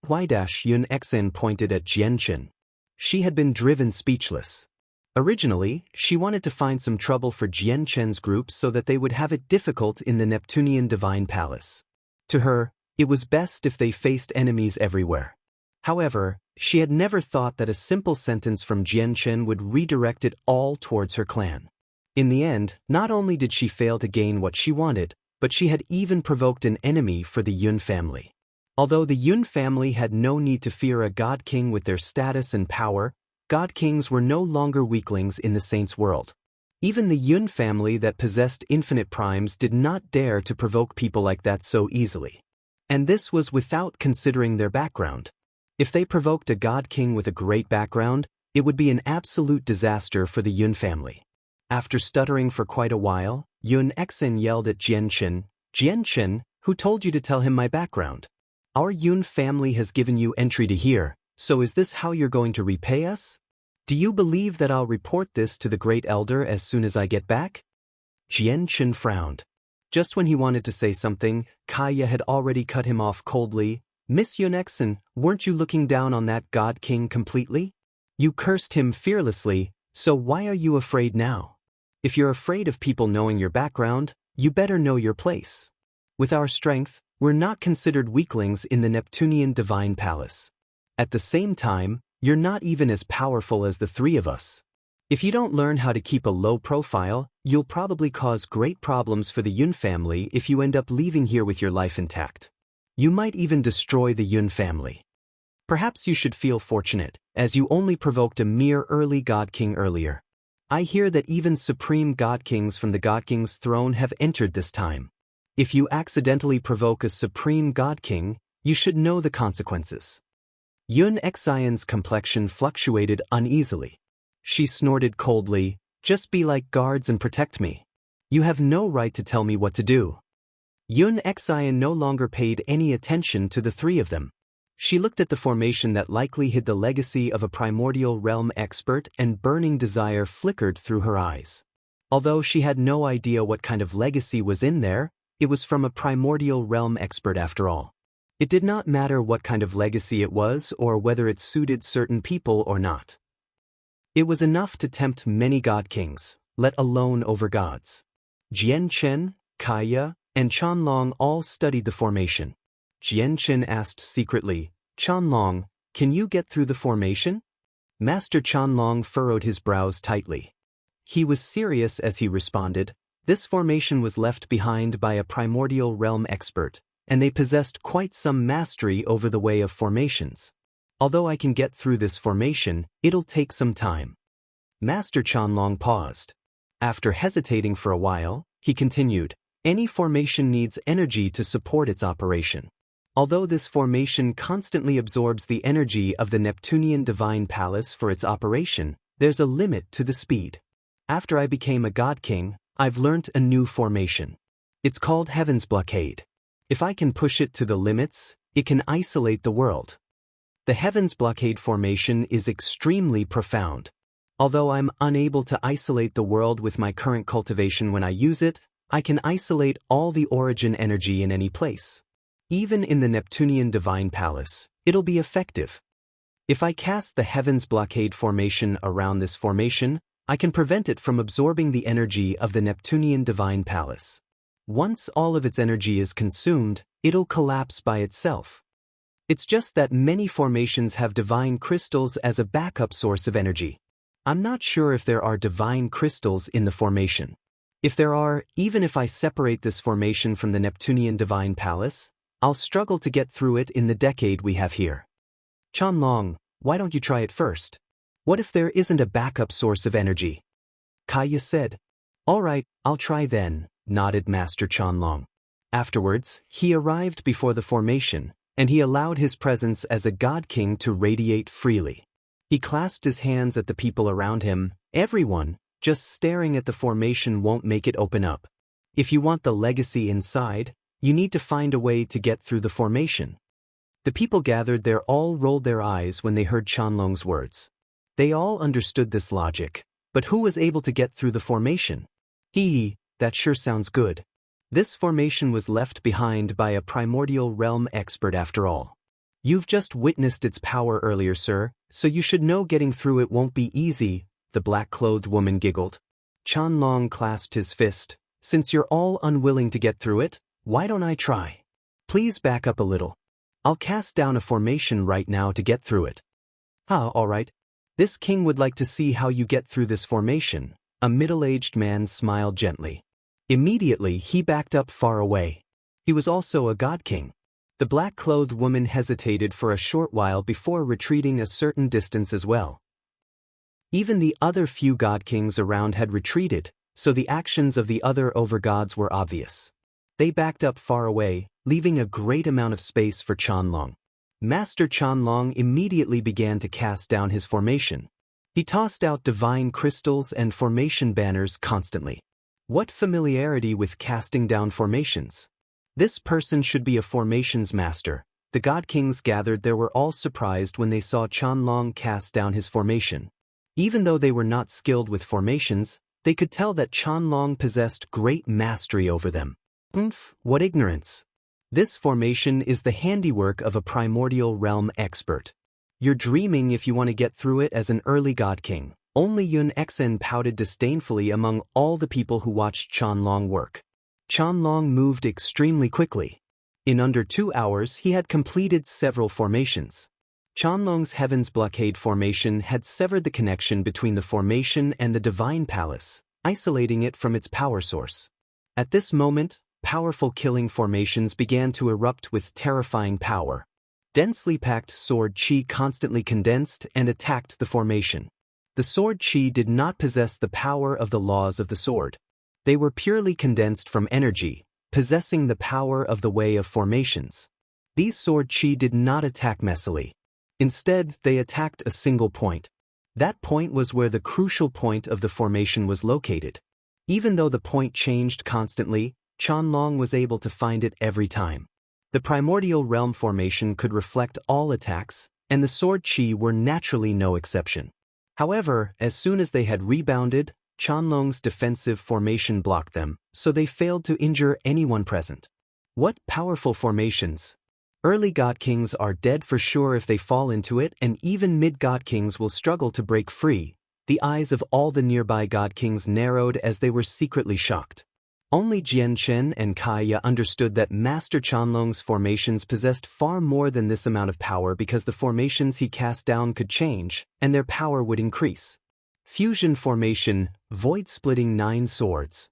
Yun Xen pointed at Jianchen. She had been driven speechless. Originally, she wanted to find some trouble for Jianchen's group so that they would have it difficult in the Neptunian Divine Palace. To her, it was best if they faced enemies everywhere. However, she had never thought that a simple sentence from Jianchen would redirect it all towards her clan. In the end, not only did she fail to gain what she wanted, but she had even provoked an enemy for the Yun family. Although the Yun family had no need to fear a god king with their status and power, god kings were no longer weaklings in the saints' world. Even the Yun family that possessed infinite primes did not dare to provoke people like that so easily. And this was without considering their background. If they provoked a god king with a great background, it would be an absolute disaster for the Yun family. After stuttering for quite a while, Yun Xen yelled at Jianchen, "Jianchen, who told you to tell him my background? Our Yun family has given you entry to here, so is this how you're going to repay us? Do you believe that I'll report this to the Great Elder as soon as I get back?" Jianchen frowned. Just when he wanted to say something, Kaya had already cut him off coldly. "Miss Yun Xen, weren't you looking down on that god king completely? You cursed him fearlessly, so why are you afraid now? If you're afraid of people knowing your background, you better know your place. With our strength, we're not considered weaklings in the Neptunian Divine Palace. At the same time, you're not even as powerful as the three of us. If you don't learn how to keep a low profile, you'll probably cause great problems for the Yun family if you end up leaving here with your life intact. You might even destroy the Yun family. Perhaps you should feel fortunate, as you only provoked a mere early god king earlier. I hear that even supreme god kings from the god king's throne have entered this time. If you accidentally provoke a supreme god king, you should know the consequences." Yun Xian's complexion fluctuated uneasily. She snorted coldly, "Just be like guards and protect me. You have no right to tell me what to do." Yun Xian no longer paid any attention to the three of them. She looked at the formation that likely hid the legacy of a primordial realm expert, and burning desire flickered through her eyes. Although she had no idea what kind of legacy was in there, it was from a primordial realm expert after all. It did not matter what kind of legacy it was or whether it suited certain people or not. It was enough to tempt many god kings, let alone over gods. Jianchen, Kaya, and Chanlong all studied the formation. Jianchen asked secretly, "Chanlong, can you get through the formation?" Master Chanlong furrowed his brows tightly. He was serious as he responded, "This formation was left behind by a primordial realm expert, and they possessed quite some mastery over the way of formations. Although I can get through this formation, it'll take some time." Master Chanlong paused. After hesitating for a while, he continued, "Any formation needs energy to support its operation. Although this formation constantly absorbs the energy of the Neptunian Divine Palace for its operation, there's a limit to the speed. After I became a god king, I've learnt a new formation. It's called Heaven's Blockade. If I can push it to the limits, it can isolate the world. The Heaven's Blockade formation is extremely profound. Although I'm unable to isolate the world with my current cultivation when I use it, I can isolate all the origin energy in any place. Even in the Neptunian Divine Palace, it'll be effective. If I cast the Heaven's Blockade formation around this formation, I can prevent it from absorbing the energy of the Neptunian Divine Palace. Once all of its energy is consumed, it'll collapse by itself. It's just that many formations have divine crystals as a backup source of energy. I'm not sure if there are divine crystals in the formation. If there are, even if I separate this formation from the Neptunian Divine Palace, I'll struggle to get through it in the decade we have here. Chanlong, why don't you try it first? What if there isn't a backup source of energy?" Kaya said. "All right, I'll try then," nodded Master Chanlong. Afterwards, he arrived before the formation, and he allowed his presence as a god king to radiate freely. He clasped his hands at the people around him. "Everyone, just staring at the formation won't make it open up. If you want the legacy inside, you need to find a way to get through the formation." The people gathered there all rolled their eyes when they heard Chanlong's words. They all understood this logic, but who was able to get through the formation? That sure sounds good. This formation was left behind by a primordial realm expert after all. You've just witnessed its power earlier, sir, so you should know getting through it won't be easy, the black-clothed woman giggled. Chanlong clasped his fist. Since you're all unwilling to get through it, why don't I try? Please back up a little. I'll cast down a formation right now to get through it. All right. This king would like to see how you get through this formation. A middle-aged man smiled gently. Immediately, he backed up far away. He was also a god king. The black-clothed woman hesitated for a short while before retreating a certain distance as well. Even the other few god kings around had retreated, so the actions of the other overgods were obvious. They backed up far away, leaving a great amount of space for Chanlong. Master Chanlong immediately began to cast down his formation. He tossed out divine crystals and formation banners constantly. What familiarity with casting down formations! This person should be a formations master. The god kings gathered there were all surprised when they saw Chanlong cast down his formation. Even though they were not skilled with formations, they could tell that Chanlong possessed great mastery over them. What ignorance! This formation is the handiwork of a primordial realm expert. You're dreaming if you want to get through it as an early god king. Only Yun Xen pouted disdainfully among all the people who watched Chanlong work. Chanlong moved extremely quickly. In under 2 hours he had completed several formations. Chanlong's Heaven's Blockade formation had severed the connection between the formation and the Divine Palace, isolating it from its power source. At this moment, powerful killing formations began to erupt with terrifying power. Densely packed sword chi constantly condensed and attacked the formation. The sword chi did not possess the power of the laws of the sword. They were purely condensed from energy, possessing the power of the way of formations. These sword chi did not attack messily. Instead, they attacked a single point. That point was where the crucial point of the formation was located. Even though the point changed constantly, Chanlong was able to find it every time. The primordial realm formation could reflect all attacks, and the sword chi were naturally no exception. However, as soon as they had rebounded, Chanlong's defensive formation blocked them, so they failed to injure anyone present. What powerful formations! Early god kings are dead for sure if they fall into it, and even mid-god kings will struggle to break free. The eyes of all the nearby god kings narrowed as they were secretly shocked. Only Jianchen and Kaya understood that Master Chanlong's formations possessed far more than this amount of power because the formations he cast down could change, and their power would increase. Fusion formation, void-splitting 9 swords.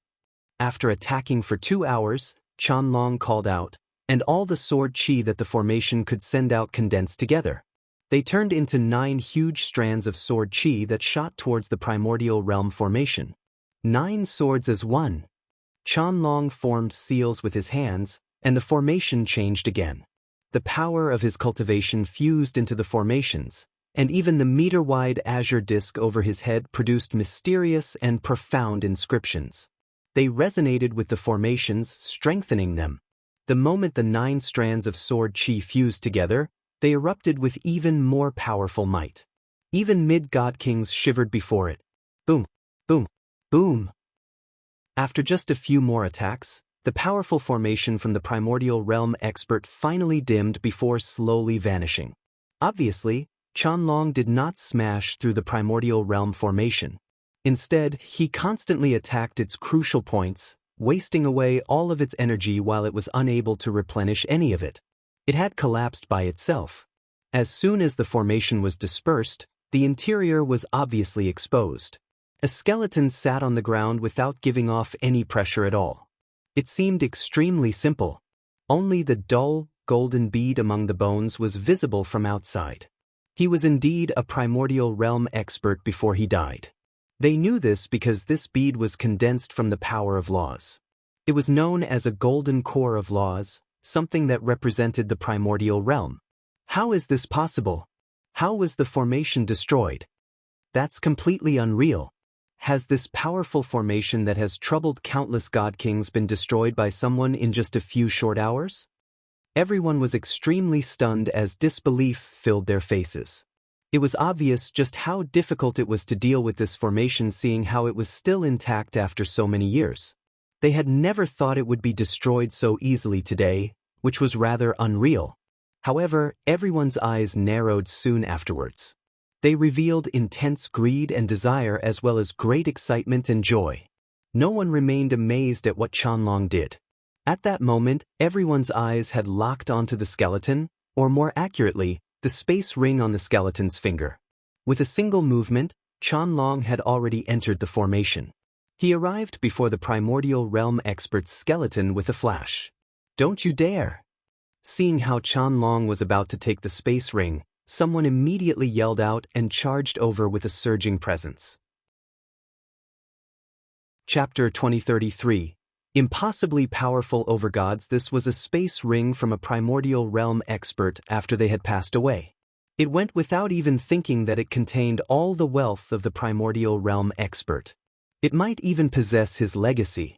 After attacking for 2 hours, Chanlong called out, and all the sword chi that the formation could send out condensed together. They turned into 9 huge strands of sword chi that shot towards the primordial realm formation. 9 swords as one. Chanlong formed seals with his hands, and the formation changed again. The power of his cultivation fused into the formations, and even the meter-wide azure disk over his head produced mysterious and profound inscriptions. They resonated with the formations, strengthening them. The moment the 9 strands of sword chi fused together, they erupted with even more powerful might. Even mid-god kings shivered before it. Boom, boom, boom. After just a few more attacks, the powerful formation from the primordial realm expert finally dimmed before slowly vanishing. Obviously, Chanlong did not smash through the primordial realm formation. Instead, he constantly attacked its crucial points, wasting away all of its energy while it was unable to replenish any of it. It had collapsed by itself. As soon as the formation was dispersed, the interior was obviously exposed. A skeleton sat on the ground without giving off any pressure at all. It seemed extremely simple. Only the dull, golden bead among the bones was visible from outside. He was indeed a primordial realm expert before he died. They knew this because this bead was condensed from the power of laws. It was known as a golden core of laws, something that represented the primordial realm. How is this possible? How was the formation destroyed? That's completely unreal. Has this powerful formation that has troubled countless god kings been destroyed by someone in just a few short hours? Everyone was extremely stunned as disbelief filled their faces. It was obvious just how difficult it was to deal with this formation, seeing how it was still intact after so many years. They had never thought it would be destroyed so easily today, which was rather unreal. However, everyone's eyes narrowed soon afterwards. They revealed intense greed and desire as well as great excitement and joy. No one remained amazed at what Qianlong did. At that moment, everyone's eyes had locked onto the skeleton, or more accurately, the space ring on the skeleton's finger. With a single movement, Qianlong had already entered the formation. He arrived before the primordial realm expert's skeleton with a flash. "Don't you dare!" Seeing how Qianlong was about to take the space ring, someone immediately yelled out and charged over with a surging presence. Chapter 2033. Impossibly powerful overgods. This was a space ring from a primordial realm expert after they had passed away. It went without even thinking that it contained all the wealth of the primordial realm expert. It might even possess his legacy.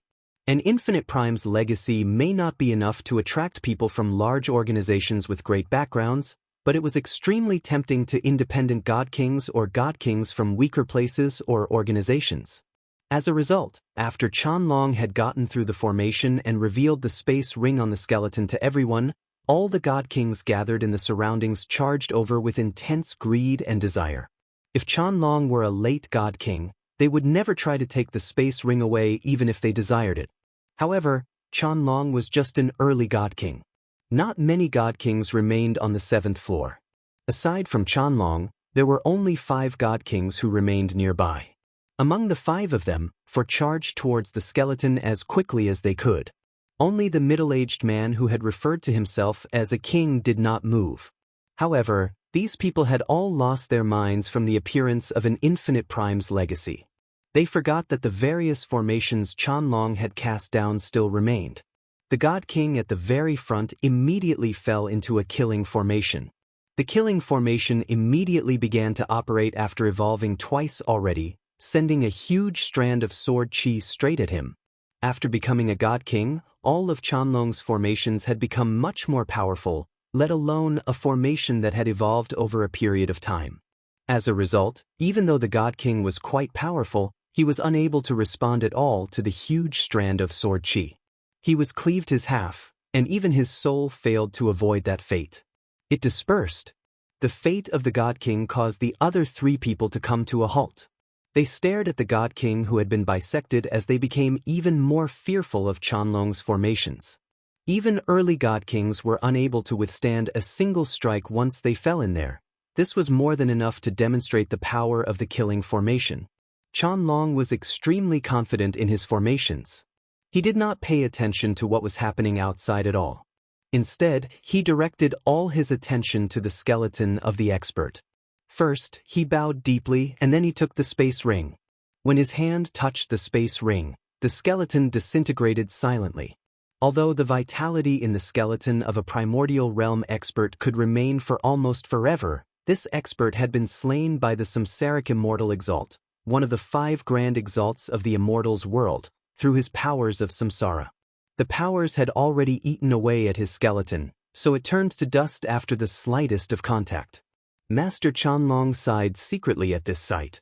An infinite prime's legacy may not be enough to attract people from large organizations with great backgrounds, but it was extremely tempting to independent god kings or god kings from weaker places or organizations. As a result, after Qianlong had gotten through the formation and revealed the space ring on the skeleton to everyone, all the god kings gathered in the surroundings charged over with intense greed and desire. If Qianlong were a late god king, they would never try to take the space ring away even if they desired it. However, Qianlong was just an early god king. Not many god kings remained on the 7th floor. Aside from Qianlong, there were only 5 god kings who remained nearby. Among the 5 of them, charged towards the skeleton as quickly as they could. Only the middle-aged man who had referred to himself as a king did not move. However, these people had all lost their minds from the appearance of an infinite prime's legacy. They forgot that the various formations Qianlong had cast down still remained. The god king at the very front immediately fell into a killing formation. The killing formation immediately began to operate after evolving twice already, sending a huge strand of sword chi straight at him. After becoming a god king, all of Qianlong's formations had become much more powerful, let alone a formation that had evolved over a period of time. As a result, even though the god king was quite powerful, he was unable to respond at all to the huge strand of sword chi. He was cleaved his half, and even his soul failed to avoid that fate. It dispersed. The fate of the god king caused the other 3 people to come to a halt. They stared at the god king who had been bisected as they became even more fearful of Qianlong's formations. Even early god kings were unable to withstand a single strike once they fell in there. This was more than enough to demonstrate the power of the killing formation. Qianlong was extremely confident in his formations. He did not pay attention to what was happening outside at all. Instead, he directed all his attention to the skeleton of the expert. First, he bowed deeply and then he took the space ring. When his hand touched the space ring, the skeleton disintegrated silently. Although the vitality in the skeleton of a primordial realm expert could remain for almost forever, this expert had been slain by the samsaric immortal exalt, one of the 5 grand exalts of the immortal's world, through his powers of samsara. The powers had already eaten away at his skeleton, so it turned to dust after the slightest of contact. Master Qianlong sighed secretly at this sight.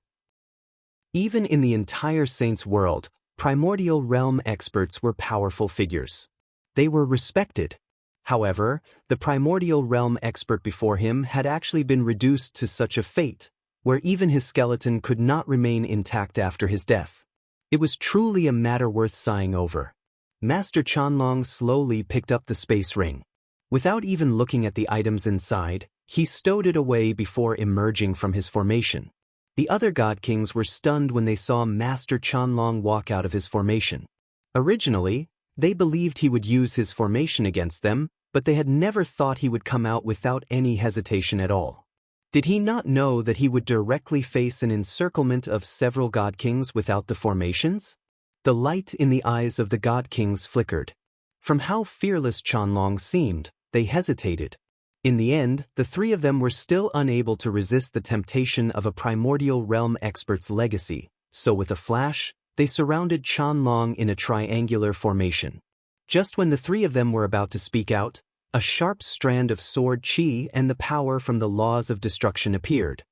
Even in the entire saint's world, primordial realm experts were powerful figures. They were respected. However, the primordial realm expert before him had actually been reduced to such a fate, where even his skeleton could not remain intact after his death. It was truly a matter worth sighing over. Master Qianlong slowly picked up the space ring. Without even looking at the items inside, he stowed it away before emerging from his formation. The other god kings were stunned when they saw Master Qianlong walk out of his formation. Originally, they believed he would use his formation against them, but they had never thought he would come out without any hesitation at all. Did he not know that he would directly face an encirclement of several god kings without the formations? The light in the eyes of the god kings flickered. From how fearless Qianlong seemed, they hesitated. In the end, the 3 of them were still unable to resist the temptation of a primordial realm expert's legacy, so with a flash, they surrounded Qianlong in a triangular formation. Just when the 3 of them were about to speak out, a sharp strand of sword chi and the power from the laws of destruction appeared.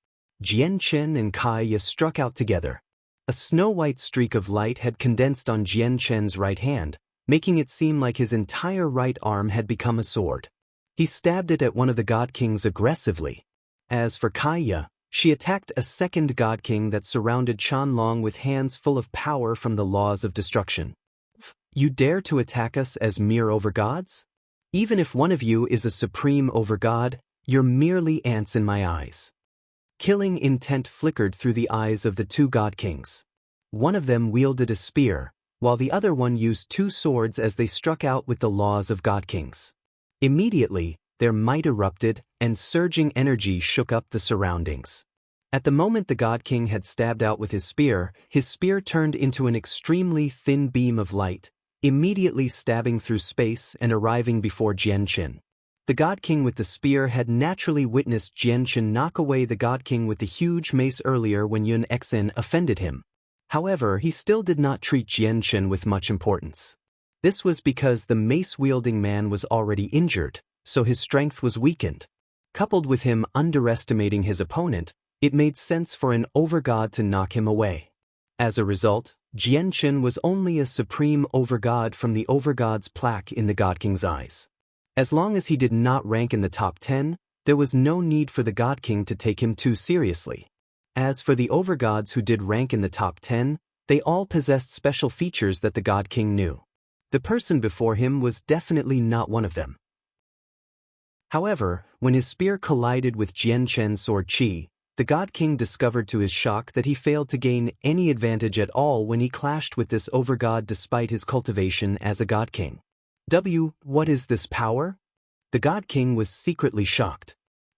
Jianchen and Kaiya struck out together. A snow-white streak of light had condensed on Jianchen's right hand, making it seem like his entire right arm had become a sword. He stabbed it at one of the God Kings aggressively. As for Kaya, she attacked a second God King that surrounded Chanlong with hands full of power from the laws of destruction. You dare to attack us as mere overgods? Even if one of you is a supreme overgod, you're merely ants in my eyes. Killing intent flickered through the eyes of the two God Kings. One of them wielded a spear, while the other one used two swords as they struck out with the laws of God Kings. Immediately, their might erupted, and surging energy shook up the surroundings. At the moment the God King had stabbed out with his spear turned into an extremely thin beam of light, immediately stabbing through space and arriving before Jianchen. The God King with the spear had naturally witnessed Jianchen knock away the God King with the huge mace earlier when Yun Exin offended him. However, he still did not treat Jianchen with much importance. This was because the mace-wielding man was already injured, so his strength was weakened. Coupled with him underestimating his opponent, it made sense for an overgod to knock him away. As a result, Jianchen was only a supreme overgod from the overgod's plaque in the God King's eyes. As long as he did not rank in the top 10, there was no need for the God King to take him too seriously. As for the overgods who did rank in the top 10, they all possessed special features that the God King knew. The person before him was definitely not one of them. However, when his spear collided with Jianchen's sword Qi, the God King discovered to his shock that he failed to gain any advantage at all when he clashed with this overgod despite his cultivation as a God King. What is this power? The God King was secretly shocked.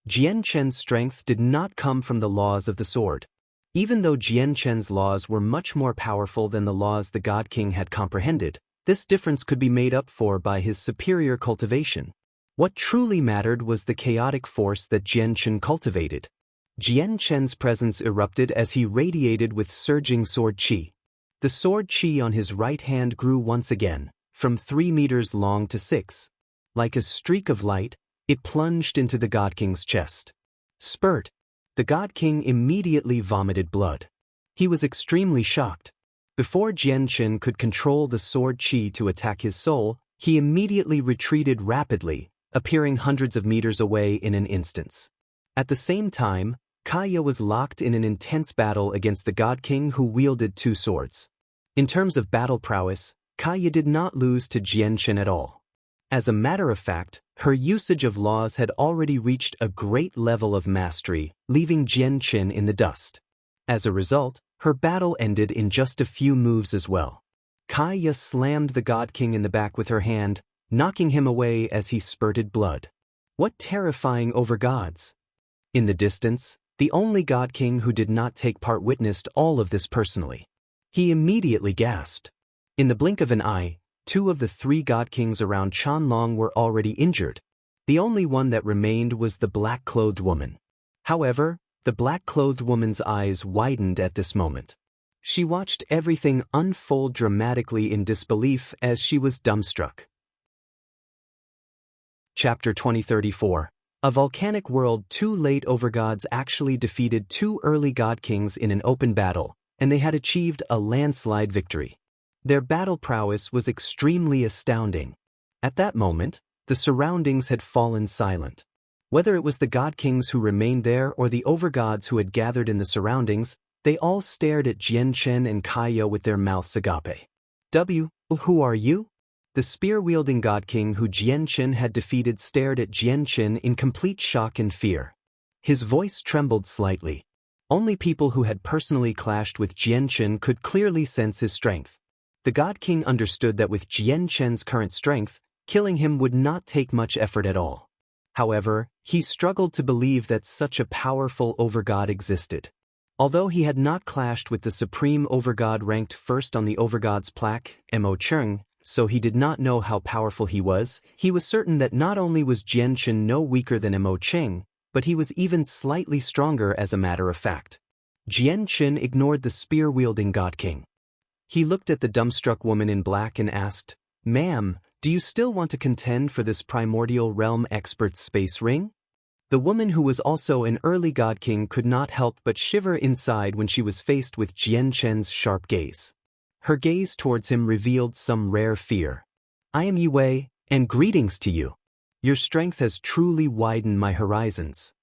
Jianchen's strength did not come from the laws of the sword. Even though Jianchen's laws were much more powerful than the laws the God King had comprehended, this difference could be made up for by his superior cultivation. What truly mattered was the chaotic force that Jianchen cultivated. Jianchen's presence erupted as he radiated with surging sword Qi. The sword Qi on his right hand grew once again, from 3 meters long to 6. Like a streak of light, it plunged into the God King's chest. Spurt! The God King immediately vomited blood. He was extremely shocked. Before Jianchen could control the sword Qi to attack his soul, he immediately retreated rapidly, appearing hundreds of meters away in an instant. At the same time, Kaya was locked in an intense battle against the God King who wielded 2 swords. In terms of battle prowess, Kaya did not lose to Jianchen at all. As a matter of fact, her usage of laws had already reached a great level of mastery, leaving Jianchen in the dust. As a result, her battle ended in just a few moves as well. Kaya slammed the God King in the back with her hand, knocking him away as he spurted blood. What terrifying overgods! In the distance, the only God King who did not take part witnessed all of this personally. He immediately gasped. In the blink of an eye, 2 of the 3 God Kings around Chanlong were already injured. The only one that remained was the black-clothed woman. However, the black-clothed woman's eyes widened at this moment. She watched everything unfold dramatically in disbelief as she was dumbstruck. Chapter 2034. A volcanic world. 2 late overgods actually defeated 2 early God Kings in an open battle, and they had achieved a landslide victory. Their battle prowess was extremely astounding. At that moment, the surroundings had fallen silent. Whether it was the God Kings who remained there or the overgods who had gathered in the surroundings, they all stared at Jianchen and Kaya with their mouths agape. Who are you? The spear-wielding God King who Jianchen had defeated stared at Jianchen in complete shock and fear. His voice trembled slightly. Only people who had personally clashed with Jianchen could clearly sense his strength. The God King understood that with Jianchen's current strength, killing him would not take much effort at all. However, he struggled to believe that such a powerful overgod existed. Although he had not clashed with the supreme overgod ranked first on the overgod's plaque, Mo Cheng, so he did not know how powerful he was certain that not only was Jianchen no weaker than Mo Cheng, but he was even slightly stronger as a matter of fact. Jianchen ignored the spear-wielding God King. He looked at the dumbstruck woman in black and asked, "Ma'am, do you still want to contend for this primordial realm expert's space ring?" The woman who was also an early God King could not help but shiver inside when she was faced with Jianchen's sharp gaze. Her gaze towards him revealed some rare fear. "I am Yue, and greetings to you." Your strength has truly widened my horizons.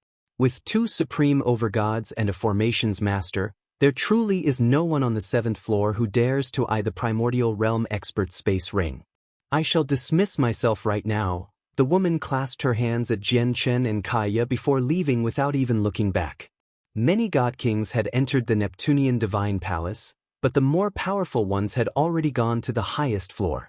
With 2 supreme overgods and a formations master, there truly is no one on the 7th floor who dares to eye the primordial realm expert space ring. I shall dismiss myself right now. The woman clasped her hands at Jianchen and Kaya before leaving without even looking back. Many god kings had entered the Neptunian divine palace, but the more powerful ones had already gone to the highest floor.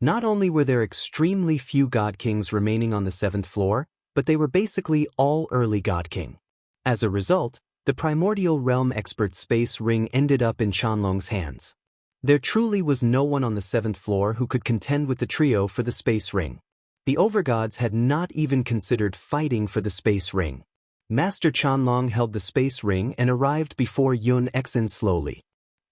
Not only were there extremely few god kings remaining on the 7th floor, but they were basically all early god king. As a result, the primordial realm expert space ring ended up in Chanlong's hands. There truly was no one on the 7th floor who could contend with the trio for the space ring. The overgods had not even considered fighting for the space ring. Master Chanlong held the space ring and arrived before Yun Exin slowly.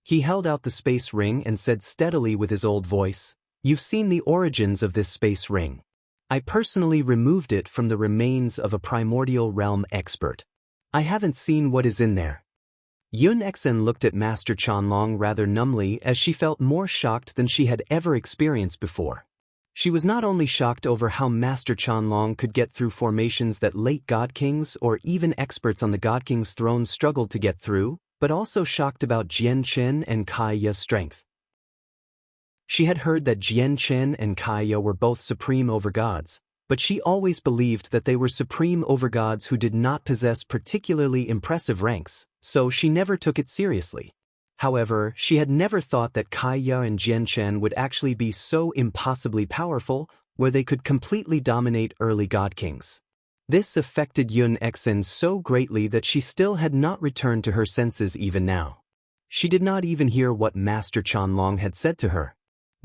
He held out the space ring and said steadily with his old voice, "You've seen the origins of this space ring. I personally removed it from the remains of a primordial realm expert. I haven't seen what is in there." Yun Exin looked at Master Chanlong rather numbly as she felt more shocked than she had ever experienced before. She was not only shocked over how Master Chanlong could get through formations that late god kings or even experts on the god king's throne struggled to get through, but also shocked about Jianchen and Kaya's strength. She had heard that Jianchen and Kaya were both supreme overgods, but she always believed that they were supreme overgods who did not possess particularly impressive ranks, so she never took it seriously. However, she had never thought that Kaya and Jianchen would actually be so impossibly powerful, where they could completely dominate early god kings. This affected Yun Exin so greatly that she still had not returned to her senses even now. She did not even hear what Master Chanlong had said to her.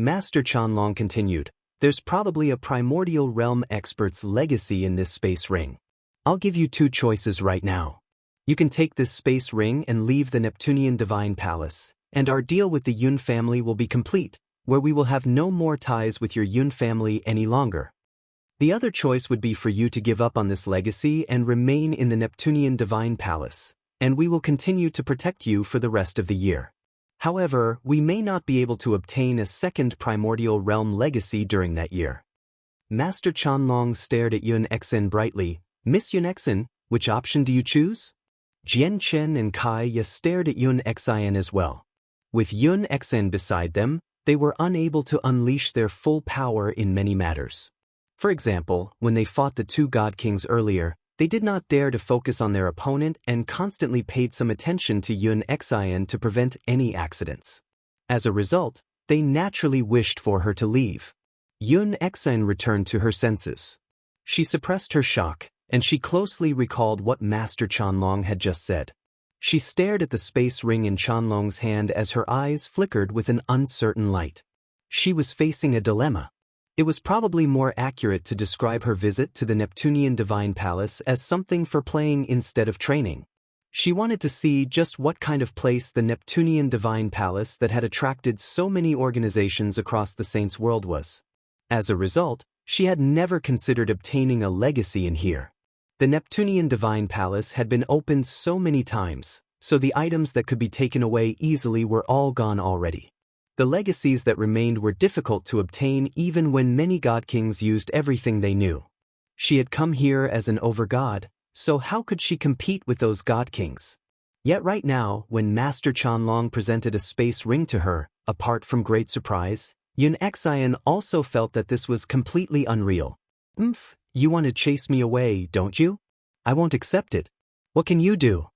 Master Chanlong continued, "There's probably a primordial realm expert's legacy in this space ring. I'll give you 2 choices right now. You can take this space ring and leave the Neptunian Divine Palace, and our deal with the Yun family will be complete, where we will have no more ties with your Yun family any longer. The other choice would be for you to give up on this legacy and remain in the Neptunian Divine Palace, and we will continue to protect you for the rest of the year. However, we may not be able to obtain a second primordial realm legacy during that year." Master Chanlong stared at Yun Exin brightly. "Miss Yun Exin, which option do you choose?" Jianchen and Kaya stared at Yun Exin as well. With Yun Exin beside them, they were unable to unleash their full power in many matters. For example, when they fought the 2 god kings earlier, they did not dare to focus on their opponent and constantly paid some attention to Yun Exin to prevent any accidents. As a result, they naturally wished for her to leave. Yun Exin returned to her senses. She suppressed her shock, and she closely recalled what Master Chanlong had just said. She stared at the space ring in Chanlong's hand as her eyes flickered with an uncertain light. She was facing a dilemma. It was probably more accurate to describe her visit to the Neptunian Divine Palace as something for playing instead of training. She wanted to see just what kind of place the Neptunian Divine Palace that had attracted so many organizations across the Saints' world was. As a result, she had never considered obtaining a legacy in here. The Neptunian Divine Palace had been opened so many times, so the items that could be taken away easily were all gone already. The legacies that remained were difficult to obtain even when many god kings used everything they knew. She had come here as an overgod, so how could she compete with those god kings? Yet right now, when Master Chanlong presented a space ring to her, apart from great surprise, Yun Exin also felt that this was completely unreal. You want to chase me away, don't you? I won't accept it. What can you do?"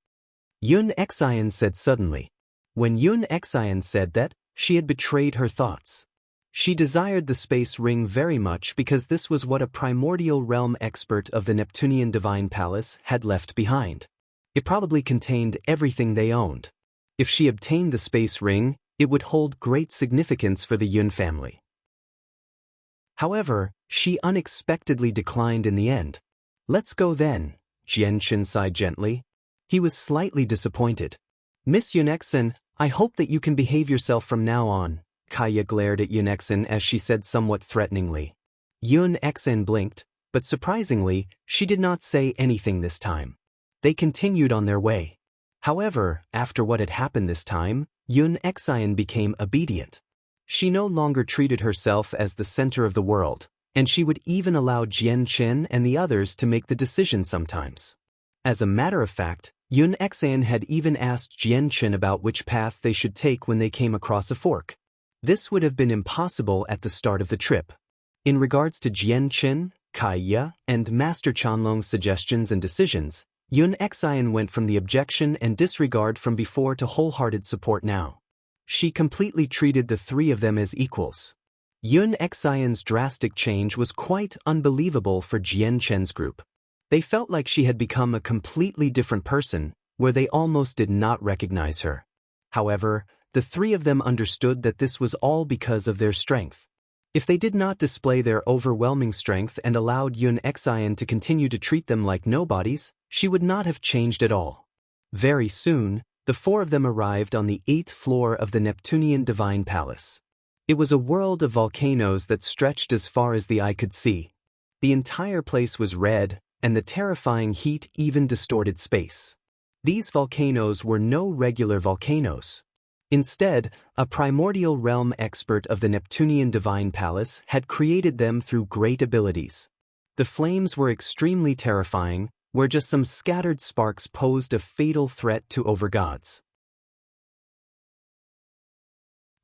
Yun Exin said suddenly. When Yun Exin said that, she had betrayed her thoughts. She desired the space ring very much because this was what a primordial realm expert of the Neptunian Divine Palace had left behind. It probably contained everything they owned. If she obtained the space ring, it would hold great significance for the Yun family. However, she unexpectedly declined in the end. "Let's go then," Jianchen sighed gently. He was slightly disappointed. "Miss Yun Exin, I hope that you can behave yourself from now on," Kaya glared at Yun Exin as she said somewhat threateningly. Yun Exin blinked, but surprisingly, she did not say anything this time. They continued on their way. However, after what had happened this time, Yun Exin became obedient. She no longer treated herself as the center of the world, and she would even allow Jian Chen and the others to make the decision sometimes. As a matter of fact, Yun Exan had even asked Jian Chen about which path they should take when they came across a fork. This would have been impossible at the start of the trip. In regards to Jian Chen, Kai Ye, and Master Chanlong's suggestions and decisions, Yun Exan went from the objection and disregard from before to wholehearted support now. She completely treated the three of them as equals. Yun Exan's drastic change was quite unbelievable for Jian Chen's group. They felt like she had become a completely different person, where they almost did not recognize her. However, the three of them understood that this was all because of their strength. If they did not display their overwhelming strength and allowed Yun Exan to continue to treat them like nobodies, she would not have changed at all. Very soon, the four of them arrived on the 8th floor of the Neptunian Divine Palace. It was a world of volcanoes that stretched as far as the eye could see. The entire place was red, and the terrifying heat even distorted space. These volcanoes were no regular volcanoes. Instead, a primordial realm expert of the Neptunian Divine Palace had created them through great abilities. The flames were extremely terrifying, where just some scattered sparks posed a fatal threat to overgods.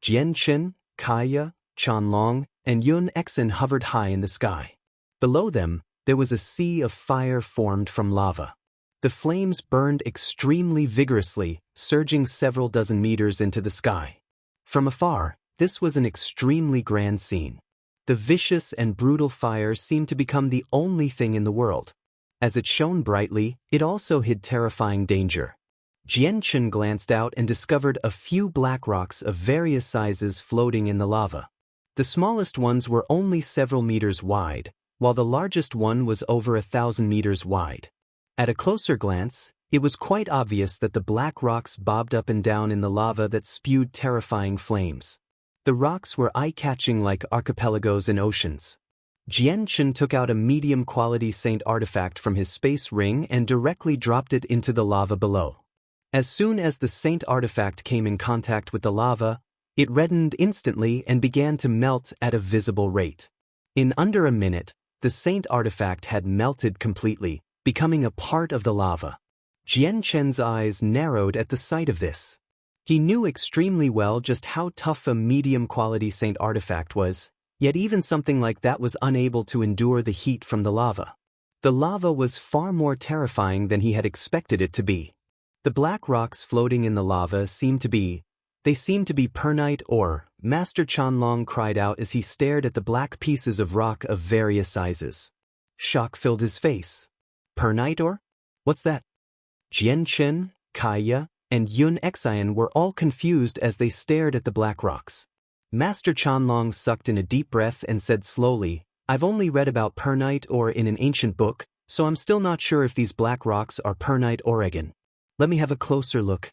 Jian Chen, Kai Ye, Chanlong, and Yun Exan hovered high in the sky. Below them, there was a sea of fire formed from lava. The flames burned extremely vigorously, surging several dozen meters into the sky. From afar, this was an extremely grand scene. The vicious and brutal fire seemed to become the only thing in the world. As it shone brightly, it also hid terrifying danger. Jian Chen glanced out and discovered a few black rocks of various sizes floating in the lava. The smallest ones were only several meters wide, while the largest one was over 1,000 meters wide. At a closer glance, it was quite obvious that the black rocks bobbed up and down in the lava that spewed terrifying flames. The rocks were eye-catching like archipelagos in oceans. Jian Chen took out a medium-quality saint artifact from his space ring and directly dropped it into the lava below. As soon as the saint artifact came in contact with the lava, it reddened instantly and began to melt at a visible rate. In under a minute, the saint artifact had melted completely, becoming a part of the lava. Jian Chen's eyes narrowed at the sight of this. He knew extremely well just how tough a medium-quality saint artifact was, yet even something like that was unable to endure the heat from the lava. The lava was far more terrifying than he had expected it to be. The black rocks floating in the lava seemed to be perlite ore, Master Chanlong cried out as he stared at the black pieces of rock of various sizes. Shock filled his face. Perlite ore? What's that? Jian Chen, Kai Ye, and Yun Exan were all confused as they stared at the black rocks. Master Chanlong sucked in a deep breath and said slowly, "I've only read about perlite ore in an ancient book, so I'm still not sure if these black rocks are perlite ore again. Let me have a closer look."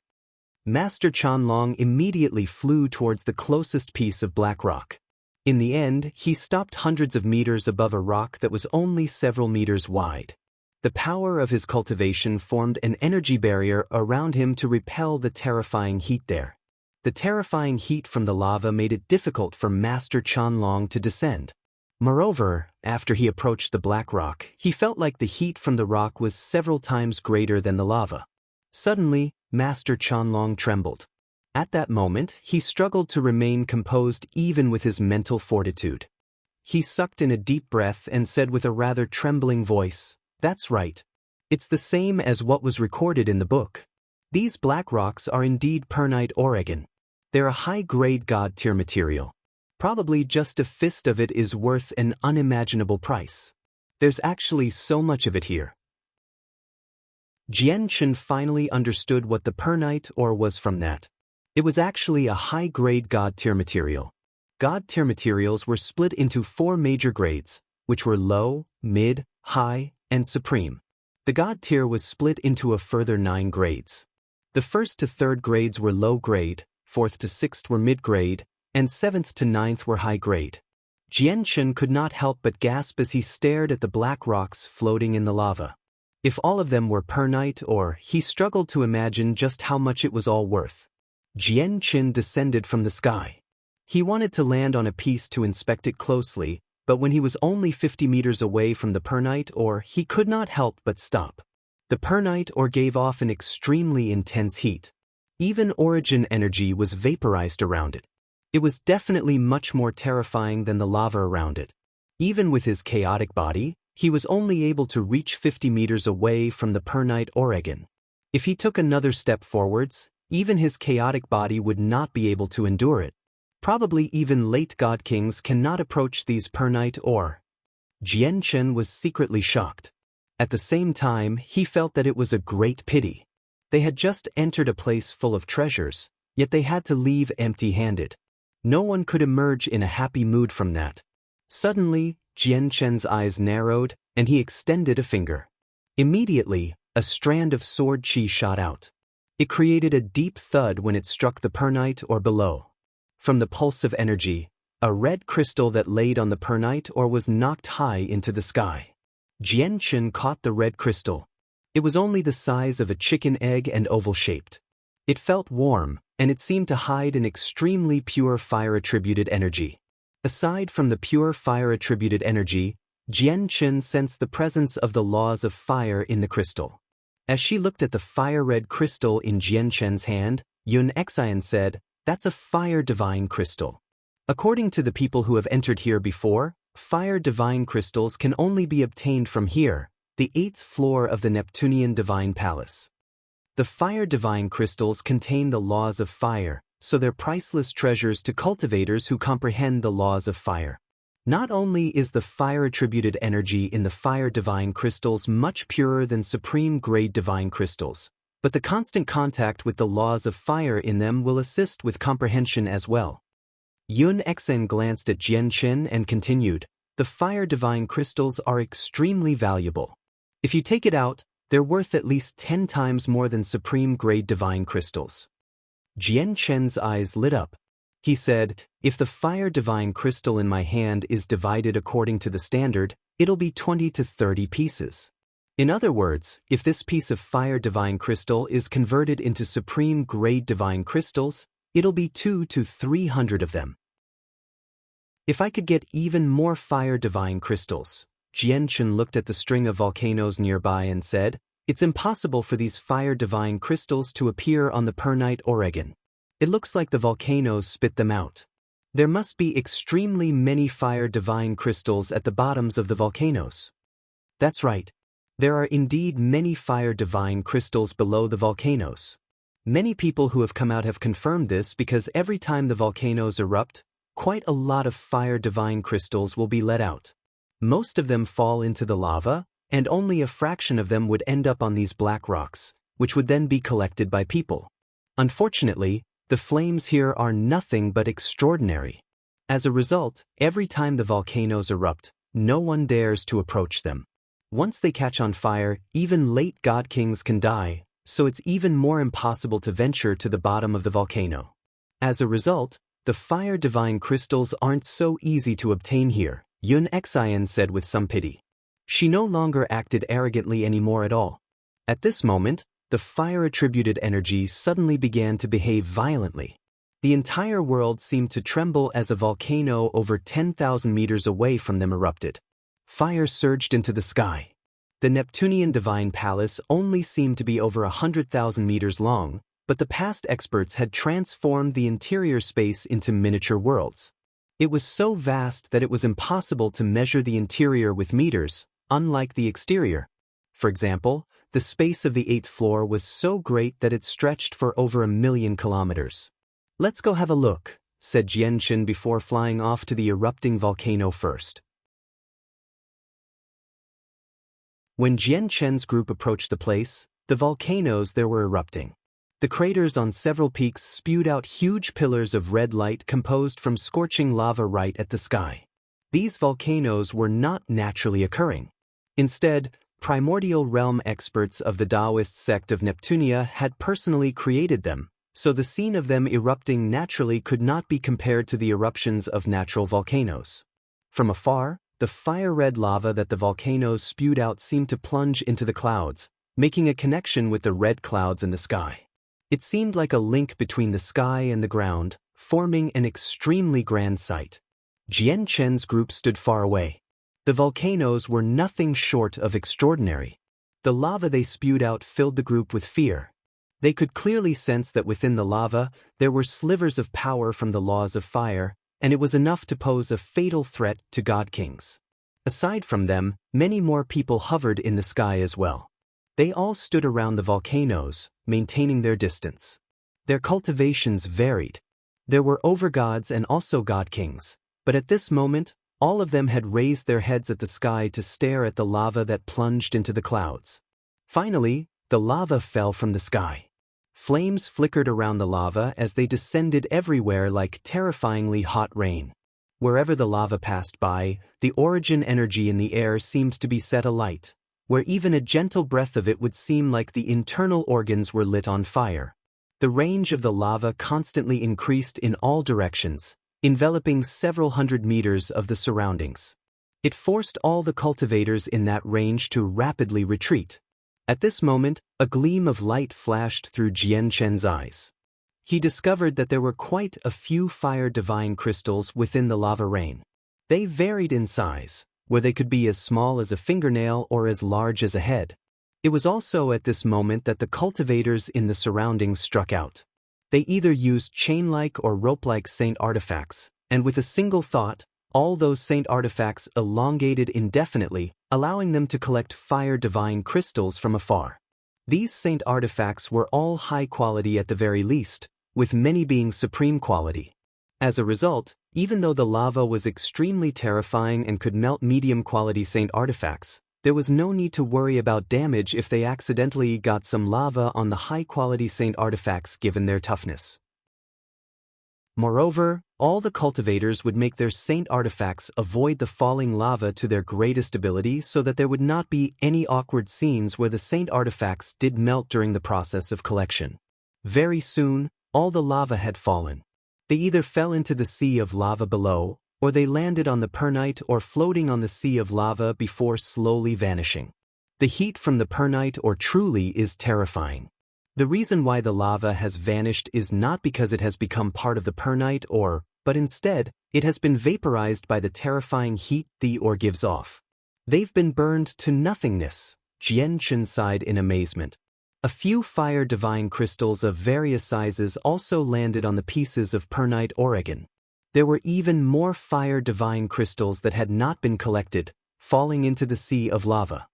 Master Chanlong immediately flew towards the closest piece of black rock. In the end, he stopped hundreds of meters above a rock that was only several meters wide. The power of his cultivation formed an energy barrier around him to repel the terrifying heat there. The terrifying heat from the lava made it difficult for Master Chanlong to descend. Moreover, after he approached the black rock, he felt like the heat from the rock was several times greater than the lava. Suddenly, Master Chanlong trembled. At that moment, he struggled to remain composed even with his mental fortitude. He sucked in a deep breath and said with a rather trembling voice, "That's right. It's the same as what was recorded in the book. These black rocks are indeed perlite ore again. They're a high-grade god-tier material. Probably just a fist of it is worth an unimaginable price. There's actually so much of it here." Jian Chen finally understood what the perlite ore was from that. It was actually a high-grade god-tier material. God-tier materials were split into 4 major grades, which were low, mid, high, and supreme. The god tier was split into a further 9 grades. The 1st to 3rd grades were low grade, 4th to 6th were mid grade, and 7th to 9th were high grade. Jian Chen could not help but gasp as he stared at the black rocks floating in the lava. If all of them were perlite ore, he struggled to imagine just how much it was all worth. Jian Chen descended from the sky. He wanted to land on a piece to inspect it closely, but when he was only 50 meters away from the pernight ore, he could not help but stop. The pernight ore gave off an extremely intense heat. Even origin energy was vaporized around it. It was definitely much more terrifying than the lava around it. Even with his chaotic body, he was only able to reach 50 meters away from the pernight ore again. If he took another step forwards, even his chaotic body would not be able to endure it. Probably even late god kings cannot approach these pernight ore. Jian Chen was secretly shocked. At the same time, he felt that it was a great pity. They had just entered a place full of treasures, yet they had to leave empty-handed. No one could emerge in a happy mood from that. Suddenly, Jian Chen's eyes narrowed, and he extended a finger. Immediately, a strand of sword chi shot out. It created a deep thud when it struck the pernight ore below. From the pulse of energy, a red crystal that laid on the pernight ore was knocked high into the sky. Jian Chen caught the red crystal. It was only the size of a chicken egg and oval-shaped. It felt warm, and it seemed to hide an extremely pure fire-attributed energy. Aside from the pure fire-attributed energy, Jian Chen sensed the presence of the laws of fire in the crystal. As she looked at the fire-red crystal in Jian Chen's hand, Yun Xian said, "That's a fire divine crystal." According to the people who have entered here before, fire divine crystals can only be obtained from here, the 8th floor of the Neptunian Divine Palace. The fire divine crystals contain the laws of fire, so they're priceless treasures to cultivators who comprehend the laws of fire. Not only is the fire-attributed energy in the fire divine crystals much purer than supreme-grade divine crystals, but the constant contact with the laws of fire in them will assist with comprehension as well. Yun Xian glanced at Jian Chen and continued, "The fire divine crystals are extremely valuable. If you take it out, they're worth at least 10 times more than supreme-grade divine crystals." Jian Chen's eyes lit up. He said, "If the fire divine crystal in my hand is divided according to the standard, it'll be 20 to 30 pieces. In other words, if this piece of fire divine crystal is converted into supreme-grade divine crystals, it'll be 200 to 300 of them. If I could get even more fire divine crystals." Jian Chen looked at the string of volcanoes nearby and said, "It's impossible for these fire divine crystals to appear on the pernight ore again. It looks like the volcanoes spit them out. There must be extremely many fire divine crystals at the bottoms of the volcanoes." That's right. There are indeed many fire divine crystals below the volcanoes. Many people who have come out have confirmed this because every time the volcanoes erupt, quite a lot of fire divine crystals will be let out. Most of them fall into the lava, and only a fraction of them would end up on these black rocks, which would then be collected by people. Unfortunately, the flames here are nothing but extraordinary. As a result, every time the volcanoes erupt, no one dares to approach them. Once they catch on fire, even late god kings can die, so it's even more impossible to venture to the bottom of the volcano. As a result, the fire divine crystals aren't so easy to obtain here, Yun Xian said with some pity. She no longer acted arrogantly anymore at all. At this moment, the fire-attributed energy suddenly began to behave violently. The entire world seemed to tremble as a volcano over 10,000 meters away from them erupted. Fire surged into the sky. The Neptunian Divine Palace only seemed to be over 100,000 meters long, but the past experts had transformed the interior space into miniature worlds. It was so vast that it was impossible to measure the interior with meters, unlike the exterior. For example, the space of the 8th floor was so great that it stretched for over 1,000,000 kilometers. "Let's go have a look," said Jian Chen before flying off to the erupting volcano first. When Jian Chen's group approached the place, the volcanoes there were erupting. The craters on several peaks spewed out huge pillars of red light composed from scorching lava right at the sky. These volcanoes were not naturally occurring. Instead, primordial realm experts of the Taoist sect of Neptunia had personally created them, so the scene of them erupting naturally could not be compared to the eruptions of natural volcanoes. From afar, the fire-red lava that the volcanoes spewed out seemed to plunge into the clouds, making a connection with the red clouds in the sky. It seemed like a link between the sky and the ground, forming an extremely grand sight. Jian Chen's group stood far away. The volcanoes were nothing short of extraordinary. The lava they spewed out filled the group with fear. They could clearly sense that within the lava, there were slivers of power from the laws of fire, and it was enough to pose a fatal threat to God Kings. Aside from them, many more people hovered in the sky as well. They all stood around the volcanoes, maintaining their distance. Their cultivations varied. There were overgods and also God Kings, but at this moment, all of them had raised their heads at the sky to stare at the lava that plunged into the clouds. Finally, the lava fell from the sky. Flames flickered around the lava as they descended everywhere like terrifyingly hot rain. Wherever the lava passed by, the origin energy in the air seemed to be set alight, where even a gentle breath of it would seem like the internal organs were lit on fire. The range of the lava constantly increased in all directions, enveloping several hundred meters of the surroundings. It forced all the cultivators in that range to rapidly retreat. At this moment, a gleam of light flashed through Jian Chen's eyes. He discovered that there were quite a few fire divine crystals within the lava rain. They varied in size, where they could be as small as a fingernail or as large as a head. It was also at this moment that the cultivators in the surroundings struck out. They either used chain-like or rope-like saint artifacts, and with a single thought, all those saint artifacts elongated indefinitely, allowing them to collect fire divine crystals from afar. These saint artifacts were all high quality at the very least, with many being supreme quality. As a result, even though the lava was extremely terrifying and could melt medium-quality saint artifacts, there was no need to worry about damage if they accidentally got some lava on the high-quality saint artifacts given their toughness. Moreover, all the cultivators would make their saint artifacts avoid the falling lava to their greatest ability so that there would not be any awkward scenes where the saint artifacts did melt during the process of collection. Very soon, all the lava had fallen. They either fell into the sea of lava below, or they landed on the pernight or floating on the sea of lava before slowly vanishing. The heat from the pernight or truly is terrifying. The reason why the lava has vanished is not because it has become part of the pernight but instead, it has been vaporized by the terrifying heat the ore gives off. They've been burned to nothingness, Jian Chen sighed in amazement. A few fire divine crystals of various sizes also landed on the pieces of pernight Oregon. There were even more fire divine crystals that had not been collected, falling into the sea of lava.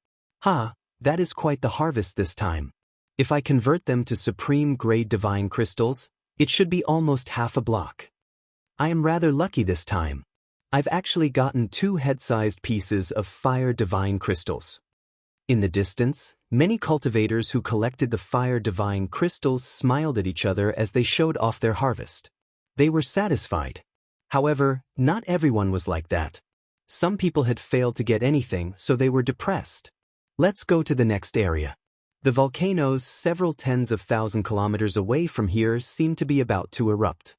That is quite the harvest this time. If I convert them to supreme grade divine crystals, it should be almost half a block. I am rather lucky this time. I've actually gotten 2 head-sized pieces of fire divine crystals. In the distance, many cultivators who collected the fire divine crystals smiled at each other as they showed off their harvest. They were satisfied. However, not everyone was like that. Some people had failed to get anything, so they were depressed. Let's go to the next area. The volcanoes several tens of thousand kilometers away from here seemed to be about to erupt.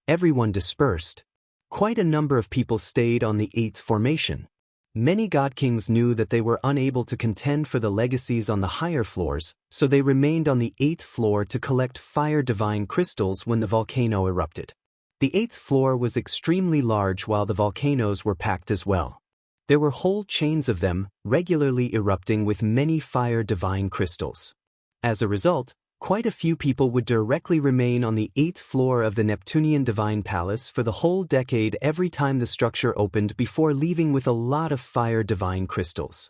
Everyone dispersed. Quite a number of people stayed on the 8th formation. Many god kings knew that they were unable to contend for the legacies on the higher floors, so they remained on the 8th floor to collect fire divine crystals when the volcano erupted. The 8th floor was extremely large while the volcanoes were packed as well. There were whole chains of them, regularly erupting with many fire divine crystals. As a result, quite a few people would directly remain on the 8th floor of the Neptunian Divine Palace for the whole decade every time the structure opened before leaving with a lot of fire divine crystals.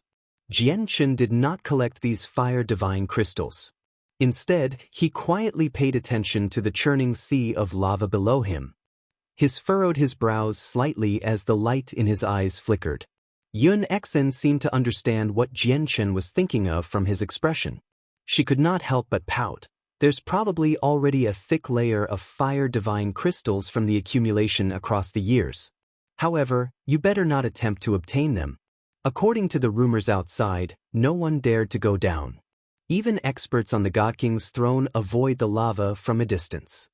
Jian Chen did not collect these fire divine crystals. Instead, he quietly paid attention to the churning sea of lava below him. He furrowed his brows slightly as the light in his eyes flickered. Yun Xen seemed to understand what Jian Chen was thinking of from his expression. She could not help but pout. There's probably already a thick layer of fire divine crystals from the accumulation across the years. However, you better not attempt to obtain them. According to the rumors outside, no one dared to go down. Even experts on the God King's throne avoid the lava from a distance.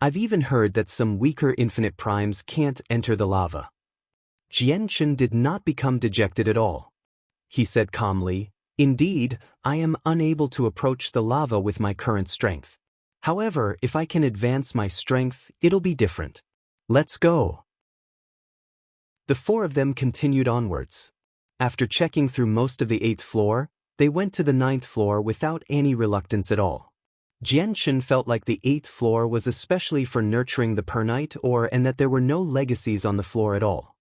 I've even heard that some weaker infinite primes can't enter the lava. Jian Chen did not become dejected at all. He said calmly, "Indeed, I am unable to approach the lava with my current strength. However, if I can advance my strength, it'll be different. Let's go." The four of them continued onwards. After checking through most of the 8th floor, they went to the 9th floor without any reluctance at all. Jianchen felt like the 8th floor was especially for nurturing the pernight and that there were no legacies on the floor at all.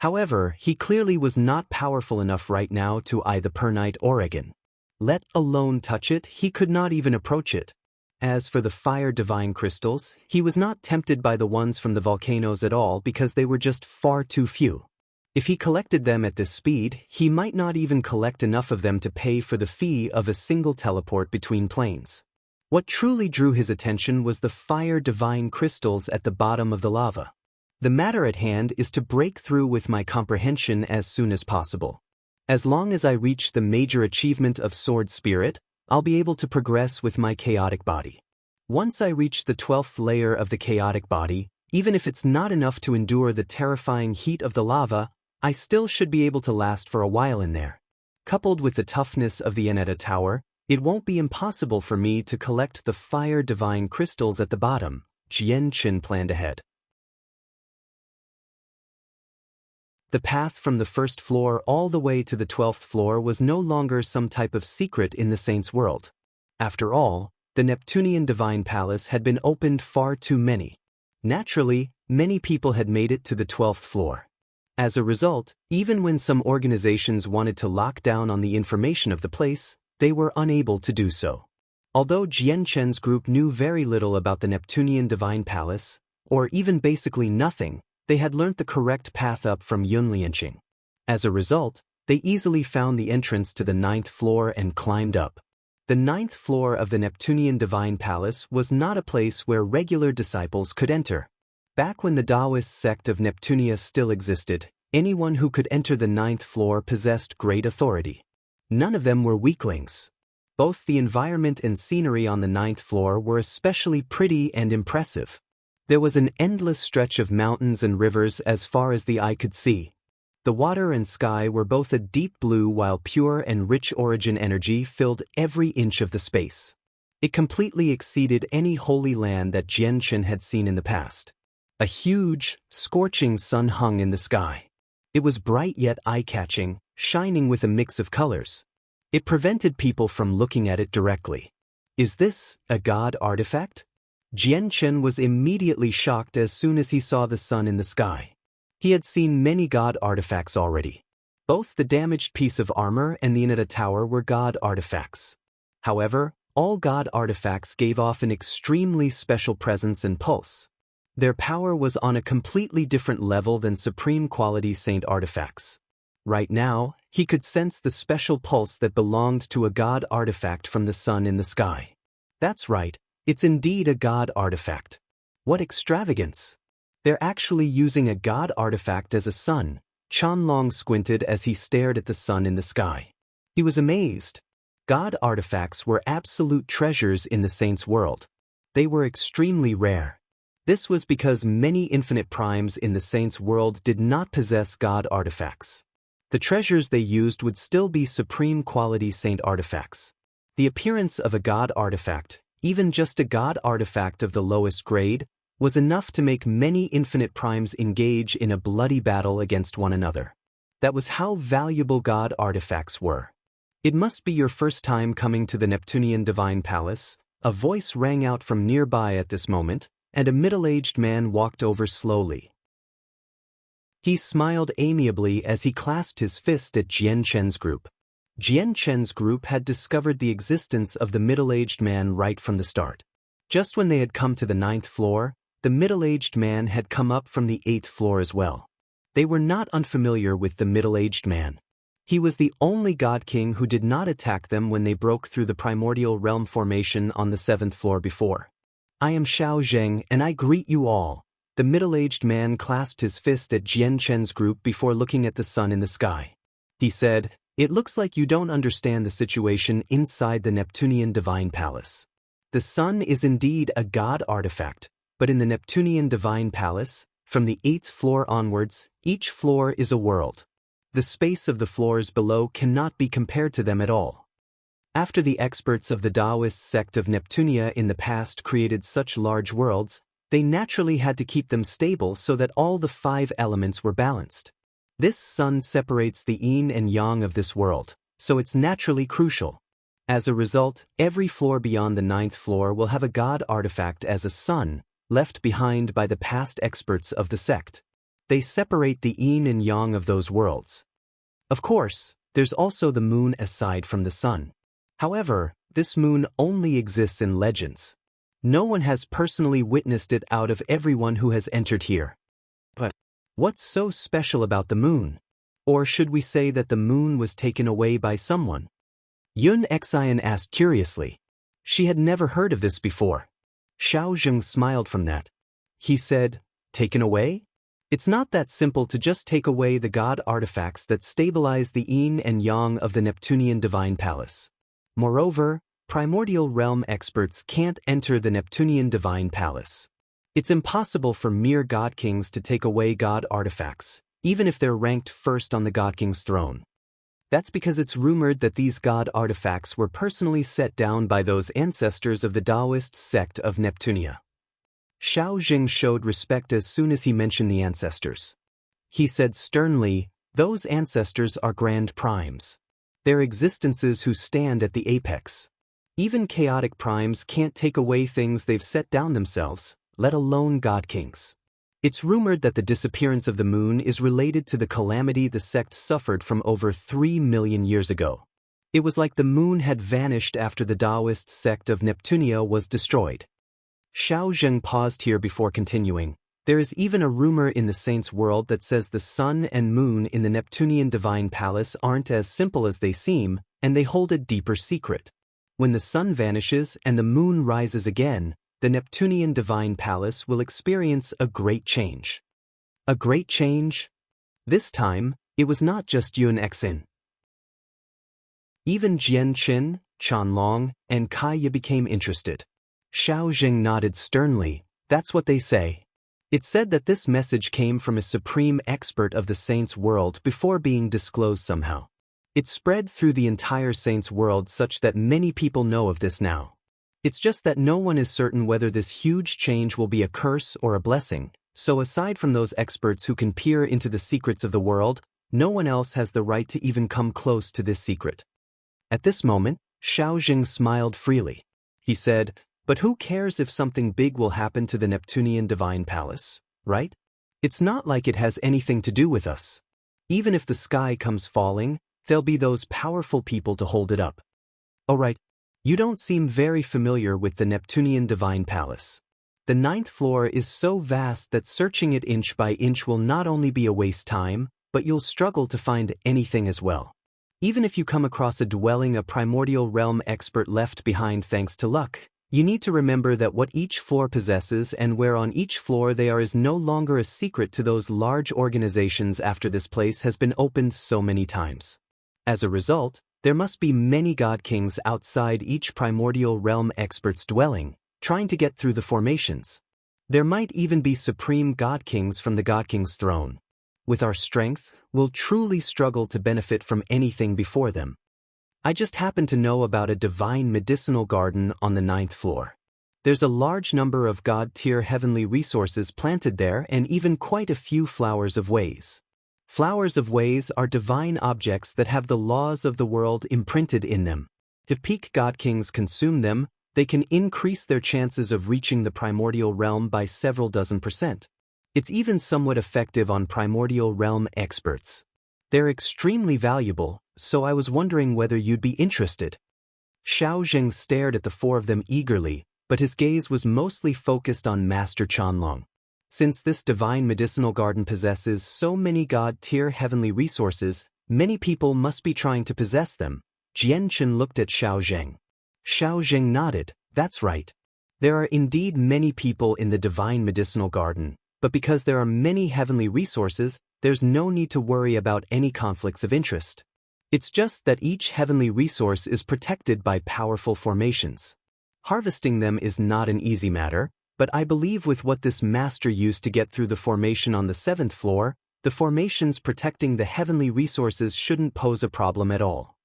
However, he clearly was not powerful enough right now to eye the pernight Oregon. Let alone touch it, he could not even approach it. As for the fire divine crystals, he was not tempted by the ones from the volcanoes at all because they were just far too few. If he collected them at this speed, he might not even collect enough of them to pay for the fee of a single teleport between planes. What truly drew his attention was the fire divine crystals at the bottom of the lava. The matter at hand is to break through with my comprehension as soon as possible. As long as I reach the major achievement of Sword Spirit, I'll be able to progress with my chaotic body. Once I reach the 12th layer of the chaotic body, even if it's not enough to endure the terrifying heat of the lava, I still should be able to last for a while in there. Coupled with the toughness of the Eneta Tower, it won't be impossible for me to collect the fire divine crystals at the bottom, Jianchen planned ahead. The path from the 1st floor all the way to the 12th floor was no longer some type of secret in the Saints' world. After all, the Neptunian Divine Palace had been opened far too many. Naturally, many people had made it to the 12th floor. As a result, even when some organizations wanted to lock down on the information of the place, they were unable to do so. Although Jianchen's group knew very little about the Neptunian Divine Palace, or even basically nothing, they had learnt the correct path up from Yunlianqing. As a result, they easily found the entrance to the 9th floor and climbed up. The 9th floor of the Neptunian Divine Palace was not a place where regular disciples could enter. Back when the Taoist sect of Neptunia still existed, anyone who could enter the 9th floor possessed great authority. None of them were weaklings. Both the environment and scenery on the 9th floor were especially pretty and impressive. There was an endless stretch of mountains and rivers as far as the eye could see. The water and sky were both a deep blue while pure and rich origin energy filled every inch of the space. It completely exceeded any holy land that Jianchen had seen in the past. A huge, scorching sun hung in the sky. It was bright yet eye-catching, shining with a mix of colors. It prevented people from looking at it directly. Is this a god artifact? Jianchen was immediately shocked as soon as he saw the sun in the sky. He had seen many god artifacts already. Both the damaged piece of armor and the Eneta Tower were god artifacts. However, all god artifacts gave off an extremely special presence and pulse. Their power was on a completely different level than supreme quality saint artifacts. Right now, he could sense the special pulse that belonged to a god artifact from the sun in the sky. That's right. It's indeed a god artifact. What extravagance! They're actually using a god artifact as a sun. Chanlong squinted as he stared at the sun in the sky. He was amazed. God artifacts were absolute treasures in the Saints' world. They were extremely rare. This was because many infinite primes in the Saints' world did not possess god artifacts. The treasures they used would still be supreme quality saint artifacts. The appearance of a god artifact, even just a god artifact of the lowest grade, was enough to make many infinite primes engage in a bloody battle against one another. That was how valuable god artifacts were. It must be your first time coming to the Neptunian Divine Palace. A voice rang out from nearby at this moment, and a middle-aged man walked over slowly. He smiled amiably as he clasped his fist at Jianchen's group. Jianchen's group had discovered the existence of the middle-aged man right from the start. Just when they had come to the 9th floor, the middle-aged man had come up from the 8th floor as well. They were not unfamiliar with the middle-aged man. He was the only God King who did not attack them when they broke through the primordial realm formation on the 7th floor before. I am Xiao Zheng and I greet you all. The middle-aged man clasped his fist at Jianchen's group before looking at the sun in the sky. He said, "It looks like you don't understand the situation inside the Neptunian Divine Palace. The sun is indeed a god artifact, but in the Neptunian Divine Palace, from the 8th floor onwards, each floor is a world. The space of the floors below cannot be compared to them at all. After the experts of the Taoist sect of Neptunia in the past created such large worlds, they naturally had to keep them stable so that all the 5 elements were balanced. This sun separates the yin and yang of this world, so it's naturally crucial. As a result, every floor beyond the 9th floor will have a god artifact as a sun, left behind by the past experts of the sect. They separate the yin and yang of those worlds. Of course, there's also the moon aside from the sun. However, this moon only exists in legends. No one has personally witnessed it out of everyone who has entered here. But what's so special about the moon? Or should we say that the moon was taken away by someone? Yun Xian asked curiously. She had never heard of this before. Xiao Zheng smiled from that. He said, taken away? It's not that simple to just take away the god artifacts that stabilize the yin and yang of the Neptunian Divine Palace. Moreover, primordial realm experts can't enter the Neptunian Divine Palace. It's impossible for mere god kings to take away god artifacts, even if they're ranked first on the god king's throne. That's because it's rumored that these god artifacts were personally set down by those ancestors of the Taoist sect of Neptunia. Xiao Jing showed respect as soon as he mentioned the ancestors. He said sternly, those ancestors are grand primes. They're existences who stand at the apex. Even chaotic primes can't take away things they've set down themselves, let alone god kings. It's rumored that the disappearance of the moon is related to the calamity the sect suffered from over 3 million years ago. It was like the moon had vanished after the Taoist sect of Neptunia was destroyed. Xiao Zheng paused here before continuing. There is even a rumor in the saints' world that says the sun and moon in the Neptunian Divine Palace aren't as simple as they seem, and they hold a deeper secret. When the sun vanishes and the moon rises again, the Neptunian Divine Palace will experience a great change. A great change? This time, it was not just Yun Xin. Even Jian Qin, Chanlong, and Kaya became interested. Xiao Jing nodded sternly. That's what they say. It's said that this message came from a supreme expert of the saints' world before being disclosed somehow. It spread through the entire saints' world such that many people know of this now. It's just that no one is certain whether this huge change will be a curse or a blessing, so aside from those experts who can peer into the secrets of the world, no one else has the right to even come close to this secret. At this moment, Xiao Jing smiled freely. He said, but who cares if something big will happen to the Neptunian Divine Palace, right? It's not like it has anything to do with us. Even if the sky comes falling, there'll be those powerful people to hold it up. Oh right, you don't seem very familiar with the Neptunian Divine Palace. The 9th floor is so vast that searching it inch by inch will not only be a waste time, but you'll struggle to find anything as well. Even if you come across a dwelling a primordial realm expert left behind thanks to luck, you need to remember that what each floor possesses and where on each floor they are is no longer a secret to those large organizations after this place has been opened so many times. As a result, there must be many god kings outside each primordial realm expert's dwelling, trying to get through the formations. There might even be supreme god kings from the god king's throne. With our strength, we'll truly struggle to benefit from anything before them. I just happen to know about a divine medicinal garden on the 9th floor. There's a large number of god-tier heavenly resources planted there and even quite a few flowers of ways. Flowers of ways are divine objects that have the laws of the world imprinted in them. If peak god kings consume them, they can increase their chances of reaching the primordial realm by several dozen %. It's even somewhat effective on primordial realm experts. They're extremely valuable, so I was wondering whether you'd be interested. Xiao Zheng stared at the four of them eagerly, but his gaze was mostly focused on Master Chanlong. Since this divine medicinal garden possesses so many god-tier heavenly resources, many people must be trying to possess them. Jian Chen looked at Xiao Zheng. Xiao Zheng nodded. That's right. There are indeed many people in the divine medicinal garden, but because there are many heavenly resources, there's no need to worry about any conflicts of interest. It's just that each heavenly resource is protected by powerful formations. Harvesting them is not an easy matter, but I believe with what this master used to get through the formation on the 7th floor, the formations protecting the heavenly resources shouldn't pose a problem at all.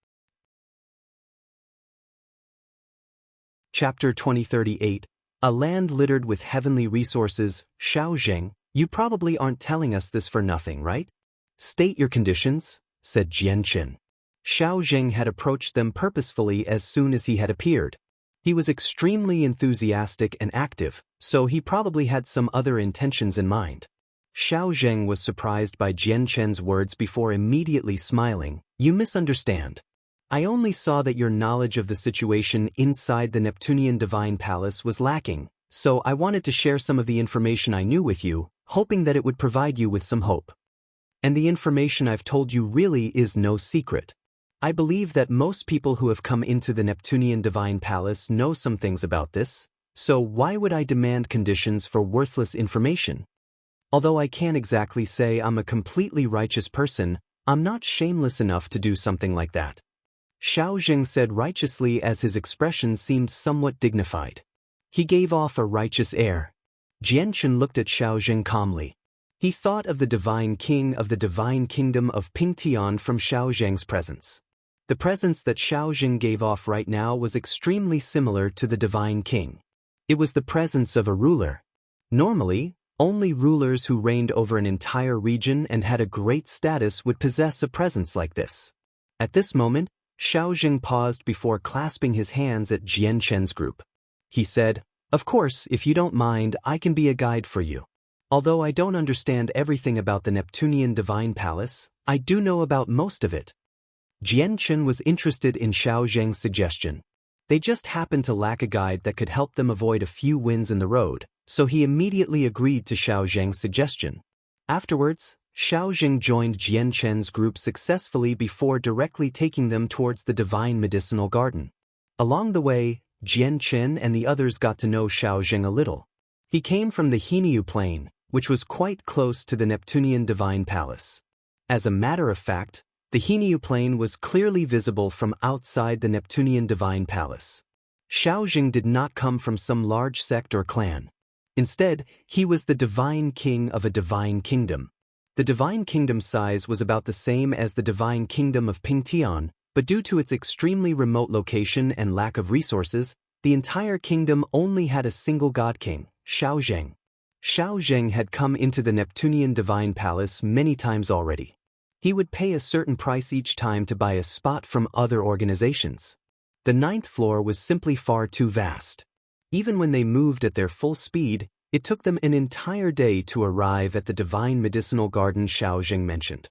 Chapter 2038, A Land Littered with Heavenly Resources. Xiao Zheng, you probably aren't telling us this for nothing, right? "State your conditions," said Jianchen. Xiao Zheng had approached them purposefully as soon as he had appeared. He was extremely enthusiastic and active, so he probably had some other intentions in mind. Xiao Zheng was surprised by Jianchen's words before immediately smiling. "You misunderstand. I only saw that your knowledge of the situation inside the Neptunian Divine Palace was lacking, so I wanted to share some of the information I knew with you, hoping that it would provide you with some hope. And the information I've told you really is no secret. I believe that most people who have come into the Neptunian Divine Palace know some things about this, so why would I demand conditions for worthless information? Although I can't exactly say I'm a completely righteous person, I'm not shameless enough to do something like that." Xiao Zheng said righteously as his expression seemed somewhat dignified. He gave off a righteous air. Jianchen looked at Xiao Zheng calmly. He thought of the Divine King of the Divine Kingdom of Pingtian from Xiao Zheng's presence. The presence that Xiao Zheng gave off right now was extremely similar to the Divine King. It was the presence of a ruler. Normally, only rulers who reigned over an entire region and had a great status would possess a presence like this. At this moment, Xiao Zheng paused before clasping his hands at Jianchen's group. He said, "Of course, if you don't mind, I can be a guide for you. Although I don't understand everything about the Neptunian Divine Palace, I do know about most of it." Jianchen was interested in Xiao Zheng's suggestion. They just happened to lack a guide that could help them avoid a few winds in the road, so he immediately agreed to Xiao Zheng's suggestion. Afterwards, Xiao Zheng joined Jianchen's group successfully before directly taking them towards the Divine Medicinal Garden. Along the way, Jianchen and the others got to know Xiao Zheng a little. He came from the Hinyu Plain, which was quite close to the Neptunian Divine Palace. As a matter of fact, the Hinyu Plain was clearly visible from outside the Neptunian Divine Palace. Xiao Zheng did not come from some large sect or clan. Instead, he was the Divine King of a Divine Kingdom. The Divine Kingdom's size was about the same as the Divine Kingdom of Pingtian, but due to its extremely remote location and lack of resources, the entire kingdom only had a single god king, Xiao Zheng. Xiao Zheng had come into the Neptunian Divine Palace many times already. He would pay a certain price each time to buy a spot from other organizations. The 9th floor was simply far too vast. Even when they moved at their full speed, it took them an entire day to arrive at the Divine Medicinal Garden Xiao Zheng mentioned.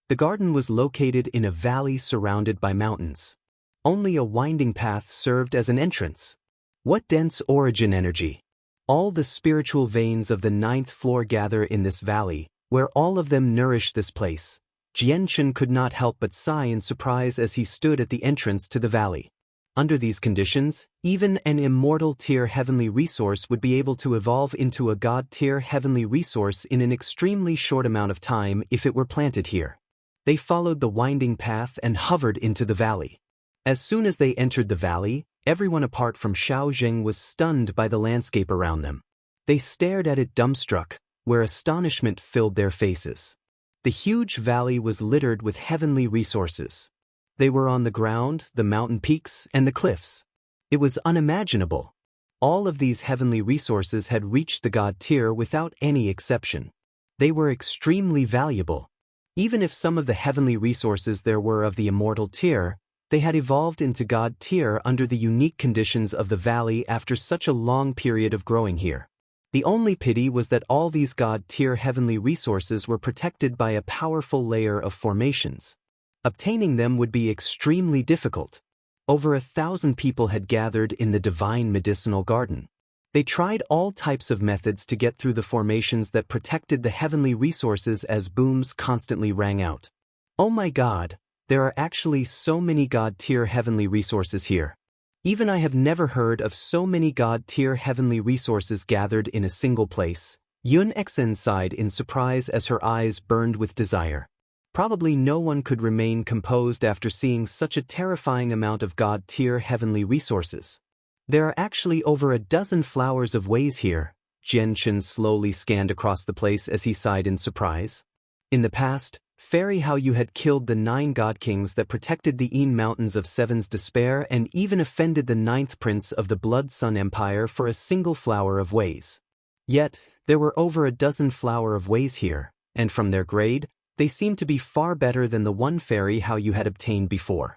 The garden was located in a valley surrounded by mountains. Only a winding path served as an entrance. What dense origin energy! All the spiritual veins of the 9th floor gather in this valley, where all of them nourish this place. Jianchen could not help but sigh in surprise as he stood at the entrance to the valley. Under these conditions, even an immortal tier heavenly resource would be able to evolve into a god tier heavenly resource in an extremely short amount of time if it were planted here. They followed the winding path and hovered into the valley. As soon as they entered the valley, everyone apart from Xiao Zheng was stunned by the landscape around them. They stared at it dumbstruck, where astonishment filled their faces. The huge valley was littered with heavenly resources. They were on the ground, the mountain peaks, and the cliffs. It was unimaginable. All of these heavenly resources had reached the god tier without any exception. They were extremely valuable. Even if some of the heavenly resources there were of the immortal tier, they had evolved into god tier under the unique conditions of the valley after such a long period of growing here. The only pity was that all these god-tier heavenly resources were protected by a powerful layer of formations. Obtaining them would be extremely difficult. Over 1,000 people had gathered in the Divine Medicinal Garden. They tried all types of methods to get through the formations that protected the heavenly resources as booms constantly rang out. "Oh my God, there are actually so many god-tier heavenly resources here. Even I have never heard of so many god-tier heavenly resources gathered in a single place." Yun Exen sighed in surprise as her eyes burned with desire. Probably no one could remain composed after seeing such a terrifying amount of god-tier heavenly resources. "There are actually over a dozen flowers of ways here." Jianchen slowly scanned across the place as he sighed in surprise. "In the past, Fairy, how you had killed the 9 god kings that protected the Een Mountains of Seven's despair and even offended the 9th prince of the Blood Sun Empire for a single flower of ways. Yet, there were over a dozen flower of ways here, and from their grade, they seemed to be far better than the one fairy how you had obtained before.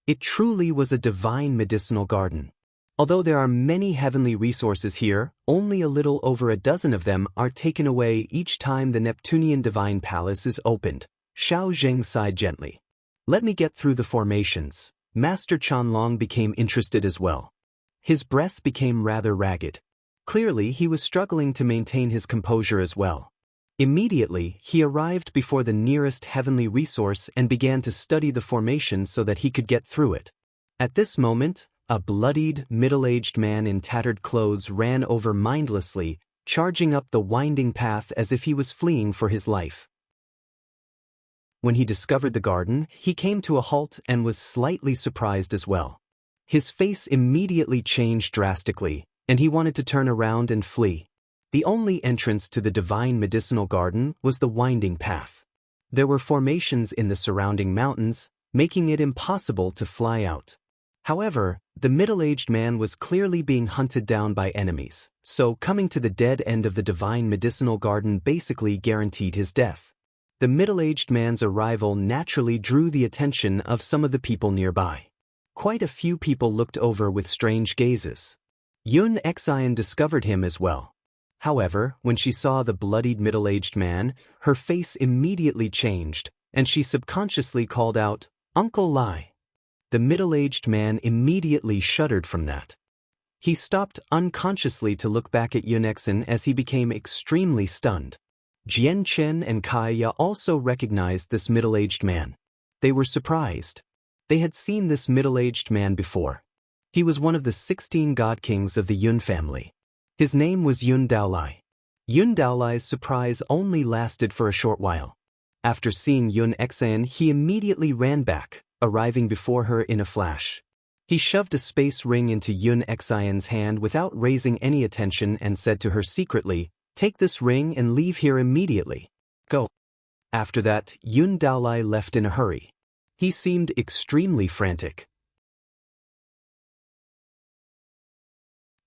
It truly was a divine medicinal garden. Although there are many heavenly resources here, only a little over a dozen of them are taken away each time the Neptunian Divine Palace is opened. Xiao Zheng sighed gently. Let me get through the formations. Master Chanlong became interested as well. His breath became rather ragged. Clearly, he was struggling to maintain his composure as well. Immediately, he arrived before the nearest heavenly resource and began to study the formation so that he could get through it. At this moment, a bloodied, middle-aged man in tattered clothes ran over mindlessly, charging up the winding path as if he was fleeing for his life. When he discovered the garden, he came to a halt and was slightly surprised as well. His face immediately changed drastically, and he wanted to turn around and flee. The only entrance to the divine medicinal garden was the winding path. There were formations in the surrounding mountains, making it impossible to fly out. However, the middle-aged man was clearly being hunted down by enemies, so coming to the dead end of the divine medicinal garden basically guaranteed his death. The middle-aged man's arrival naturally drew the attention of some of the people nearby. Quite a few people looked over with strange gazes. Yun Xian discovered him as well. However, when she saw the bloodied middle-aged man, her face immediately changed, and she subconsciously called out, "Uncle Lai." The middle-aged man immediately shuddered from that. He stopped unconsciously to look back at Yun Xian as he became extremely stunned. Jian Chen and Kaya also recognized this middle-aged man. They were surprised. They had seen this middle-aged man before. He was one of the 16 god kings of the Yun family. His name was Yun Daolai. Yun Daolai's surprise only lasted for a short while. After seeing Yun Xian, he immediately ran back, arriving before her in a flash. He shoved a space ring into Yun Xian's hand without raising any attention and said to her secretly, "Take this ring and leave here immediately. Go." After that, Yun Daolai left in a hurry. He seemed extremely frantic.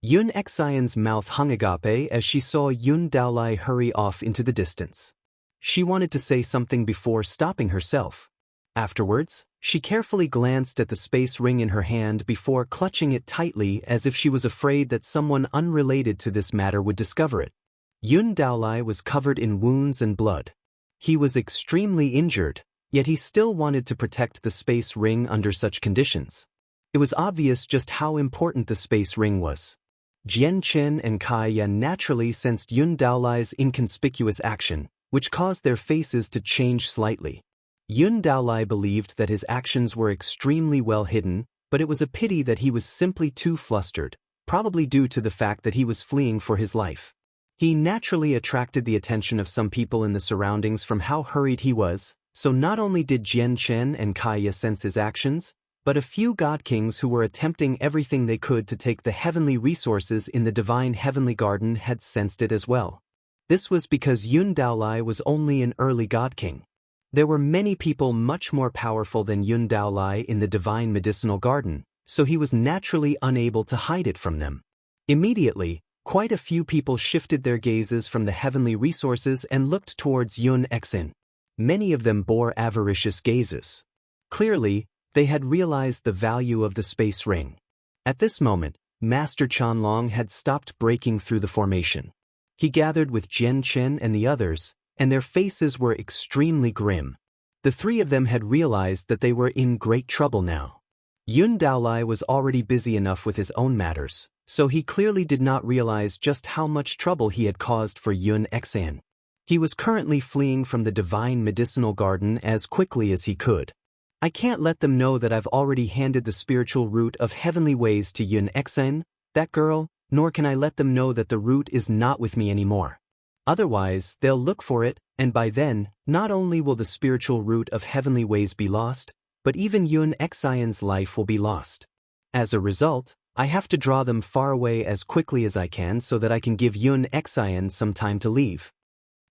Yun Xian's mouth hung agape as she saw Yun Daolai hurry off into the distance. She wanted to say something before stopping herself. Afterwards, she carefully glanced at the space ring in her hand before clutching it tightly as if she was afraid that someone unrelated to this matter would discover it. Yun Daolai was covered in wounds and blood. He was extremely injured, yet he still wanted to protect the space ring under such conditions. It was obvious just how important the space ring was. Jian Chen and Kaya naturally sensed Yun Daolai's inconspicuous action, which caused their faces to change slightly. Yun Daolai believed that his actions were extremely well hidden, but it was a pity that he was simply too flustered, probably due to the fact that he was fleeing for his life. He naturally attracted the attention of some people in the surroundings from how hurried he was, so not only did Jian Chen and Kaya sense his actions, but a few god kings who were attempting everything they could to take the heavenly resources in the divine heavenly garden had sensed it as well. This was because Yun Daolai was only an early god king. There were many people much more powerful than Yun Daolai in the divine medicinal garden, so he was naturally unable to hide it from them. Immediately, quite a few people shifted their gazes from the heavenly resources and looked towards Yun Xian. Many of them bore avaricious gazes. Clearly, they had realized the value of the space ring. At this moment, Master Chanlong had stopped breaking through the formation. He gathered with Jian Chen and the others, and their faces were extremely grim. The three of them had realized that they were in great trouble now. Yun Daolai was already busy enough with his own matters, so he clearly did not realize just how much trouble he had caused for Yun Xian. He was currently fleeing from the divine medicinal garden as quickly as he could. "I can't let them know that I've already handed the spiritual root of heavenly ways to Yun Xian, that girl, nor can I let them know that the root is not with me anymore. Otherwise, they'll look for it, and by then, not only will the spiritual root of heavenly ways be lost, but even Yun Xian's life will be lost. As a result, I have to draw them far away as quickly as I can so that I can give Yun Xian some time to leave."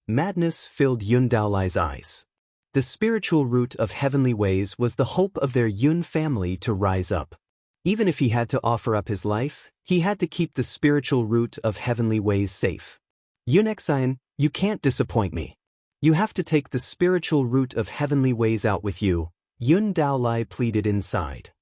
Madness filled Yun Daolai's eyes. The spiritual root of heavenly ways was the hope of their Yun family to rise up. Even if he had to offer up his life, he had to keep the spiritual root of heavenly ways safe. "Yun Xian, you can't disappoint me. You have to take the spiritual root of heavenly ways out with you, Yun Daolai pleaded inside.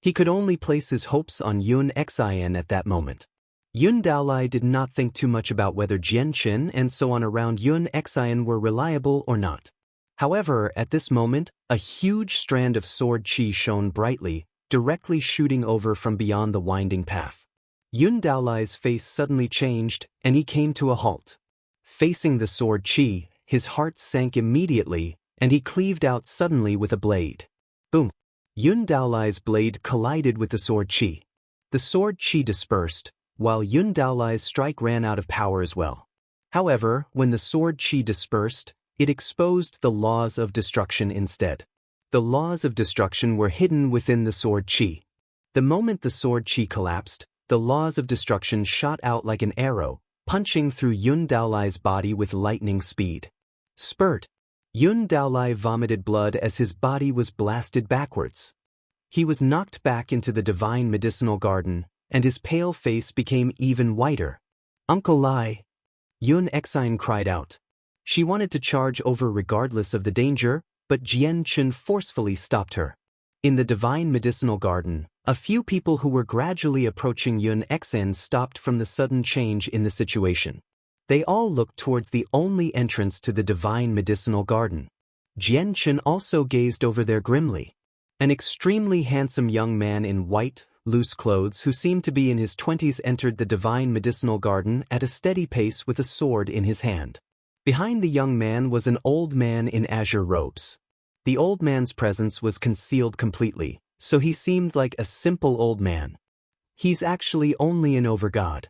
He could only place his hopes on Yun Xin at that moment. Yun Daolai did not think too much about whether Jianchen and so on around Yun Xin were reliable or not. However, at this moment, a huge strand of sword chi shone brightly, directly shooting over from beyond the winding path. Yun Daolai's face suddenly changed, and he came to a halt. Facing the sword chi, his heart sank immediately, and he cleaved out suddenly with a blade. Boom! Yun Daolai's blade collided with the sword chi. The sword chi dispersed, while Yun Daolai's strike ran out of power as well. However, when the sword chi dispersed, it exposed the laws of destruction instead. The laws of destruction were hidden within the sword chi. The moment the sword chi collapsed, the laws of destruction shot out like an arrow, punching through Yun Daolai's body with lightning speed. Spurt! Yun Daolai vomited blood as his body was blasted backwards. He was knocked back into the divine medicinal garden, and his pale face became even whiter. Uncle Lai! Yun Xin cried out. She wanted to charge over regardless of the danger, but Jianchen forcefully stopped her. In the divine medicinal garden, a few people who were gradually approaching Yun Xin stopped from the sudden change in the situation. They all looked towards the only entrance to the divine medicinal garden. Jianchen also gazed over there grimly. An extremely handsome young man in white, loose clothes who seemed to be in his 20s entered the divine medicinal garden at a steady pace with a sword in his hand. Behind the young man was an old man in azure robes. The old man's presence was concealed completely, so he seemed like a simple old man. He's actually only an overgod.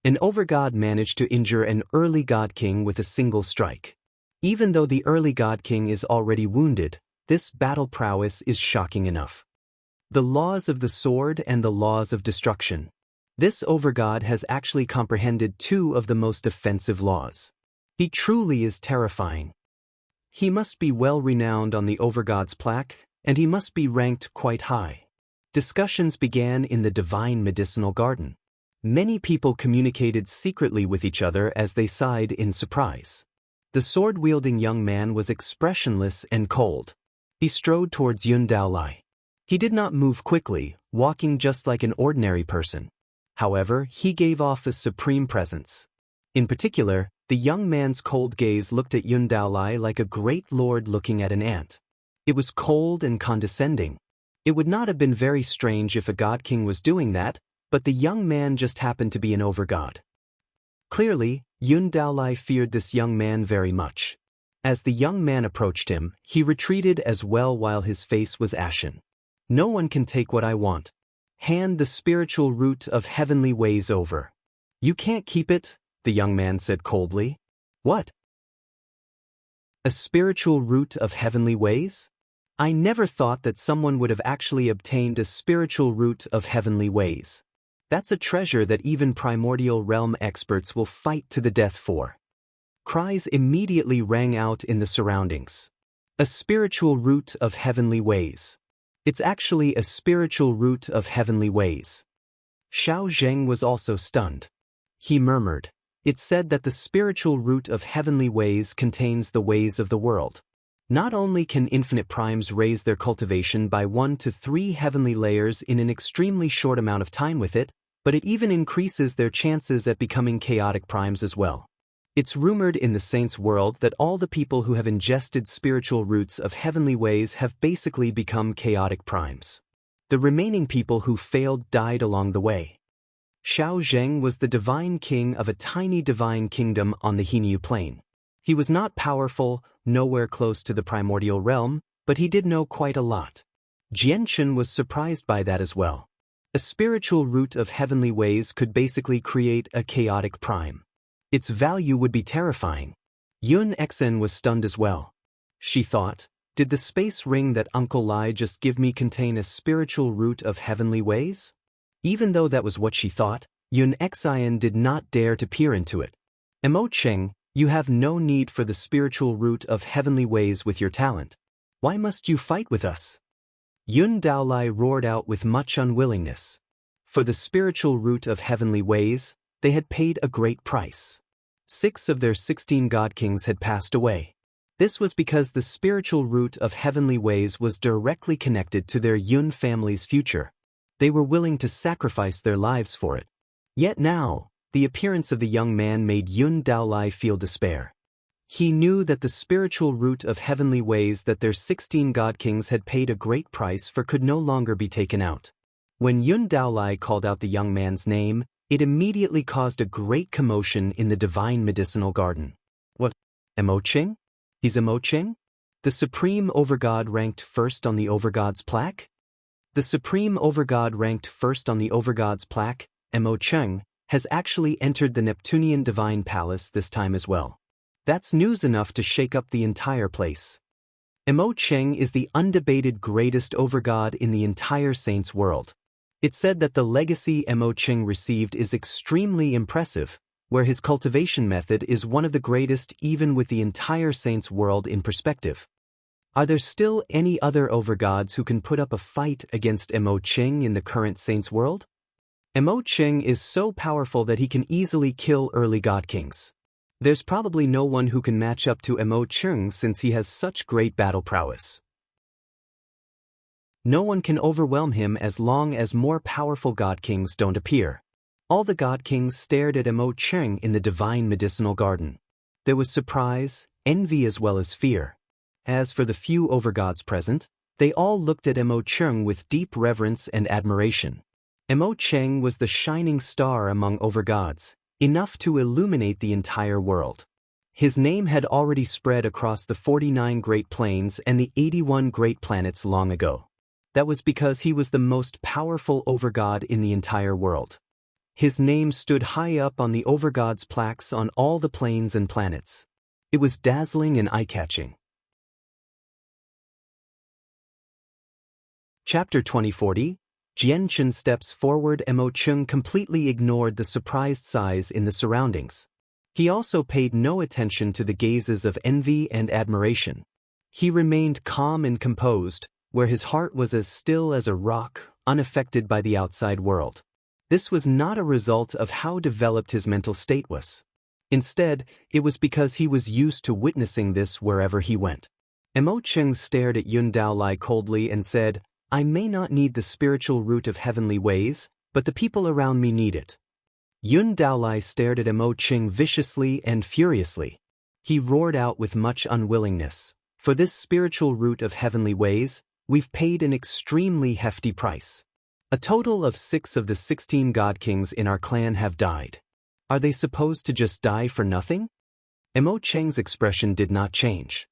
An overgod managed to injure an early god king with a single strike. Even though the early god king is already wounded, this battle prowess is shocking enough. The laws of the sword and the laws of destruction. This overgod has actually comprehended two of the most offensive laws. He truly is terrifying. He must be well renowned on the overgod's plaque, and he must be ranked quite high. Discussions began in the divine medicinal garden. Many people communicated secretly with each other as they sighed in surprise. The sword-wielding young man was expressionless and cold. He strode towards Yun Daolai. He did not move quickly, walking just like an ordinary person. However, he gave off a supreme presence. In particular, the young man's cold gaze looked at Yun Daolai like a great lord looking at an ant. It was cold and condescending. It would not have been very strange if a god king was doing that, but the young man just happened to be an overgod. Clearly, Yun Daolai feared this young man very much. As the young man approached him, he retreated as well while his face was ashen. No one can take what I want. Hand the spiritual root of heavenly ways over. You can't keep it, the young man said coldly. What? A spiritual root of heavenly ways? I never thought that someone would have actually obtained a spiritual root of heavenly ways. That's a treasure that even primordial realm experts will fight to the death for. Cries immediately rang out in the surroundings. A spiritual root of heavenly ways. It's actually a spiritual root of heavenly ways. Xiao Zheng was also stunned. He murmured. It said that the spiritual root of heavenly ways contains the ways of the world. Not only can infinite primes raise their cultivation by 1 to 3 heavenly layers in an extremely short amount of time with it, but it even increases their chances at becoming chaotic primes as well. It's rumored in the saints' world that all the people who have ingested spiritual roots of heavenly ways have basically become chaotic primes. The remaining people who failed died along the way. Xiao Zheng was the divine king of a tiny divine kingdom on the Hinyu plane. He was not powerful, nowhere close to the primordial realm, but he did know quite a lot. Jianchen was surprised by that as well. A spiritual root of heavenly ways could basically create a chaotic prime. Its value would be terrifying. Yun Xin was stunned as well. She thought, did the space ring that Uncle Lai just give me contain a spiritual root of heavenly ways? Even though that was what she thought, Yun Xin did not dare to peer into it. Mo Cheng, you have no need for the spiritual root of heavenly ways with your talent. Why must you fight with us? Yun Daolai roared out with much unwillingness. For the spiritual root of heavenly ways, they had paid a great price. 6 of their 16 god kings had passed away. This was because the spiritual root of heavenly ways was directly connected to their Yun family's future. They were willing to sacrifice their lives for it. Yet now, the appearance of the young man made Yun Daolai feel despair. He knew that the spiritual root of heavenly ways that their 16 god kings had paid a great price for could no longer be taken out. When Yun Daolai called out the young man's name, it immediately caused a great commotion in the divine medicinal garden. What? Emoching? He's Emoching? The supreme overgod ranked first on the overgod's plaque? The supreme overgod ranked first on the overgod's plaque, Emocheng, has actually entered the Neptunian divine palace this time as well. That's news enough to shake up the entire place. Emocheng is the undebated greatest overgod in the entire saints' world. It's said that the legacy Emocheng received is extremely impressive, where his cultivation method is one of the greatest even with the entire saints' world in perspective. Are there still any other overgods who can put up a fight against Emocheng in the current saints' world? Emocheng is so powerful that he can easily kill early god kings. There's probably no one who can match up to Emocheng since he has such great battle prowess. No one can overwhelm him as long as more powerful god kings don't appear. All the god kings stared at Emocheng in the divine medicinal garden. There was surprise, envy as well as fear. As for the few overgods present, they all looked at Emocheng with deep reverence and admiration. Emocheng was the shining star among overgods, enough to illuminate the entire world. His name had already spread across the 49 Great Plains and the 81 Great Planets long ago. That was because he was the most powerful overgod in the entire world. His name stood high up on the overgod's plaques on all the plains and planets. It was dazzling and eye-catching. Chapter 2040, Jianchen steps forward. Emocheng completely ignored the surprised size in the surroundings. He also paid no attention to the gazes of envy and admiration. He remained calm and composed, where his heart was as still as a rock, unaffected by the outside world. This was not a result of how developed his mental state was. Instead, it was because he was used to witnessing this wherever he went. Emocheng stared at Yun Daolai coldly and said, "I may not need the spiritual root of heavenly ways, but the people around me need it." Yun Daolai stared at Emocheng viciously and furiously. He roared out with much unwillingness, "For this spiritual root of heavenly ways, we've paid an extremely hefty price. A total of 6 of the 16 god kings in our clan have died. Are they supposed to just die for nothing?" Emocheng's expression did not change.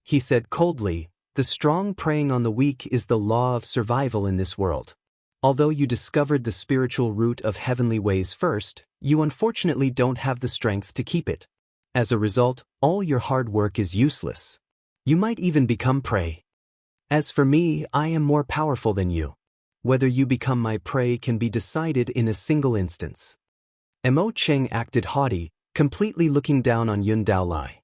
He said coldly, "The strong preying on the weak is the law of survival in this world. Although you discovered the spiritual root of heavenly ways first, you unfortunately don't have the strength to keep it. As a result, all your hard work is useless. You might even become prey. As for me, I am more powerful than you. Whether you become my prey can be decided in a single instance." Emocheng acted haughty, completely looking down on Yun Daolai.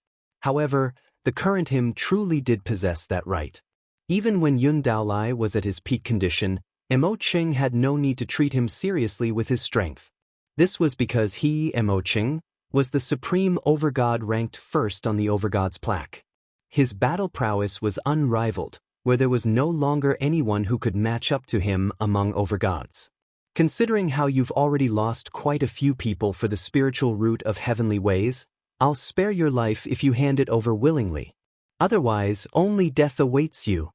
However, the current him truly did possess that right. Even when Yun Daolai was at his peak condition, Emocheng had no need to treat him seriously with his strength. This was because he, Emocheng, was the supreme overgod ranked first on the overgod's plaque. His battle prowess was unrivaled, where there was no longer anyone who could match up to him among overgods. Considering how you've already lost quite a few people for the spiritual root of heavenly ways, I'll spare your life if you hand it over willingly. Otherwise, only death awaits you."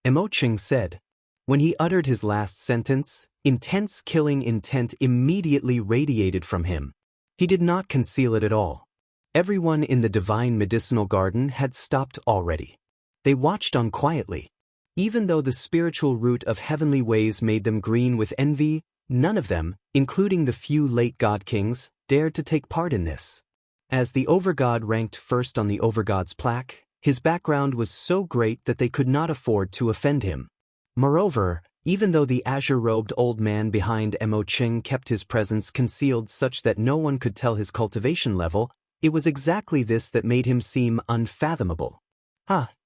Emocheng said. When he uttered his last sentence, intense killing intent immediately radiated from him. He did not conceal it at all. Everyone in the divine medicinal garden had stopped already. They watched on quietly. Even though the spiritual root of heavenly ways made them green with envy, none of them, including the few late god kings, dared to take part in this. As the overgod ranked first on the overgod's plaque, his background was so great that they could not afford to offend him. Moreover, even though the azure-robed old man behind Emocheng kept his presence concealed such that no one could tell his cultivation level, it was exactly this that made him seem unfathomable.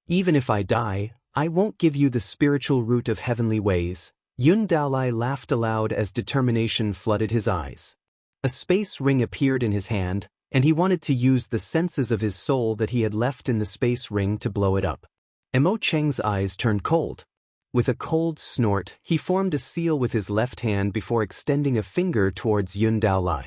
Even if I die, I won't give you the spiritual root of heavenly ways." Yun Daolai laughed aloud as determination flooded his eyes. A space ring appeared in his hand, and he wanted to use the senses of his soul that he had left in the space ring to blow it up. Mo Cheng's eyes turned cold. With a cold snort, he formed a seal with his left hand before extending a finger towards Yun Daolai.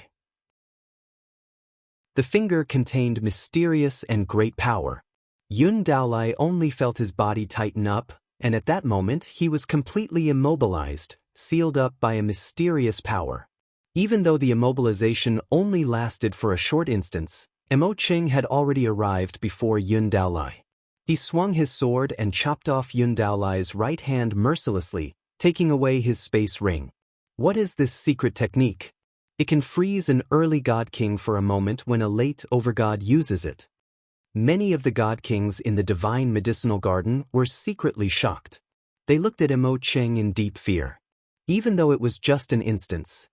The finger contained mysterious and great power. Yun Daolai only felt his body tighten up, and at that moment he was completely immobilized, sealed up by a mysterious power. Even though the immobilization only lasted for a short instance, Mo Cheng had already arrived before Yun Daolai. He swung his sword and chopped off Yun Daolai's right hand mercilessly, taking away his space ring. What is this secret technique? It can freeze an early god king for a moment when a late overgod uses it. Many of the god kings in the divine medicinal garden were secretly shocked. They looked at Mo Cheng in deep fear. Even though it was just an instance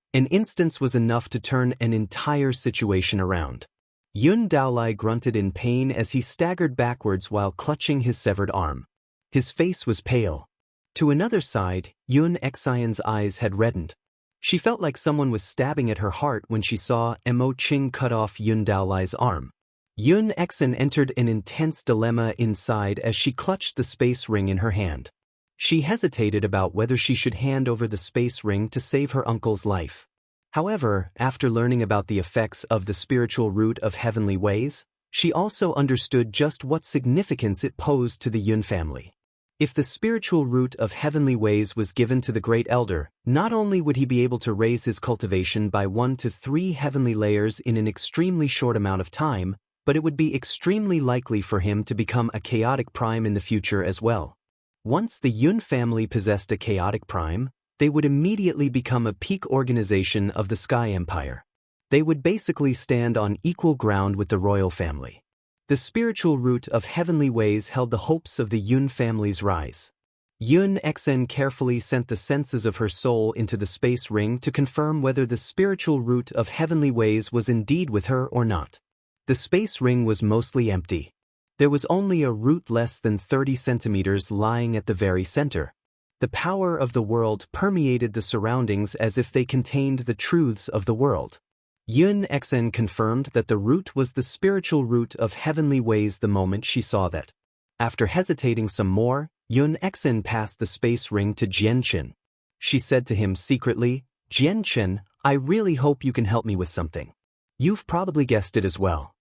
was enough to turn an entire situation around. Yun Daolai grunted in pain as he staggered backwards while clutching his severed arm. His face was pale. To another side, Yun Xian's eyes had reddened. She felt like someone was stabbing at her heart when she saw Mo Cheng cut off Yun Daolai's arm. Yun Xian entered an intense dilemma inside as she clutched the space ring in her hand. She hesitated about whether she should hand over the space ring to save her uncle's life. However, after learning about the effects of the spiritual root of heavenly ways, she also understood just what significance it posed to the Yun family. If the spiritual root of heavenly ways was given to the Great Elder, not only would he be able to raise his cultivation by 1 to 3 heavenly layers in an extremely short amount of time, but it would be extremely likely for him to become a chaotic prime in the future as well. Once the Yun family possessed a chaotic prime, they would immediately become a peak organization of the Sky Empire. They would basically stand on equal ground with the royal family. The spiritual root of heavenly ways held the hopes of the Yun family's rise. Yun Xian carefully sent the senses of her soul into the space ring to confirm whether the spiritual root of heavenly ways was indeed with her or not. The space ring was mostly empty. There was only a root less than 30 centimeters lying at the very center. The power of the world permeated the surroundings as if they contained the truths of the world. Yun Xian confirmed that the root was the spiritual root of heavenly ways the moment she saw that. After hesitating some more, Yun Xian passed the space ring to Jianchen. She said to him secretly, "Jianchen, I really hope you can help me with something. You've probably guessed it as well.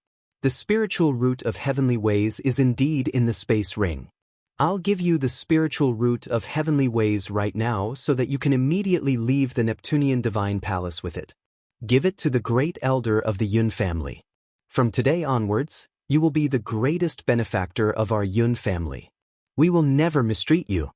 The spiritual root of heavenly ways is indeed in the space ring. I'll give you the spiritual root of heavenly ways right now so that you can immediately leave the Neptunian divine palace with it. Give it to the great elder of the Yun family. From today onwards, you will be the greatest benefactor of our Yun family. We will never mistreat you."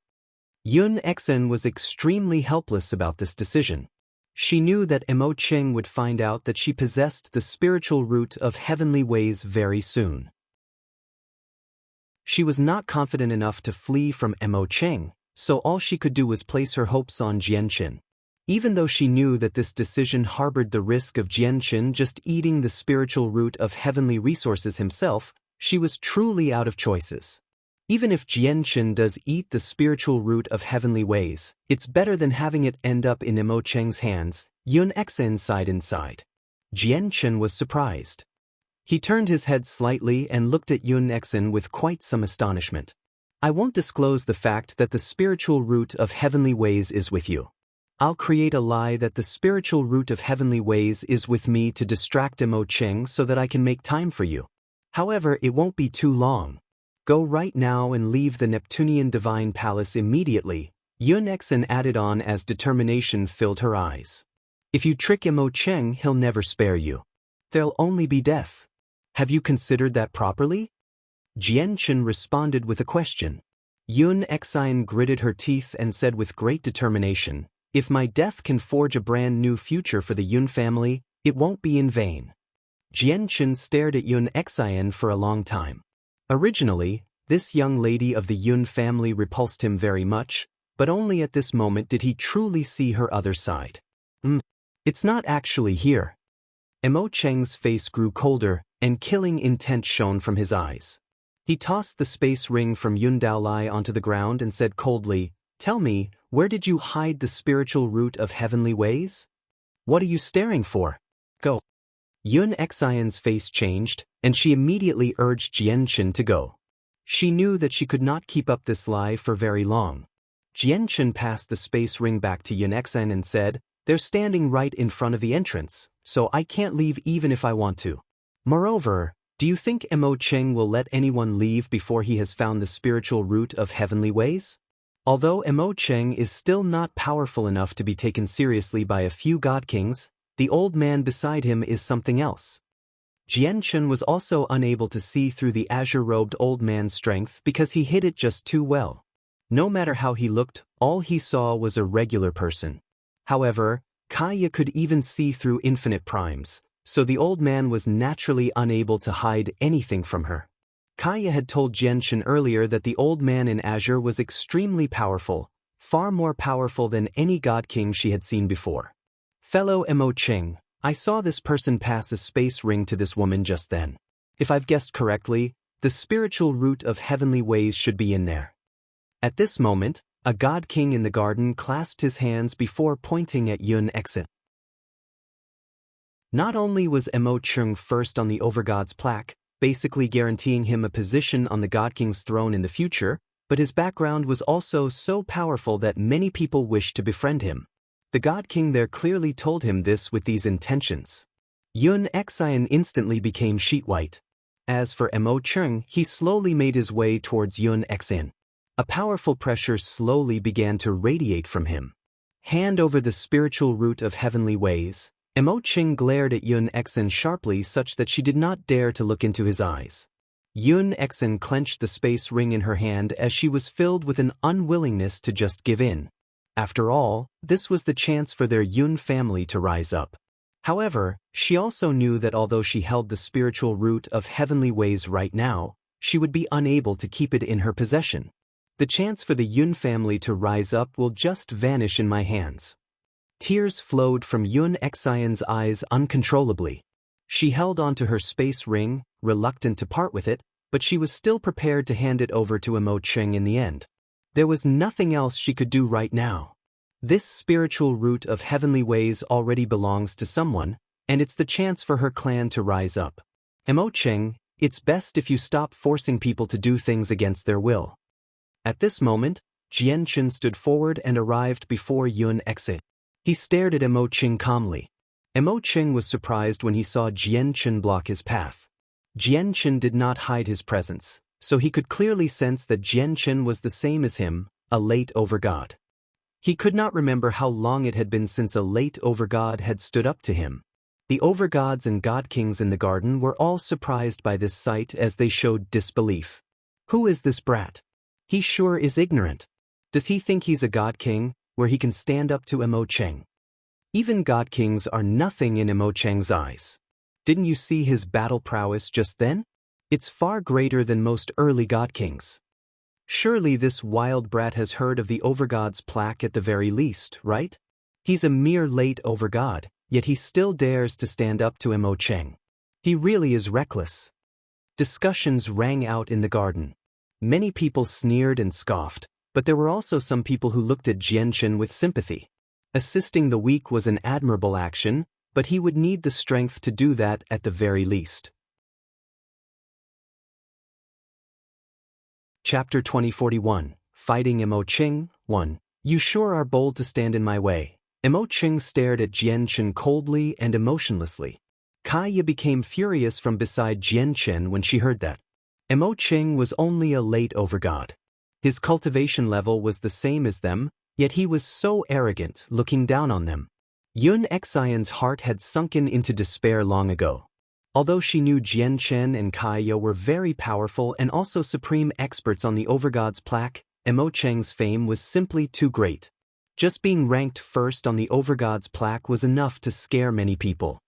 Yun Xian was extremely helpless about this decision. She knew that Mo Cheng would find out that she possessed the spiritual root of heavenly ways very soon. She was not confident enough to flee from Mo Cheng, so all she could do was place her hopes on Jianchen. Even though she knew that this decision harbored the risk of Jianchen just eating the spiritual root of heavenly resources himself, she was truly out of choices. Even if Jianchen does eat the spiritual root of heavenly ways, it's better than having it end up in Mo Cheng's hands. Yun Xian sighed inside. Jianchen was surprised. He turned his head slightly and looked at Yun Xian with quite some astonishment. "I won't disclose the fact that the spiritual root of heavenly ways is with you. I'll create a lie that the spiritual root of heavenly ways is with me to distract Mo Cheng so that I can make time for you. However, it won't be too long. Go right now and leave the Neptunian divine palace immediately," Yun Xian added on as determination filled her eyes. "If you trick Mo Cheng, he'll never spare you. There'll only be death. Have you considered that properly?" Jianchen responded with a question. Yun Xian gritted her teeth and said with great determination, "If my death can forge a brand new future for the Yun family, it won't be in vain." Jianchen stared at Yun Xian for a long time. Originally, this young lady of the Yun family repulsed him very much, but only at this moment did he truly see her other side. It's not actually here." Mo Cheng's face grew colder, and killing intent shone from his eyes. He tossed the space ring from Yun Daolai onto the ground and said coldly, "Tell me, where did you hide the spiritual root of heavenly ways? What are you staring for? Go." Yun Xian's face changed, and she immediately urged Jianchen to go. She knew that she could not keep up this lie for very long. Jianchen passed the space ring back to Yun Xian and said, "They're standing right in front of the entrance, so I can't leave even if I want to. Moreover, do you think Mo Cheng will let anyone leave before he has found the spiritual root of heavenly ways?" Although Mo Cheng is still not powerful enough to be taken seriously by a few god kings, the old man beside him is something else. Jianchen was also unable to see through the azure-robed old man's strength because he hid it just too well. No matter how he looked, all he saw was a regular person. However, Kaya could even see through infinite primes, so the old man was naturally unable to hide anything from her. Kaya had told Jianchen earlier that the old man in azure was extremely powerful, far more powerful than any god king she had seen before. "Fellow Mo Cheng, I saw this person pass a space ring to this woman just then. If I've guessed correctly, the spiritual root of heavenly ways should be in there." At this moment, a god king in the garden clasped his hands before pointing at Yun Xian. Not only was Mo Cheng first on the Overgod's plaque, basically guaranteeing him a position on the God King's throne in the future, but his background was also so powerful that many people wished to befriend him. The God King there clearly told him this with these intentions. Yun Xian instantly became sheet white. As for Mo Cheng, he slowly made his way towards Yun Xian. A powerful pressure slowly began to radiate from him. Hand over the spiritual root of heavenly ways. Mo Cheng glared at Yun Xian sharply such that she did not dare to look into his eyes. Yun Xian clenched the space ring in her hand as she was filled with an unwillingness to just give in. After all, this was the chance for their Yun family to rise up. However, she also knew that although she held the spiritual root of heavenly ways right now, she would be unable to keep it in her possession. The chance for the Yun family to rise up will just vanish in my hands. Tears flowed from Yun Xian's eyes uncontrollably. She held onto her space ring, reluctant to part with it, but she was still prepared to hand it over to Mo Cheng in the end. There was nothing else she could do right now. This spiritual root of heavenly ways already belongs to someone, and it's the chance for her clan to rise up. Mo Cheng, it's best if you stop forcing people to do things against their will. At this moment, Jianchen stood forward and arrived before Yun Xian. He stared at Mo Cheng calmly. Mo Cheng was surprised when he saw Jianchen block his path. Jianchen did not hide his presence, so he could clearly sense that Jianchen was the same as him, a late overgod. He could not remember how long it had been since a late overgod had stood up to him. The overgods and god kings in the garden were all surprised by this sight as they showed disbelief. Who is this brat? He sure is ignorant. Does he think he's a god king, where he can stand up to Mo Cheng? Even god kings are nothing in Mo Cheng's eyes. Didn't you see his battle prowess just then? It's far greater than most early god kings. Surely this wild brat has heard of the overgod's plaque at the very least, right? He's a mere late overgod, yet he still dares to stand up to Mo Cheng. He really is reckless. Discussions rang out in the garden. Many people sneered and scoffed, but there were also some people who looked at Jianchen with sympathy. Assisting the weak was an admirable action, but he would need the strength to do that at the very least. Chapter 2041, Fighting Mo Cheng, 1. You sure are bold to stand in my way. Mo Cheng stared at Jianchen coldly and emotionlessly. Kaya became furious from beside Jianchen when she heard that. Mo Cheng was only a late overgod. His cultivation level was the same as them, yet he was so arrogant, looking down on them. Yun Xian's heart had sunken into despair long ago. Although she knew Jianchen and Kaya were very powerful and also supreme experts on the Overgod's plaque, Mo Cheng's fame was simply too great. Just being ranked first on the Overgod's plaque was enough to scare many people.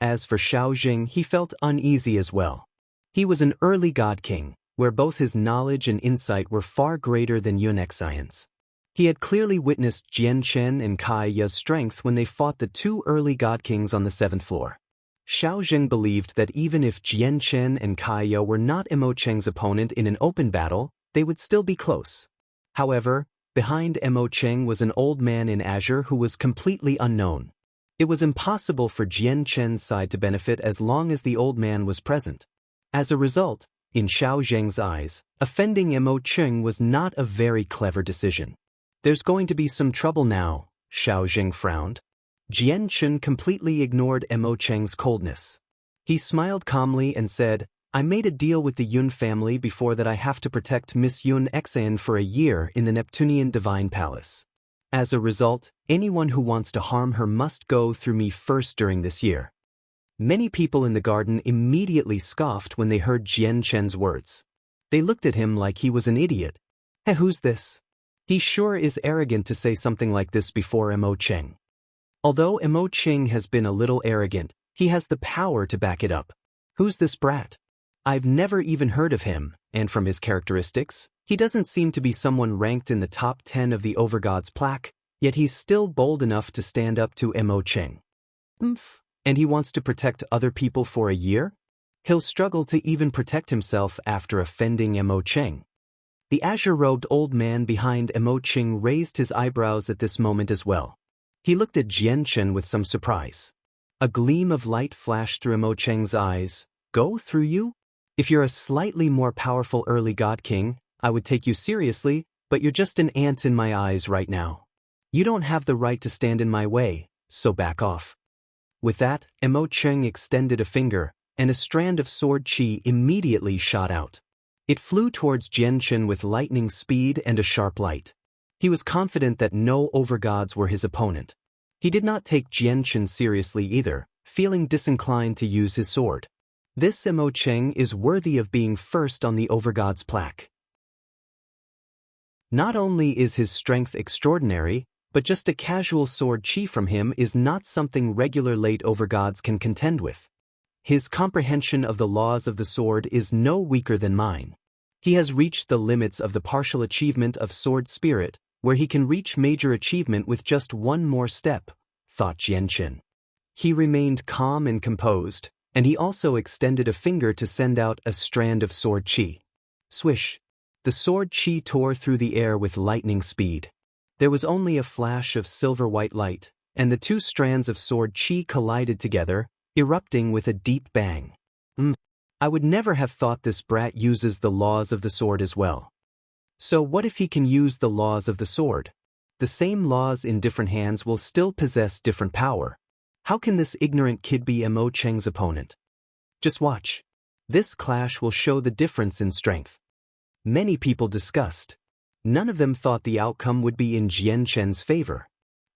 As for Xiaojing, he felt uneasy as well. He was an early god king, where both his knowledge and insight were far greater than Yun Xian's. He had clearly witnessed Jianchen and Kaya's strength when they fought the two early god kings on the 7th floor. Xiaojing believed that even if Jianchen and Kaya were not Mo Cheng's opponent in an open battle, they would still be close. However, behind Mo Cheng was an old man in azure who was completely unknown. It was impossible for Jian Chen's side to benefit as long as the old man was present. As a result, in Xiao Zheng's eyes, offending Mo Cheng was not a very clever decision. There's going to be some trouble now, Xiao Zheng frowned. Jian Chen completely ignored Mo Cheng's coldness. He smiled calmly and said, I made a deal with the Yun family before that I have to protect Miss Yun Xan for a year in the Neptunian Divine Palace. As a result, anyone who wants to harm her must go through me first during this year. Many people in the garden immediately scoffed when they heard Jian Chen's words. They looked at him like he was an idiot. Hey, who's this? He sure is arrogant to say something like this before Mo Cheng. Although Mo Cheng has been a little arrogant, he has the power to back it up. Who's this brat? I've never even heard of him, and from his characteristics, he doesn't seem to be someone ranked in the top 10 of the Overgod's plaque, yet he's still bold enough to stand up to Mo Cheng. And he wants to protect other people for a year? He'll struggle to even protect himself after offending Mo Cheng. The azure-robed old man behind Mo Cheng raised his eyebrows at this moment as well. He looked at Jian Chen with some surprise. A gleam of light flashed through Mo Cheng's eyes. Go through you? If you're a slightly more powerful early god king, I would take you seriously, but you're just an ant in my eyes right now. You don't have the right to stand in my way, so back off. With that, Mo Cheng extended a finger, and a strand of sword chi immediately shot out. It flew towards Jian Chen with lightning speed and a sharp light. He was confident that no overgods were his opponent. He did not take Jian Chen seriously either, feeling disinclined to use his sword. This Mo Cheng is worthy of being first on the Overgod's plaque. Not only is his strength extraordinary, but just a casual sword chi from him is not something regular late Overgods can contend with. His comprehension of the laws of the sword is no weaker than mine. He has reached the limits of the partial achievement of sword spirit, where he can reach major achievement with just one more step, thought Jian Chen. He remained calm and composed, and he also extended a finger to send out a strand of sword chi. Swish! The sword chi tore through the air with lightning speed. There was only a flash of silver-white light, and the two strands of sword chi collided together, erupting with a deep bang. I would never have thought this brat uses the laws of the sword as well. So what if he can use the laws of the sword? The same laws in different hands will still possess different power. How can this ignorant kid be Mo Cheng's opponent? Just watch. This clash will show the difference in strength. Many people discussed. None of them thought the outcome would be in Jian Chen's favor.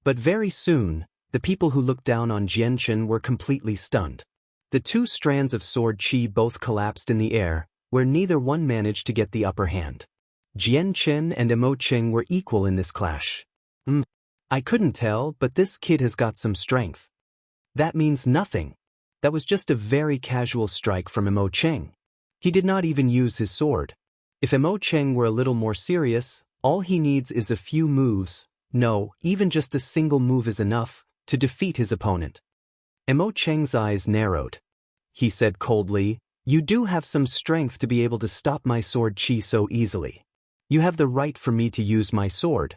But very soon, the people who looked down on Jian Chen were completely stunned. The two strands of sword chi both collapsed in the air, where neither one managed to get the upper hand. Jian Chen and Mo Cheng were equal in this clash. I couldn't tell, but this kid has got some strength. That means nothing. That was just a very casual strike from Mo Cheng. He did not even use his sword. If Mo Cheng were a little more serious, all he needs is a few moves, no, even just a single move is enough, to defeat his opponent. Mo Cheng's eyes narrowed. He said coldly, You do have some strength to be able to stop my sword chi so easily. You have the right for me to use my sword.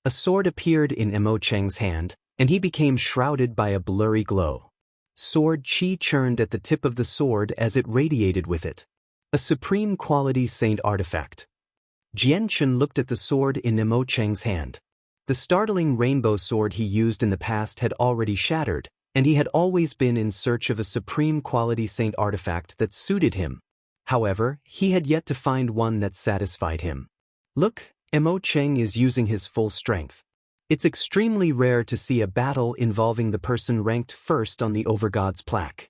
A sword appeared in Mo Cheng's hand, and he became shrouded by a blurry glow. Sword chi churned at the tip of the sword as it radiated with it. A supreme quality saint artifact. Jian Chen looked at the sword in Mo Cheng's hand. The startling rainbow sword he used in the past had already shattered, and he had always been in search of a supreme quality saint artifact that suited him. However, he had yet to find one that satisfied him. Look, Mo Cheng is using his full strength. It's extremely rare to see a battle involving the person ranked first on the Overgod's plaque.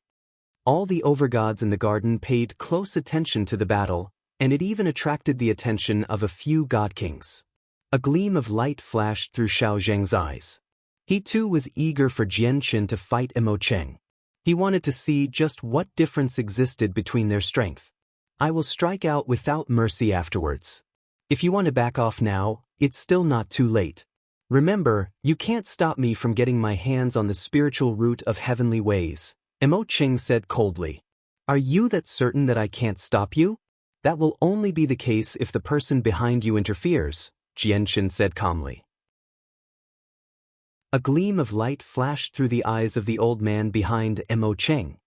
All the Overgods in the garden paid close attention to the battle, and it even attracted the attention of a few god kings. A gleam of light flashed through Xiao Zheng's eyes. He too was eager for Jian Chen to fight Mo Cheng. He wanted to see just what difference existed between their strength. I will strike out without mercy afterwards. If you want to back off now, it's still not too late. Remember, you can't stop me from getting my hands on the spiritual root of heavenly ways, Mo Cheng said coldly. Are you that certain that I can't stop you? That will only be the case if the person behind you interferes, Jian Chen said calmly. A gleam of light flashed through the eyes of the old man behind Mo Cheng.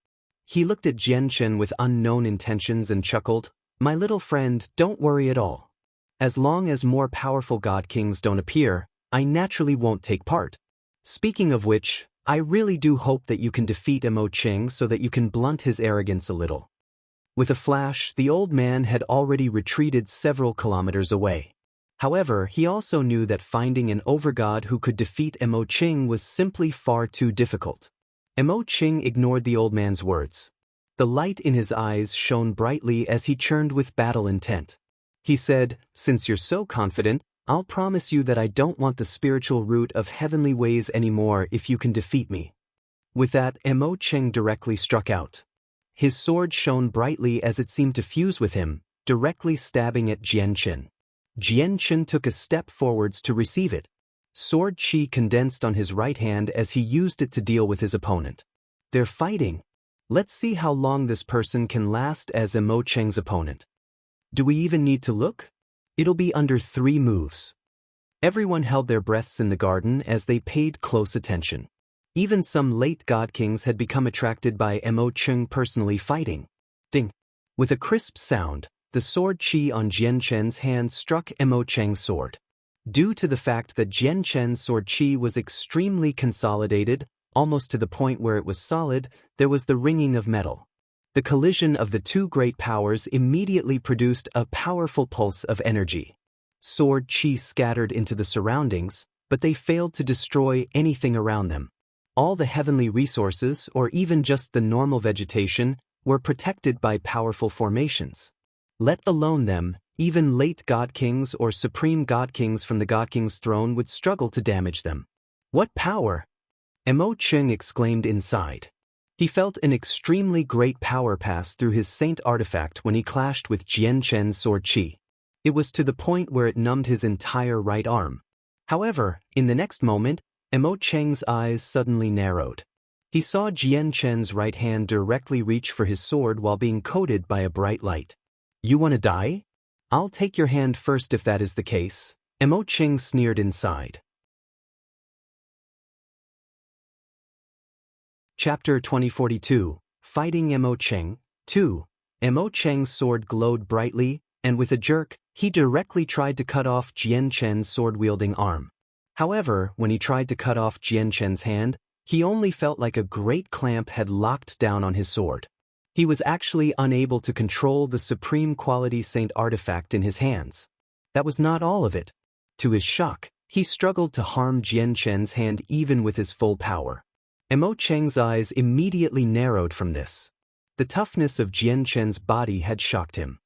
He looked at Jian Chen with unknown intentions and chuckled, "My little friend, don't worry at all. As long as more powerful god kings don't appear, I naturally won't take part. Speaking of which, I really do hope that you can defeat Mo Cheng so that you can blunt his arrogance a little." With a flash, the old man had already retreated several kilometers away. However, he also knew that finding an overgod who could defeat Mo Cheng was simply far too difficult. Mo Cheng ignored the old man's words. The light in his eyes shone brightly as he churned with battle intent. He said, "Since you're so confident, I'll promise you that I don't want the spiritual root of heavenly ways anymore if you can defeat me." With that, Mo Cheng directly struck out. His sword shone brightly as it seemed to fuse with him, directly stabbing at Jian Chen. Jian Chen took a step forwards to receive it. Sword chi condensed on his right hand as he used it to deal with his opponent. "They're fighting. Let's see how long this person can last as Mo Cheng's opponent. Do we even need to look? It'll be under 3 moves." Everyone held their breaths in the garden as they paid close attention. Even some late god kings had become attracted by Mo Cheng personally fighting. Ding! With a crisp sound, the sword chi on Jian Chen's hand struck Mo Cheng's sword. Due to the fact that Jian Chen's sword chi was extremely consolidated, almost to the point where it was solid, there was the ringing of metal. The collision of the two great powers immediately produced a powerful pulse of energy. Sword chi scattered into the surroundings, but they failed to destroy anything around them. All the heavenly resources, or even just the normal vegetation, were protected by powerful formations. Let alone them, even late god kings or supreme god kings from the god king's throne would struggle to damage them. "What power!" Mo Cheng exclaimed inside. He felt an extremely great power pass through his saint artifact when he clashed with Jian Chen's sword chi. It was to the point where it numbed his entire right arm. However, in the next moment, Mo Cheng's eyes suddenly narrowed. He saw Jian Chen's right hand directly reach for his sword while being coated by a bright light. "You want to die? I'll take your hand first if that is the case," Mo Cheng sneered inside. Chapter 2042, Fighting Mo Cheng, 2. Mo Cheng's sword glowed brightly, and with a jerk, he directly tried to cut off Jian Chen's sword-wielding arm. However, when he tried to cut off Jian Chen's hand, he only felt like a great clamp had locked down on his sword. He was actually unable to control the supreme quality saint artifact in his hands. That was not all of it. To his shock, he struggled to harm Jian Chen's hand even with his full power. Mo Cheng's eyes immediately narrowed from this. The toughness of Jian Chen's body had shocked him.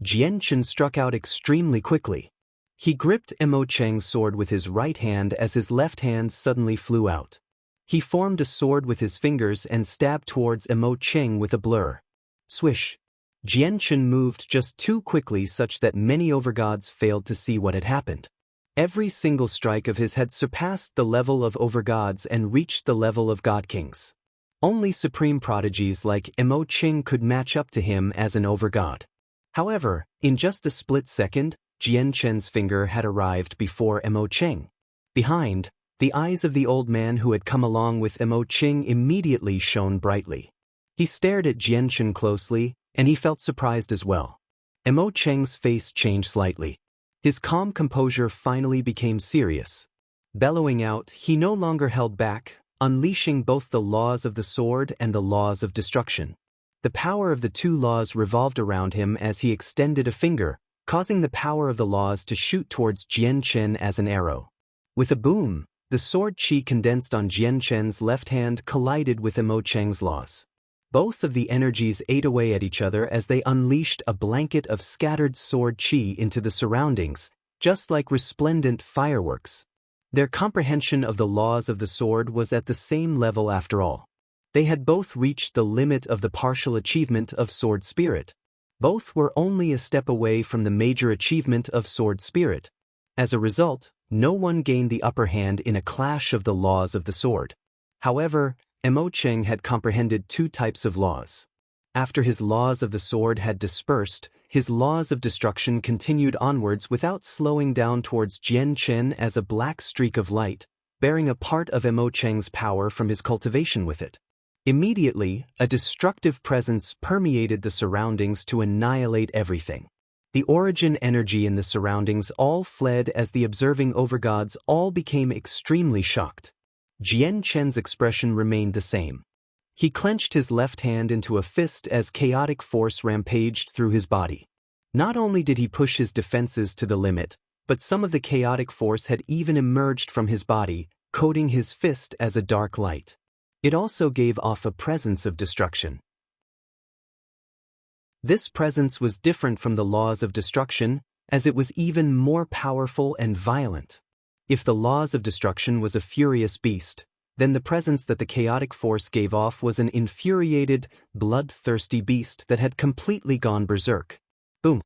Jian Chen struck out extremely quickly. He gripped Mo Cheng's sword with his right hand as his left hand suddenly flew out. He formed a sword with his fingers and stabbed towards Mo Cheng with a blur. Swish! Jian Chen moved just too quickly such that many overgods failed to see what had happened. Every single strike of his had surpassed the level of overgods and reached the level of god kings. Only supreme prodigies like Mo Cheng could match up to him as an overgod. However, in just a split second, Jian Chen's finger had arrived before Mo Cheng. Behind, the eyes of the old man who had come along with Mo Cheng immediately shone brightly. He stared at Jian Chen closely, and he felt surprised as well. Mo Cheng's face changed slightly. His calm composure finally became serious. Bellowing out, he no longer held back, unleashing both the laws of the sword and the laws of destruction. The power of the two laws revolved around him as he extended a finger, causing the power of the laws to shoot towards Jian Chen as an arrow. With a boom, the sword chi condensed on Jian Chen's left hand collided with Mo Cheng's laws. Both of the energies ate away at each other as they unleashed a blanket of scattered sword chi into the surroundings, just like resplendent fireworks. Their comprehension of the laws of the sword was at the same level after all. They had both reached the limit of the partial achievement of sword spirit. Both were only a step away from the major achievement of sword spirit. As a result, no one gained the upper hand in a clash of the laws of the sword. However, Mo Cheng had comprehended two types of laws. After his laws of the sword had dispersed, his laws of destruction continued onwards without slowing down towards Jian Chen as a black streak of light, bearing a part of Mo Cheng's power from his cultivation with it. Immediately, a destructive presence permeated the surroundings to annihilate everything. The origin energy in the surroundings all fled as the observing overgods all became extremely shocked. Jian Chen's expression remained the same. He clenched his left hand into a fist as chaotic force rampaged through his body. Not only did he push his defenses to the limit, but some of the chaotic force had even emerged from his body, coating his fist as a dark light. It also gave off a presence of destruction. This presence was different from the laws of destruction, as it was even more powerful and violent. If the laws of destruction was a furious beast, then the presence that the chaotic force gave off was an infuriated, bloodthirsty beast that had completely gone berserk. Boom!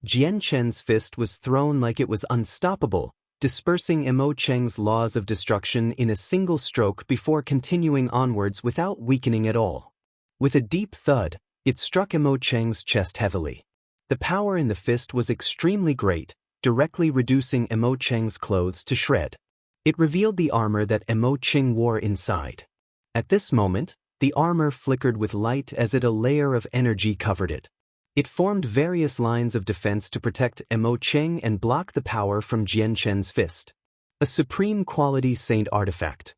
Jian Chen's fist was thrown like it was unstoppable, dispersing Mo Cheng's laws of destruction in a single stroke before continuing onwards without weakening at all. With a deep thud, it struck Mo Cheng's chest heavily. The power in the fist was extremely great, directly reducing Mo Cheng's clothes to shred. It revealed the armor that Mo Cheng wore inside. At this moment, the armor flickered with light as a layer of energy covered it. It formed various lines of defense to protect Mo Cheng and block the power from Jian Chen's fist. A supreme quality saint artifact.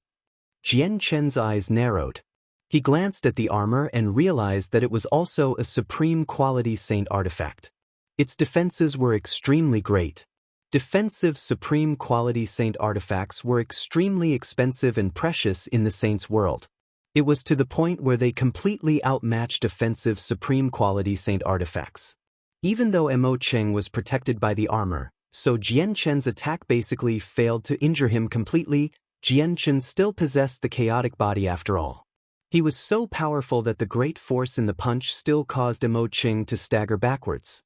Jian Chen's eyes narrowed. He glanced at the armor and realized that it was also a supreme quality saint artifact. Its defenses were extremely great. Defensive supreme quality saint artifacts were extremely expensive and precious in the saints' world. It was to the point where they completely outmatched offensive supreme quality saint artifacts. Even though Mo Cheng was protected by the armor, so Jian Chen's attack basically failed to injure him completely. Jian Chen still possessed the chaotic body after all. He was so powerful that the great force in the punch still caused Mo Cheng to stagger backwards.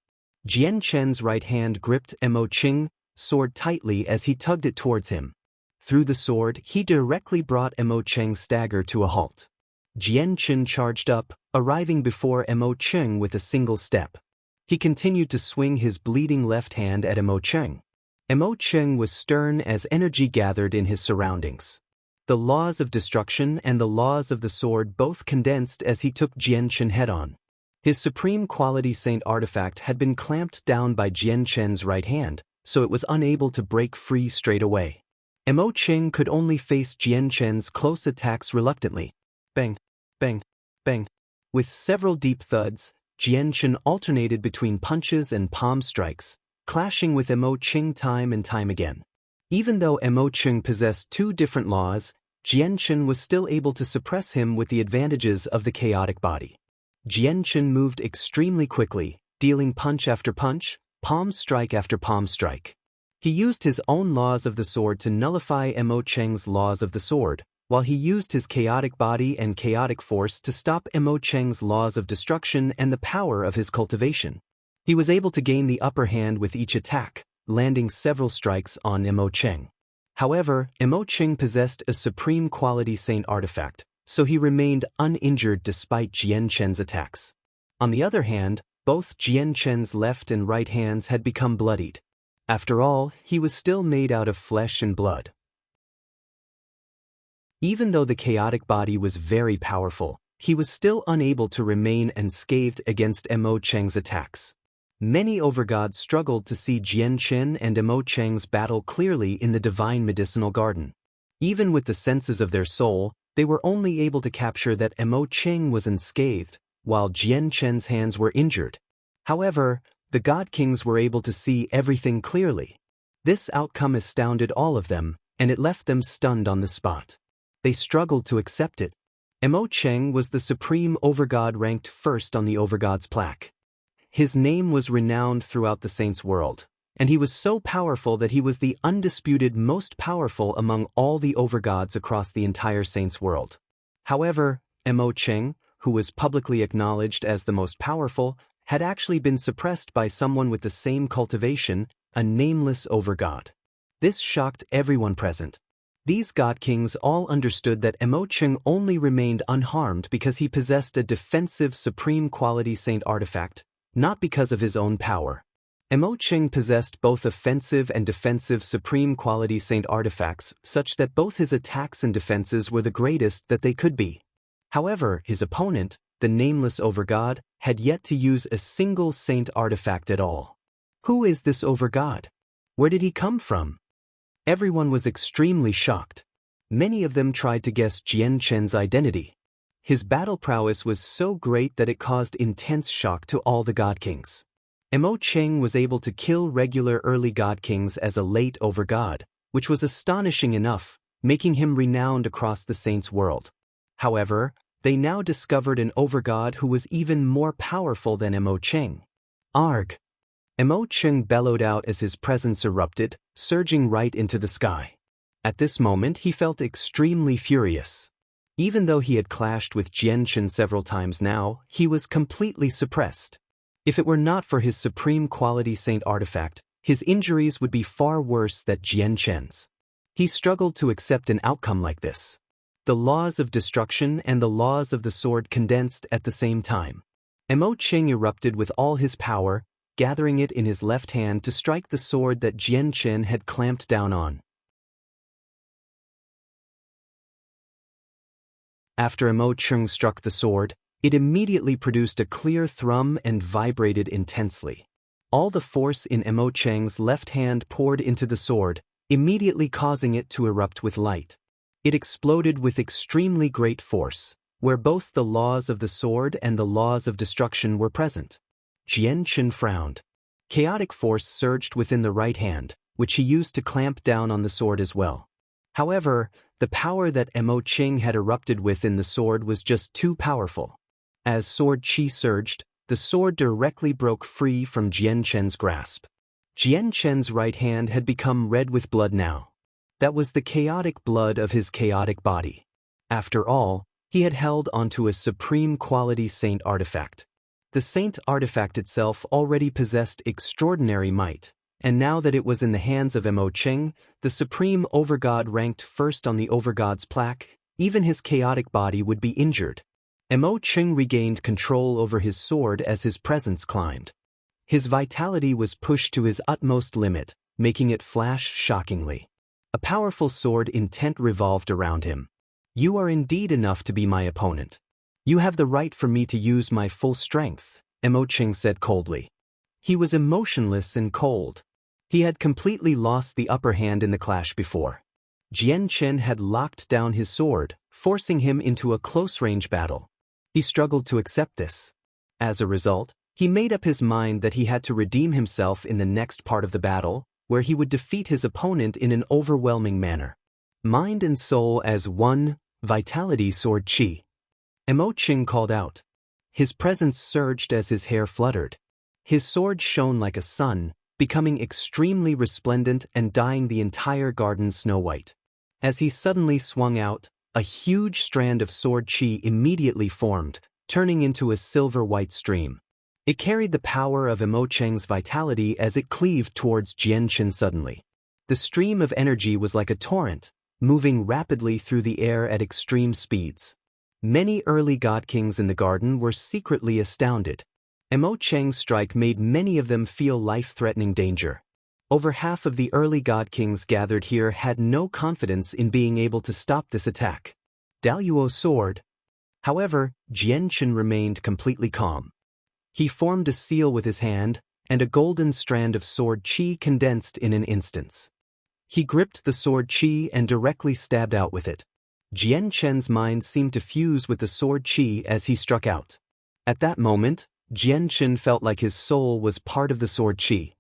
Jian Chen's right hand gripped Mo Cheng's sword tightly as he tugged it towards him. Through the sword, he directly brought Mo Cheng's stagger to a halt. Jian Chen charged up, arriving before Mo Cheng with a single step. He continued to swing his bleeding left hand at Mo Cheng. Mo Cheng was stern as energy gathered in his surroundings. The laws of destruction and the laws of the sword both condensed as he took Jian Chen head-on. His supreme quality saint artifact had been clamped down by Jian Chen's right hand, so it was unable to break free straight away. Mo Cheng could only face Jian Chen's close attacks reluctantly. Bang, bang, bang. With several deep thuds, Jian Chen alternated between punches and palm strikes, clashing with Mo Cheng time and time again. Even though Mo Cheng possessed two different laws, Jian Chen was still able to suppress him with the advantages of the chaotic body. Jian Chen moved extremely quickly, dealing punch after punch, palm strike after palm strike. He used his own laws of the sword to nullify Mo Cheng's laws of the sword, while he used his chaotic body and chaotic force to stop Mo Cheng's laws of destruction and the power of his cultivation. He was able to gain the upper hand with each attack, landing several strikes on Mo Cheng. However, Mo Cheng possessed a supreme quality saint artifact, so he remained uninjured despite Jian Chen's attacks. On the other hand, both Jian Chen's left and right hands had become bloodied. After all, he was still made out of flesh and blood. Even though the chaotic body was very powerful, he was still unable to remain unscathed against Mo Cheng's attacks. Many overgods struggled to see Jian Chen and Mo Cheng's battle clearly in the divine medicinal garden. Even with the senses of their soul, they were only able to capture that Mo Cheng was unscathed, while Jian Chen's hands were injured. However, the God Kings were able to see everything clearly. This outcome astounded all of them, and it left them stunned on the spot. They struggled to accept it. Mo Cheng was the supreme overgod ranked first on the overgod's plaque. His name was renowned throughout the saints' world, and he was so powerful that he was the undisputed most powerful among all the overgods across the entire saints' world. However, Mo Cheng, who was publicly acknowledged as the most powerful, had actually been suppressed by someone with the same cultivation, a nameless overgod. This shocked everyone present. These God Kings all understood that Mo Cheng only remained unharmed because he possessed a defensive supreme quality saint artifact, not because of his own power. Mo Qing possessed both offensive and defensive supreme quality saint artifacts such that both his attacks and defenses were the greatest that they could be. However, his opponent, the nameless overgod, had yet to use a single saint artifact at all. Who is this overgod? Where did he come from? Everyone was extremely shocked. Many of them tried to guess Jian Chen's identity. His battle prowess was so great that it caused intense shock to all the god kings. Mo Qing was able to kill regular early god kings as a late overgod, which was astonishing enough, making him renowned across the saints' world. However, they now discovered an overgod who was even more powerful than Mo Qing. Arg! Mo Qing bellowed out as his presence erupted, surging right into the sky. At this moment he felt extremely furious. Even though he had clashed with Jian Chen several times now, he was completely suppressed. If it were not for his supreme quality saint artifact, his injuries would be far worse than Jian Chen's. He struggled to accept an outcome like this. The laws of destruction and the laws of the sword condensed at the same time. Mo Qing erupted with all his power, gathering it in his left hand to strike the sword that Jian Chen had clamped down on. After Mo Qing struck the sword, it immediately produced a clear thrum and vibrated intensely. All the force in Mo Qing's left hand poured into the sword, immediately causing it to erupt with light. It exploded with extremely great force, where both the laws of the sword and the laws of destruction were present. Jian Chen frowned. Chaotic force surged within the right hand, which he used to clamp down on the sword as well. However, the power that Mo Qing had erupted with in the sword was just too powerful. As sword qi surged, the sword directly broke free from Jian Chen's grasp. Jian Chen's right hand had become red with blood now. That was the chaotic blood of his chaotic body. After all, he had held onto a supreme quality saint artifact. The saint artifact itself already possessed extraordinary might, and now that it was in the hands of Mo Qing, the supreme overgod ranked first on the overgod's plaque, even his chaotic body would be injured. Mo Qing regained control over his sword as his presence climbed. His vitality was pushed to his utmost limit, making it flash shockingly. A powerful sword intent revolved around him. You are indeed enough to be my opponent. You have the right for me to use my full strength, Mo Qing said coldly. He was emotionless and cold. He had completely lost the upper hand in the clash before. Jian Chen had locked down his sword, forcing him into a close-range battle. He struggled to accept this. As a result, he made up his mind that he had to redeem himself in the next part of the battle, where he would defeat his opponent in an overwhelming manner. Mind and soul as one, vitality sword qi. Mo Qing called out. His presence surged as his hair fluttered. His sword shone like a sun, becoming extremely resplendent and dyeing the entire garden snow-white. As he suddenly swung out, a huge strand of sword qi immediately formed, turning into a silver-white stream. It carried the power of Mo Qing's vitality as it cleaved towards Jian Chen suddenly. The stream of energy was like a torrent, moving rapidly through the air at extreme speeds. Many early god kings in the garden were secretly astounded. Mo Qing's strike made many of them feel life-threatening danger. Over half of the early god kings gathered here had no confidence in being able to stop this attack. Daluo sword. However, Jian Chen remained completely calm. He formed a seal with his hand, and a golden strand of sword qi condensed in an instant. He gripped the sword qi and directly stabbed out with it. Jian Chen's mind seemed to fuse with the sword qi as he struck out. At that moment, Jian Chen felt like his soul was part of the sword qi.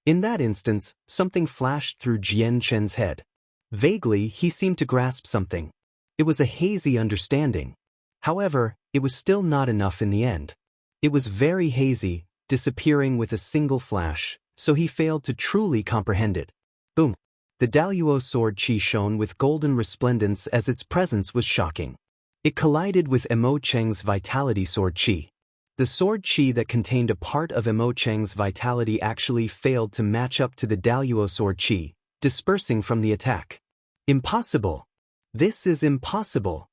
In that instance, something flashed through Jian Chen's head. Vaguely, he seemed to grasp something. It was a hazy understanding. However, it was still not enough in the end. It was very hazy, disappearing with a single flash, so he failed to truly comprehend it. Boom! The Daluo sword qi shone with golden resplendence as its presence was shocking. It collided with Mo Qing's vitality sword qi. The sword qi that contained a part of Mo Qing's vitality actually failed to match up to the Daluo sword qi, dispersing from the attack. Impossible! This is impossible!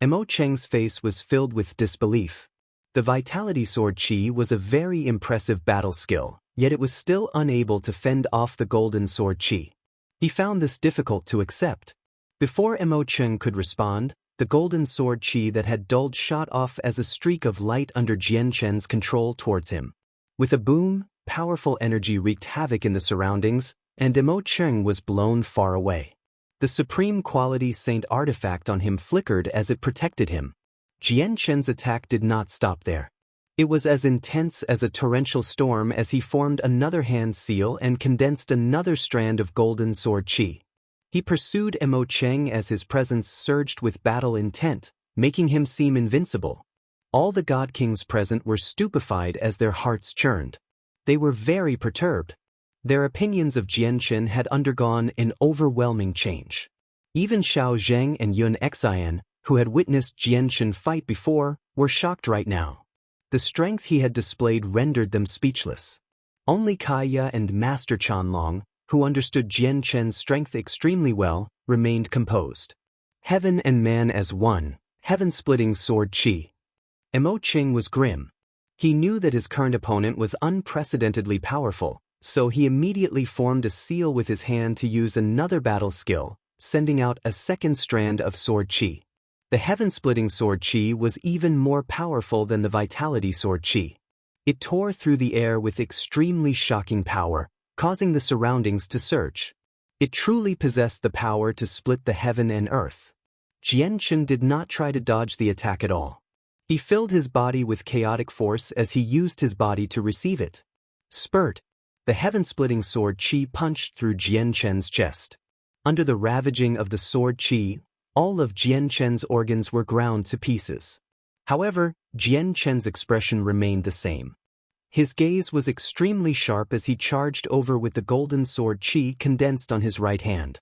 Mo Qing's face was filled with disbelief. The Vitality Sword Chi was a very impressive battle skill, yet it was still unable to fend off the Golden Sword Chi. He found this difficult to accept. Before Mo Cheng could respond, the Golden Sword Chi that had dulled shot off as a streak of light under Jian Chen's control towards him. With a boom, powerful energy wreaked havoc in the surroundings, and Mo Cheng was blown far away. The Supreme Quality Saint artifact on him flickered as it protected him. Jian Chen's attack did not stop there. It was as intense as a torrential storm as he formed another hand seal and condensed another strand of Golden Sword Chi. He pursued Mo Cheng as his presence surged with battle intent, making him seem invincible. All the God Kings present were stupefied as their hearts churned. They were very perturbed. Their opinions of Jian Chen had undergone an overwhelming change. Even Xiao Zheng and Yun Xian, who had witnessed Jian Chen fight before, were shocked right now. The strength he had displayed rendered them speechless. Only Kaya and Master Chanlong, who understood Jian Chen's strength extremely well, remained composed. Heaven and man as one, heaven-splitting sword chi. Mo Cheng was grim. He knew that his current opponent was unprecedentedly powerful, so he immediately formed a seal with his hand to use another battle skill, sending out a second strand of sword chi. The heaven-splitting sword chi was even more powerful than the Vitality Sword Chi. It tore through the air with extremely shocking power, causing the surroundings to surge. It truly possessed the power to split the heaven and earth. Jian Chen did not try to dodge the attack at all. He filled his body with chaotic force as he used his body to receive it. Spurt! The heaven-splitting sword chi punched through Jian Chen's chest. Under the ravaging of the sword chi, all of Jian Chen's organs were ground to pieces. However, Jian Chen's expression remained the same. His gaze was extremely sharp as he charged over with the Golden Sword Chi condensed on his right hand.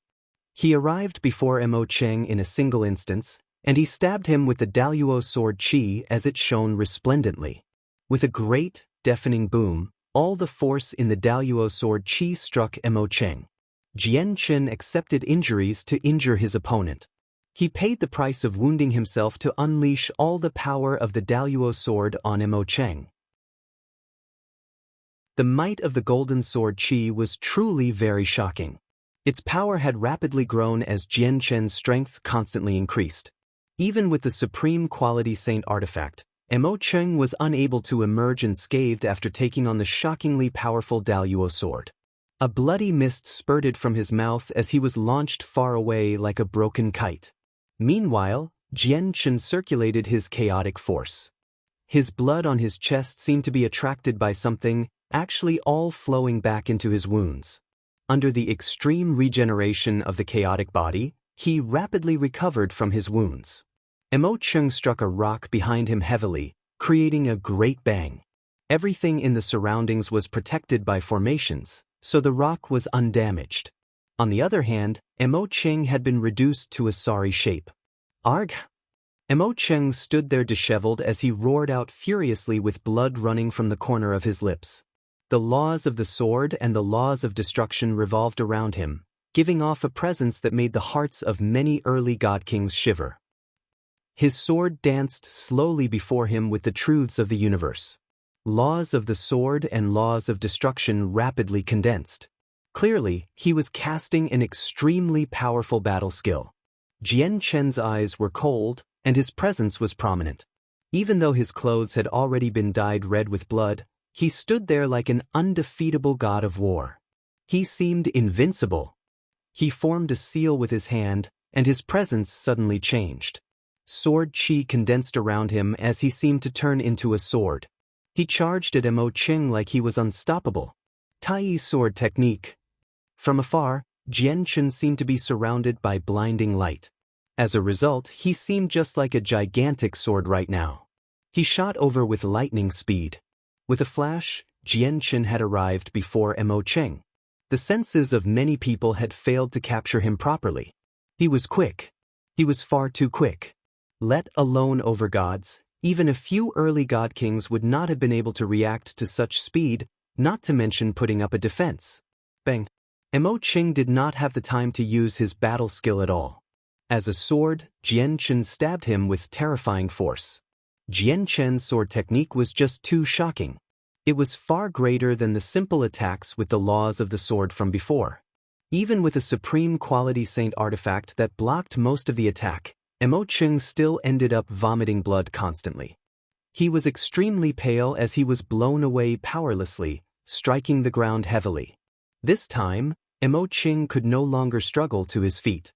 He arrived before Mo Cheng in a single instance, and he stabbed him with the Daluo Sword Chi as it shone resplendently. With a great, deafening boom, all the force in the Daluo Sword Chi struck Mo Cheng. Jian Chen accepted injuries to injure his opponent. He paid the price of wounding himself to unleash all the power of the Daluo sword on Mo Cheng. The might of the Golden Sword Chi was truly very shocking. Its power had rapidly grown as Jian Chen's strength constantly increased. Even with the Supreme Quality Saint artifact, Mo Cheng was unable to emerge unscathed after taking on the shockingly powerful Daluo sword. A bloody mist spurted from his mouth as he was launched far away like a broken kite. Meanwhile, Jian Chen circulated his chaotic force. His blood on his chest seemed to be attracted by something, actually all flowing back into his wounds. Under the extreme regeneration of the chaotic body, he rapidly recovered from his wounds. Mo Cheng struck a rock behind him heavily, creating a great bang. Everything in the surroundings was protected by formations, so the rock was undamaged. On the other hand, Mo Cheng had been reduced to a sorry shape. Arg! Mo Cheng stood there disheveled as he roared out furiously with blood running from the corner of his lips. The laws of the sword and the laws of destruction revolved around him, giving off a presence that made the hearts of many early god kings shiver. His sword danced slowly before him with the truths of the universe. Laws of the sword and laws of destruction rapidly condensed. Clearly, he was casting an extremely powerful battle skill. Jian Chen's eyes were cold, and his presence was prominent. Even though his clothes had already been dyed red with blood, he stood there like an undefeatable god of war. He seemed invincible. He formed a seal with his hand, and his presence suddenly changed. Sword chi condensed around him as he seemed to turn into a sword. He charged at Mo Cheng like he was unstoppable. Tai sword technique. From afar, Jian Chen seemed to be surrounded by blinding light. As a result, he seemed just like a gigantic sword right now. He shot over with lightning speed. With a flash, Jian Chen had arrived before Mo Cheng. The senses of many people had failed to capture him properly. He was quick. He was far too quick. Let alone over gods, even a few early god kings would not have been able to react to such speed, not to mention putting up a defense. Bang! Mo Cheng did not have the time to use his battle skill at all. As a sword, Jian Chen stabbed him with terrifying force. Jian Chen's sword technique was just too shocking. It was far greater than the simple attacks with the laws of the sword from before. Even with a supreme quality saint artifact that blocked most of the attack, Emo Cheng still ended up vomiting blood constantly. He was extremely pale as he was blown away powerlessly, striking the ground heavily. This time, Emo Cheng could no longer struggle to his feet.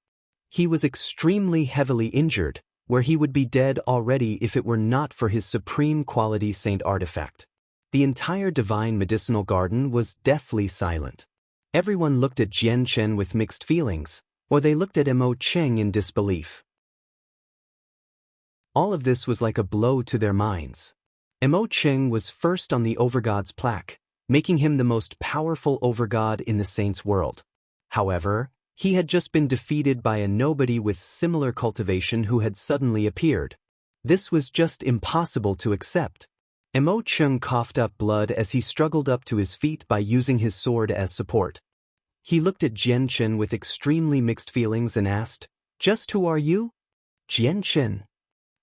He was extremely heavily injured, where he would be dead already if it were not for his supreme quality saint artifact. The entire divine medicinal garden was deathly silent. Everyone looked at Jian Chen with mixed feelings, or they looked at Emo Cheng in disbelief. All of this was like a blow to their minds. Emo Cheng was first on the Overgod's plaque, making him the most powerful overgod in the saints' world. However, he had just been defeated by a nobody with similar cultivation who had suddenly appeared. This was just impossible to accept. Emo Cheng coughed up blood as he struggled up to his feet by using his sword as support. He looked at Jian Chen with extremely mixed feelings and asked, "Just who are you?" "Jian Chen,"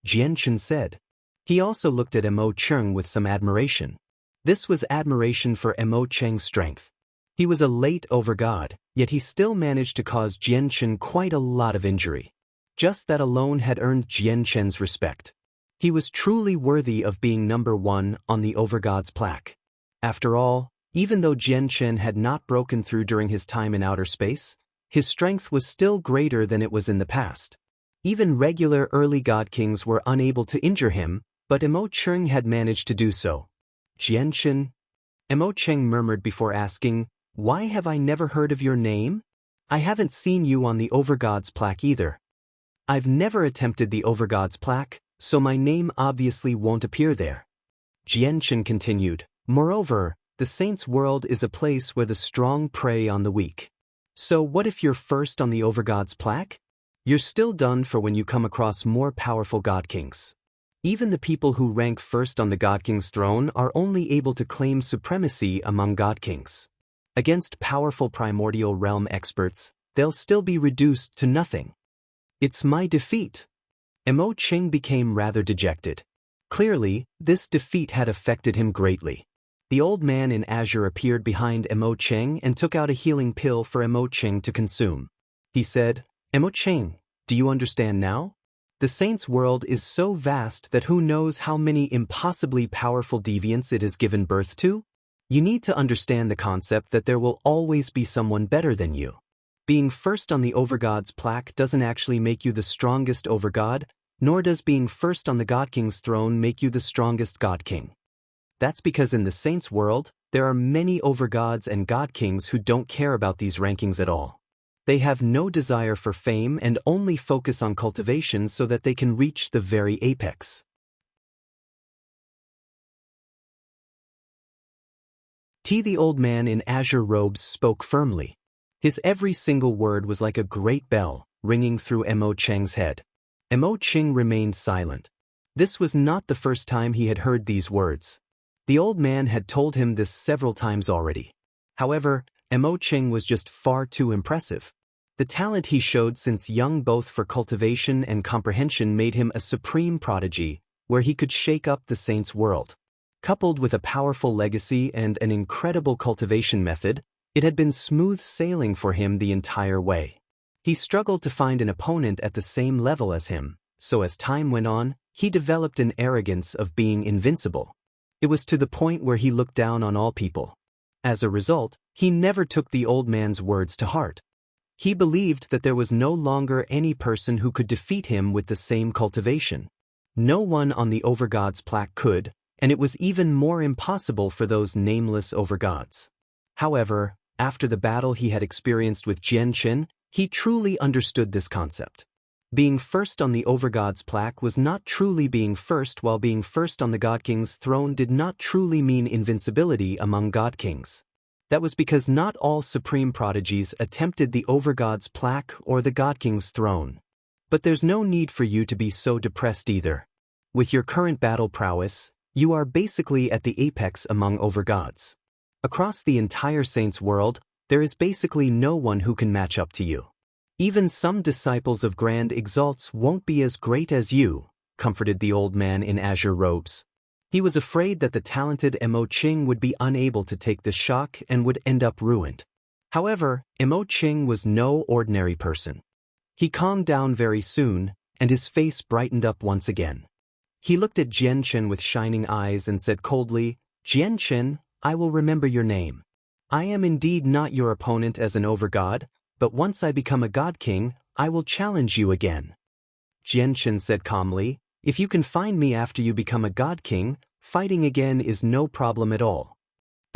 Jian Chen said. He also looked at Emo Cheng with some admiration. This was admiration for Emo Cheng's strength. He was a late overgod, yet he still managed to cause Jian Chen quite a lot of injury. Just that alone had earned Jian Chen's respect. He was truly worthy of being number one on the Overgod's plaque. After all, even though Jian Chen had not broken through during his time in outer space, his strength was still greater than it was in the past. Even regular early god kings were unable to injure him, but Emo Cheng had managed to do so. "Jian Chen?" Emo Cheng murmured before asking, "Why have I never heard of your name? I haven't seen you on the Overgod's plaque either." "I've never attempted the Overgod's plaque, so my name obviously won't appear there." Jian Chen continued, "Moreover, the saints' world is a place where the strong prey on the weak. So what if you're first on the Overgod's plaque? You're still done for when you come across more powerful god kings. Even the people who rank first on the god king's throne are only able to claim supremacy among god kings. Against powerful primordial realm experts, they'll still be reduced to nothing. It's my defeat." Emo Cheng became rather dejected. Clearly, this defeat had affected him greatly. The old man in azure appeared behind Emo Cheng and took out a healing pill for Emo Cheng to consume. He said, "Emo Cheng, do you understand now? The saints' world is so vast that who knows how many impossibly powerful deviants it has given birth to? You need to understand the concept that there will always be someone better than you. Being first on the Overgod's plaque doesn't actually make you the strongest Overgod, nor does being first on the God King's throne make you the strongest God King. That's because in the saints' world, there are many Overgods and God Kings who don't care about these rankings at all. They have no desire for fame and only focus on cultivation so that they can reach the very apex." The old man in azure robes spoke firmly. His every single word was like a great bell, ringing through Emo Cheng's head. Emo Cheng remained silent. This was not the first time he had heard these words. The old man had told him this several times already. However, Emo Cheng was just far too impressive. The talent he showed since young both for cultivation and comprehension made him a supreme prodigy, where he could shake up the saints' world. Coupled with a powerful legacy and an incredible cultivation method, it had been smooth sailing for him the entire way. He struggled to find an opponent at the same level as him, so as time went on, he developed an arrogance of being invincible. It was to the point where he looked down on all people. As a result, he never took the old man's words to heart. He believed that there was no longer any person who could defeat him with the same cultivation. No one on the Overgod's plaque could, and it was even more impossible for those nameless Overgods. However, after the battle he had experienced with Jian Chen, he truly understood this concept. Being first on the Overgod's plaque was not truly being first, while being first on the God King's throne did not truly mean invincibility among God Kings. That was because not all supreme prodigies attempted the Overgod's plaque or the God King's throne. But there's no need for you to be so depressed either. With your current battle prowess, you are basically at the apex among Overgods. Across the entire saints' world, there is basically no one who can match up to you. Even some disciples of Grand Exalts won't be as great as you, comforted the old man in azure robes. He was afraid that the talented Mo Qing would be unable to take the shock and would end up ruined. However, Mo Qing was no ordinary person. He calmed down very soon, and his face brightened up once again. He looked at Jianchen with shining eyes and said coldly, "Jianchen, I will remember your name. I am indeed not your opponent as an overgod, but once I become a god king, I will challenge you again." Jianchen said calmly, "If you can find me after you become a god king, fighting again is no problem at all."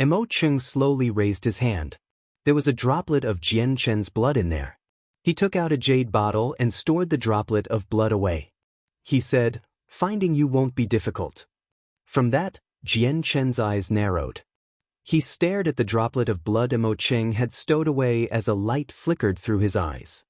Mo Qing slowly raised his hand. There was a droplet of Jianchen's blood in there. He took out a jade bottle and stored the droplet of blood away. He said, "Finding you won't be difficult." From that, Jianchen's eyes narrowed. He stared at the droplet of blood Mo Qing had stowed away as a light flickered through his eyes.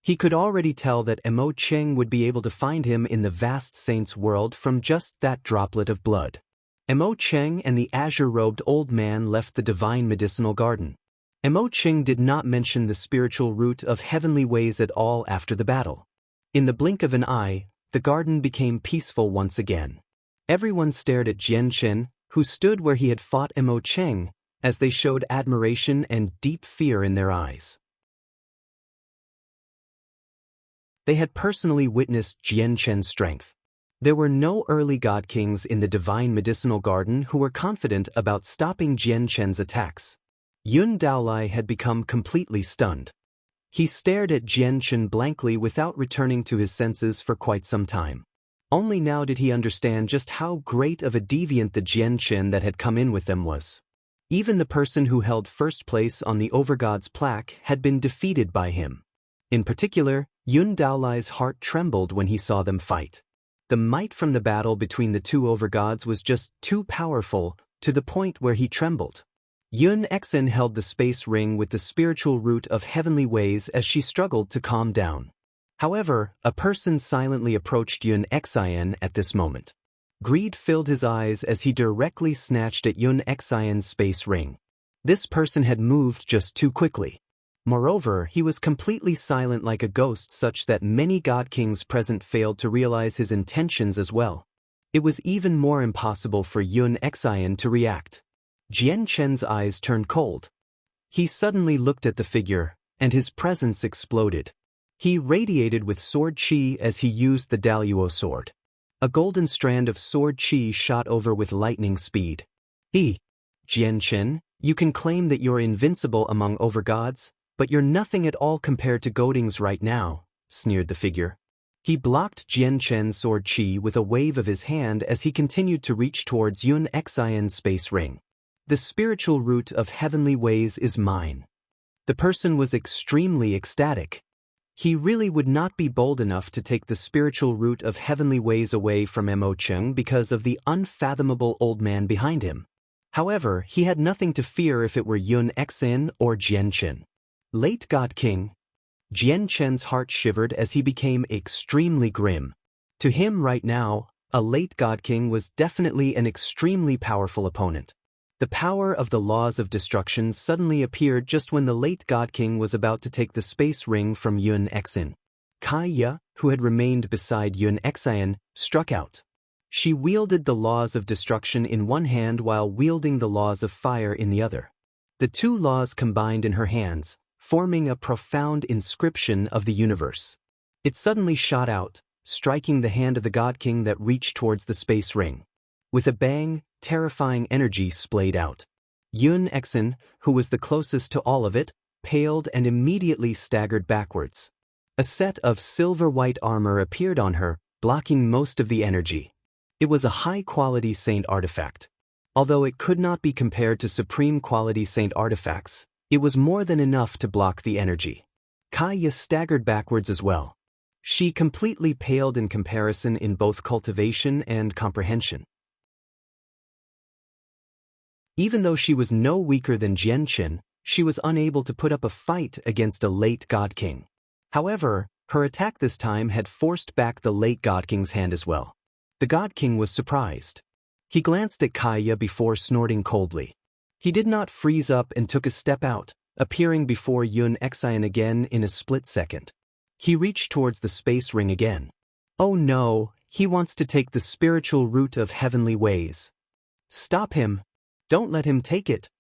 He could already tell that Mo Qing would be able to find him in the vast saint's world from just that droplet of blood. Mo Qing and the azure-robed old man left the divine medicinal garden. Mo Qing did not mention the spiritual root of heavenly ways at all after the battle. In the blink of an eye, the garden became peaceful once again. Everyone stared at Jianchen, who stood where he had fought Mo Qing, as they showed admiration and deep fear in their eyes. They had personally witnessed Jianchen's strength. There were no early god kings in the divine medicinal garden who were confident about stopping Jianchen's attacks. Yun Daolai had become completely stunned. He stared at Jianchen blankly without returning to his senses for quite some time. Only now did he understand just how great of a deviant the Jianchen that had come in with them was. Even the person who held first place on the Overgod's plaque had been defeated by him. In particular, Yun Daolai's heart trembled when he saw them fight. The might from the battle between the two Overgods was just too powerful, to the point where he trembled. Yun Exin held the space ring with the spiritual root of heavenly ways as she struggled to calm down. However, a person silently approached Yun Exin at this moment. Greed filled his eyes as he directly snatched at Yun Exin's space ring. This person had moved just too quickly. Moreover, he was completely silent like a ghost, such that many god kings present failed to realize his intentions as well. It was even more impossible for Yun Exin to react. Jianchen's eyes turned cold. He suddenly looked at the figure, and his presence exploded. He radiated with sword chi as he used the Daluo sword. A golden strand of sword chi shot over with lightning speed. Jianchen, you can claim that you're invincible among overgods, but you're nothing at all compared to Godings right now, sneered the figure. He blocked Jianchen's sword chi with a wave of his hand as he continued to reach towards Yun Exin's space ring. The spiritual root of heavenly ways is mine. The person was extremely ecstatic. He really would not be bold enough to take the spiritual root of heavenly ways away from Mo Qing because of the unfathomable old man behind him. However, he had nothing to fear if it were Yun Exin or Jianchen. Late God King. Jianchen's heart shivered as he became extremely grim. To him right now, a late God King was definitely an extremely powerful opponent. The power of the laws of destruction suddenly appeared just when the late God King was about to take the space ring from Yun Exin. Kaya, who had remained beside Yun Exin, struck out. She wielded the laws of destruction in one hand while wielding the laws of fire in the other. The two laws combined in her hands, forming a profound inscription of the universe. It suddenly shot out, striking the hand of the God King that reached towards the space ring. With a bang, terrifying energy splayed out. Yun Exin, who was the closest to all of it, paled and immediately staggered backwards. A set of silver-white armor appeared on her, blocking most of the energy. It was a high-quality saint artifact. Although it could not be compared to supreme-quality saint artifacts, it was more than enough to block the energy. Kaya staggered backwards as well. She completely paled in comparison in both cultivation and comprehension. Even though she was no weaker than Jianchen, she was unable to put up a fight against a late God King. However, her attack this time had forced back the late God King's hand as well. The God King was surprised. He glanced at Kaya before snorting coldly. He did not freeze up and took a step out, appearing before Yun Exin again in a split second. He reached towards the space ring again. Oh no, He wants to take the spiritual root of heavenly ways. Stop him. Don't let him take it.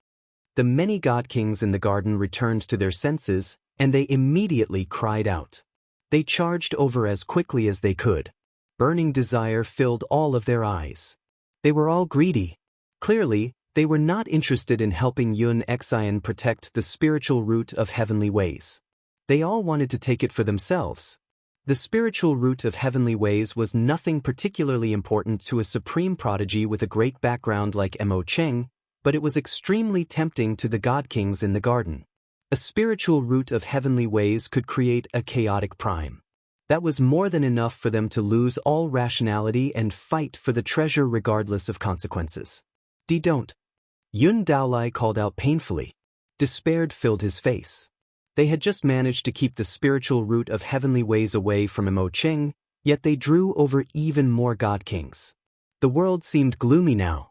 The many god kings in the garden returned to their senses, and they immediately cried out. They charged over as quickly as they could. Burning desire filled all of their eyes. They were all greedy. Clearly, they were not interested in helping Yun Xian protect the spiritual root of heavenly ways. They all wanted to take it for themselves. The spiritual root of heavenly ways was nothing particularly important to a supreme prodigy with a great background like Mo Cheng, but it was extremely tempting to the god kings in the garden. A spiritual root of heavenly ways could create a chaotic prime. That was more than enough for them to lose all rationality and fight for the treasure regardless of consequences. Don't. Yun Daolai called out painfully. Despair filled his face. They had just managed to keep the spiritual root of heavenly ways away from Mo Cheng, yet they drew over even more god kings. The world seemed gloomy now.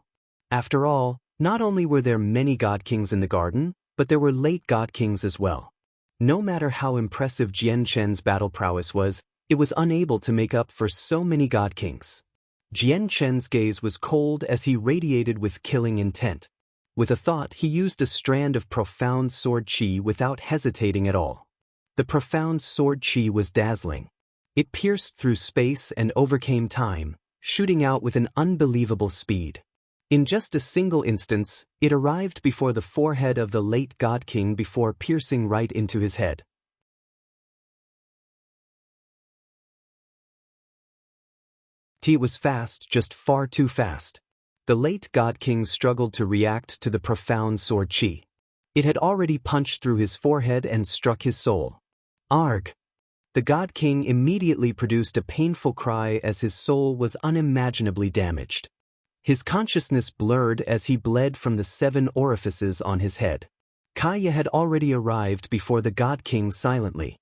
After all, not only were there many god kings in the garden, but there were late god kings as well. No matter how impressive Jian Chen's battle prowess was, it was unable to make up for so many god kings. Jian Chen's gaze was cold as he radiated with killing intent. With a thought, he used a strand of profound sword chi without hesitating at all. The profound sword chi was dazzling. It pierced through space and overcame time, shooting out with an unbelievable speed. In just a single instance, it arrived before the forehead of the late god king before piercing right into his head. It was fast, just far too fast. The late god king struggled to react to the profound sword chi. It had already punched through his forehead and struck his soul. Arg! The god king immediately produced a painful cry as his soul was unimaginably damaged. His consciousness blurred as he bled from the 7 orifices on his head. Kaya had already arrived before the god king silently.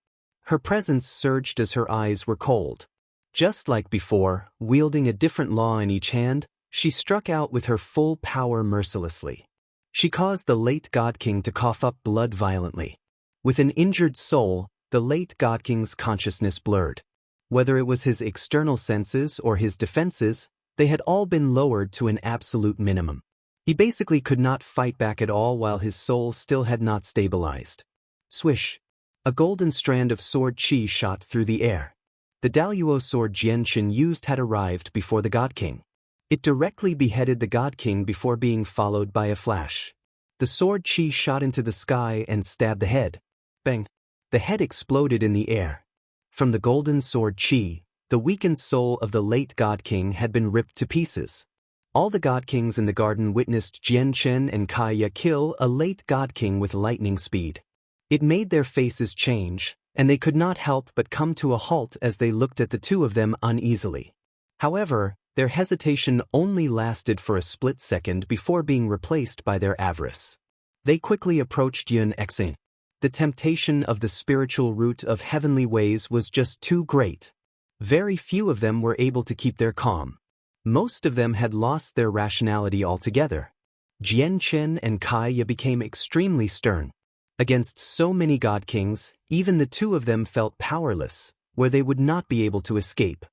Her presence surged as her eyes were cold. Just like before, wielding a different law in each hand, she struck out with her full power mercilessly. She caused the late god king to cough up blood violently. With an injured soul, the late god king's consciousness blurred. Whether it was his external senses or his defenses, they had all been lowered to an absolute minimum. He basically could not fight back at all while his soul still had not stabilized. Swish! A golden strand of sword chi shot through the air. The Daluo sword Jianchen used had arrived before the god king. It directly beheaded the god king before being followed by a flash. The sword chi shot into the sky and stabbed the head. Bang! The head exploded in the air. From the golden sword chi, the weakened soul of the late god king had been ripped to pieces. All the god kings in the garden witnessed Jianchen and Kaya kill a late god king with lightning speed. It made their faces change, and they could not help but come to a halt as they looked at the two of them uneasily. However, their hesitation only lasted for a split second before being replaced by their avarice. They quickly approached Yun Xian. The temptation of the spiritual root of heavenly ways was just too great. Very few of them were able to keep their calm. Most of them had lost their rationality altogether. Jianchen and Kaya became extremely stern. Against so many god kings, even the two of them felt powerless, where they would not be able to escape.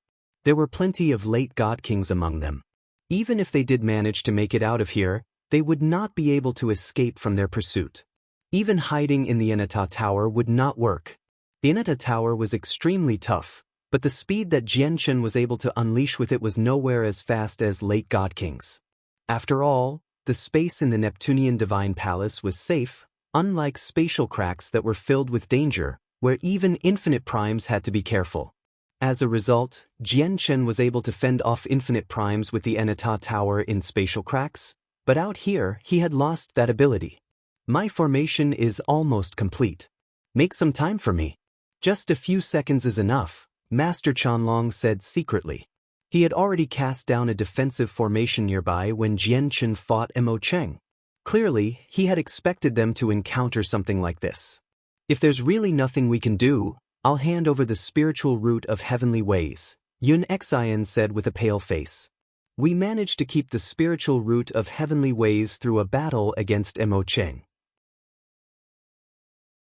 There were plenty of late god kings among them. Even if they did manage to make it out of here, they would not be able to escape from their pursuit. Even hiding in the Inata Tower would not work. The Inata Tower was extremely tough, but the speed that Jianchen was able to unleash with it was nowhere as fast as late god kings. After all, the space in the Neptunian Divine Palace was safe, unlike spatial cracks that were filled with danger, where even infinite primes had to be careful. As a result, Jianchen was able to fend off infinite primes with the Inata Tower in spatial cracks, but out here he had lost that ability. My formation is almost complete. Make some time for me. Just a few seconds is enough, Master Chanlong said secretly. He had already cast down a defensive formation nearby when Jianchen fought Mo Cheng. Clearly, he had expected them to encounter something like this. If there's really nothing we can do, I'll hand over the spiritual root of heavenly ways, Yun Xian said with a pale face. We managed to keep the spiritual root of heavenly ways through a battle against Mo Cheng.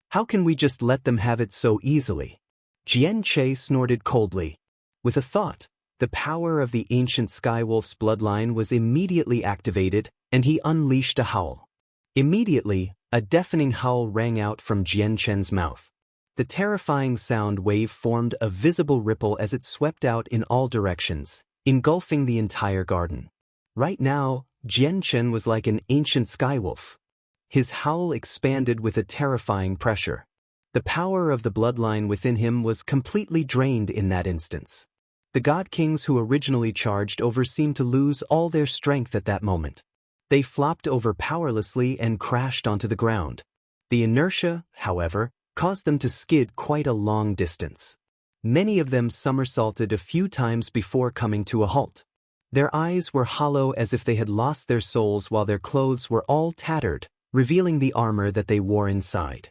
How can we just let them have it so easily? Jian Che snorted coldly. With a thought, The power of the ancient Skywolf's bloodline was immediately activated, and he unleashed a howl. Immediately, a deafening howl rang out from Jian Chen's mouth. The terrifying sound wave formed a visible ripple as it swept out in all directions, engulfing the entire garden. Right now, Jian Chen was like an ancient skywolf. His howl expanded with a terrifying pressure. The power of the bloodline within him was completely drained in that instance. The god kings who originally charged over seemed to lose all their strength at that moment. They flopped over powerlessly and crashed onto the ground. The inertia, however, caused them to skid quite a long distance. Many of them somersaulted a few times before coming to a halt. Their eyes were hollow as if they had lost their souls, while their clothes were all tattered, revealing the armor that they wore inside.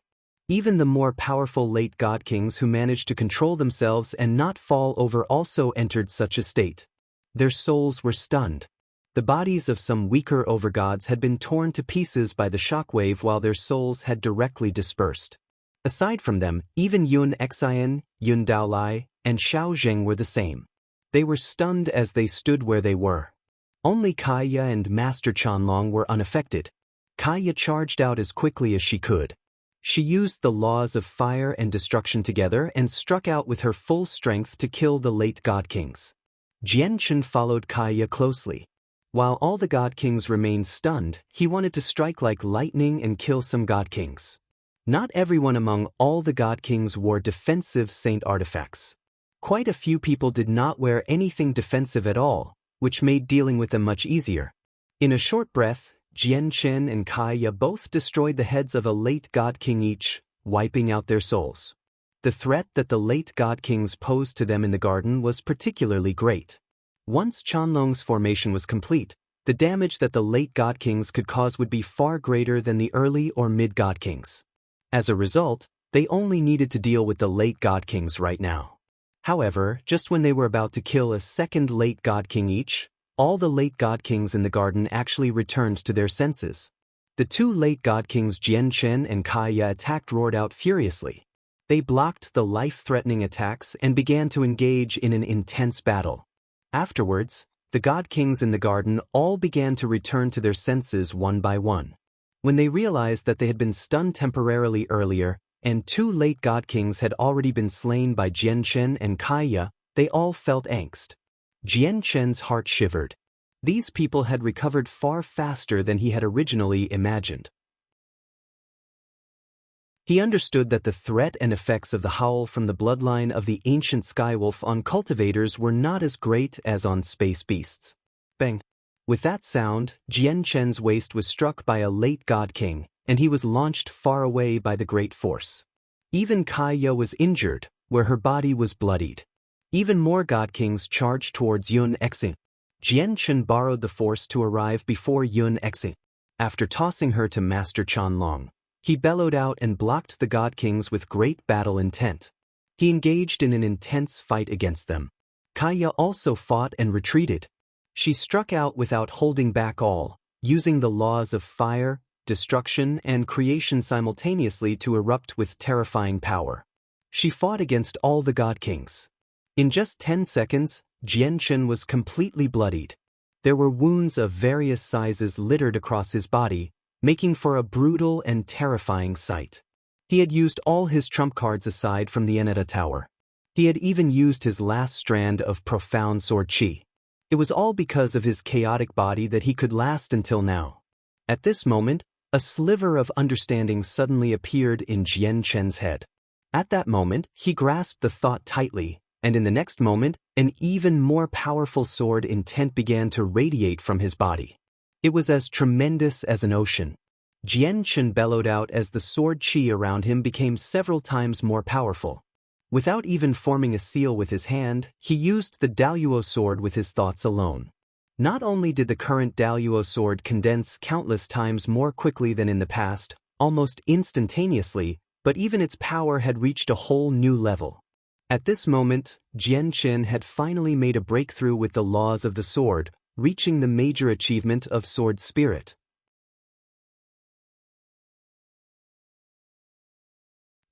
Even the more powerful late god kings who managed to control themselves and not fall over also entered such a state. Their souls were stunned. The bodies of some weaker overgods had been torn to pieces by the shockwave, while their souls had directly dispersed. Aside from them, even Yun Xian, Yun Daolai, and Xiao Zheng were the same. They were stunned as they stood where they were. Only Kaya and Master Chanlong were unaffected. Kaya charged out as quickly as she could. She used the laws of fire and destruction together and struck out with her full strength to kill the late god kings. Jian Chen followed Kaya closely. While all the god kings remained stunned, he wanted to strike like lightning and kill some god kings. Not everyone among all the god kings wore defensive saint artifacts. Quite a few people did not wear anything defensive at all, which made dealing with them much easier. In a short breath, Jian Chen and Kaya both destroyed the heads of a late god king each, wiping out their souls. The threat that the late god kings posed to them in the garden was particularly great. Once Chanlong's formation was complete, the damage that the late god kings could cause would be far greater than the early or mid god kings. As a result, they only needed to deal with the late god kings right now. However, just when they were about to kill a second late god king each, all the late god kings in the garden actually returned to their senses. The two late god kings Jian Chen and Kaya roared out furiously. They blocked the life-threatening attacks and began to engage in an intense battle. Afterwards, the god kings in the garden all began to return to their senses one by one. When they realized that they had been stunned temporarily earlier, and two late god kings had already been slain by Jian Chen and Kaya, they all felt angst. Jian Chen's heart shivered. These people had recovered far faster than he had originally imagined. He understood that the threat and effects of the howl from the bloodline of the ancient skywolf on cultivators were not as great as on space beasts. Bang! With that sound, Jian Chen's waist was struck by a late god king, and he was launched far away by the great force. Even Kaya was injured, where her body was bloodied. Even more god kings charged towards Yun Xian. Jian Chen borrowed the force to arrive before Yun Xian. After tossing her to Master Chanlong, he bellowed out and blocked the god kings with great battle intent. He engaged in an intense fight against them. Kaya also fought and retreated. She struck out without holding back, all using the laws of fire, destruction, and creation simultaneously to erupt with terrifying power. She fought against all the god kings. In just 10 seconds, Jian Chen was completely bloodied. There were wounds of various sizes littered across his body, making for a brutal and terrifying sight. He had used all his trump cards aside from the Eneta Tower. He had even used his last strand of profound sword chi. It was all because of his chaotic body that he could last until now. At this moment, a sliver of understanding suddenly appeared in Jian Chen's head. At that moment, he grasped the thought tightly, and in the next moment, an even more powerful sword intent began to radiate from his body. It was as tremendous as an ocean. Jian Chen bellowed out as the sword chi around him became several times more powerful. Without even forming a seal with his hand, he used the Daluo sword with his thoughts alone. Not only did the current Daluo sword condense countless times more quickly than in the past, almost instantaneously, but even its power had reached a whole new level. At this moment, Jian Chen had finally made a breakthrough with the laws of the sword, reaching the major achievement of sword spirit.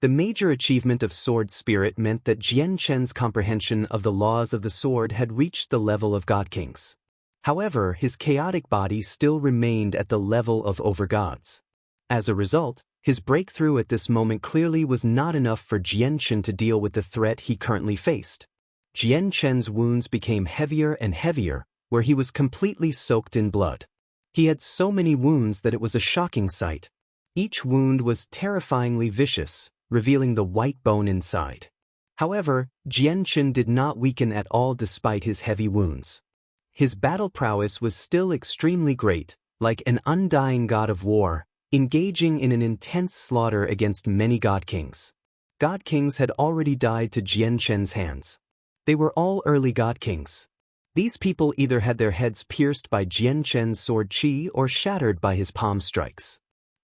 The major achievement of sword spirit meant that Jian Chen's comprehension of the laws of the sword had reached the level of God Kings. However, his chaotic body still remained at the level of overgods. As a result, his breakthrough at this moment clearly was not enough for Jian Chen to deal with the threat he currently faced. Jian Chen's wounds became heavier and heavier, where he was completely soaked in blood. He had so many wounds that it was a shocking sight. Each wound was terrifyingly vicious, revealing the white bone inside. However, Jian Chen did not weaken at all despite his heavy wounds. His battle prowess was still extremely great, like an undying god of war, engaging in an intense slaughter against many god kings. God kings had already died to Jian Chen's hands. They were all early god kings. These people either had their heads pierced by Jian Chen's sword chi or shattered by his palm strikes.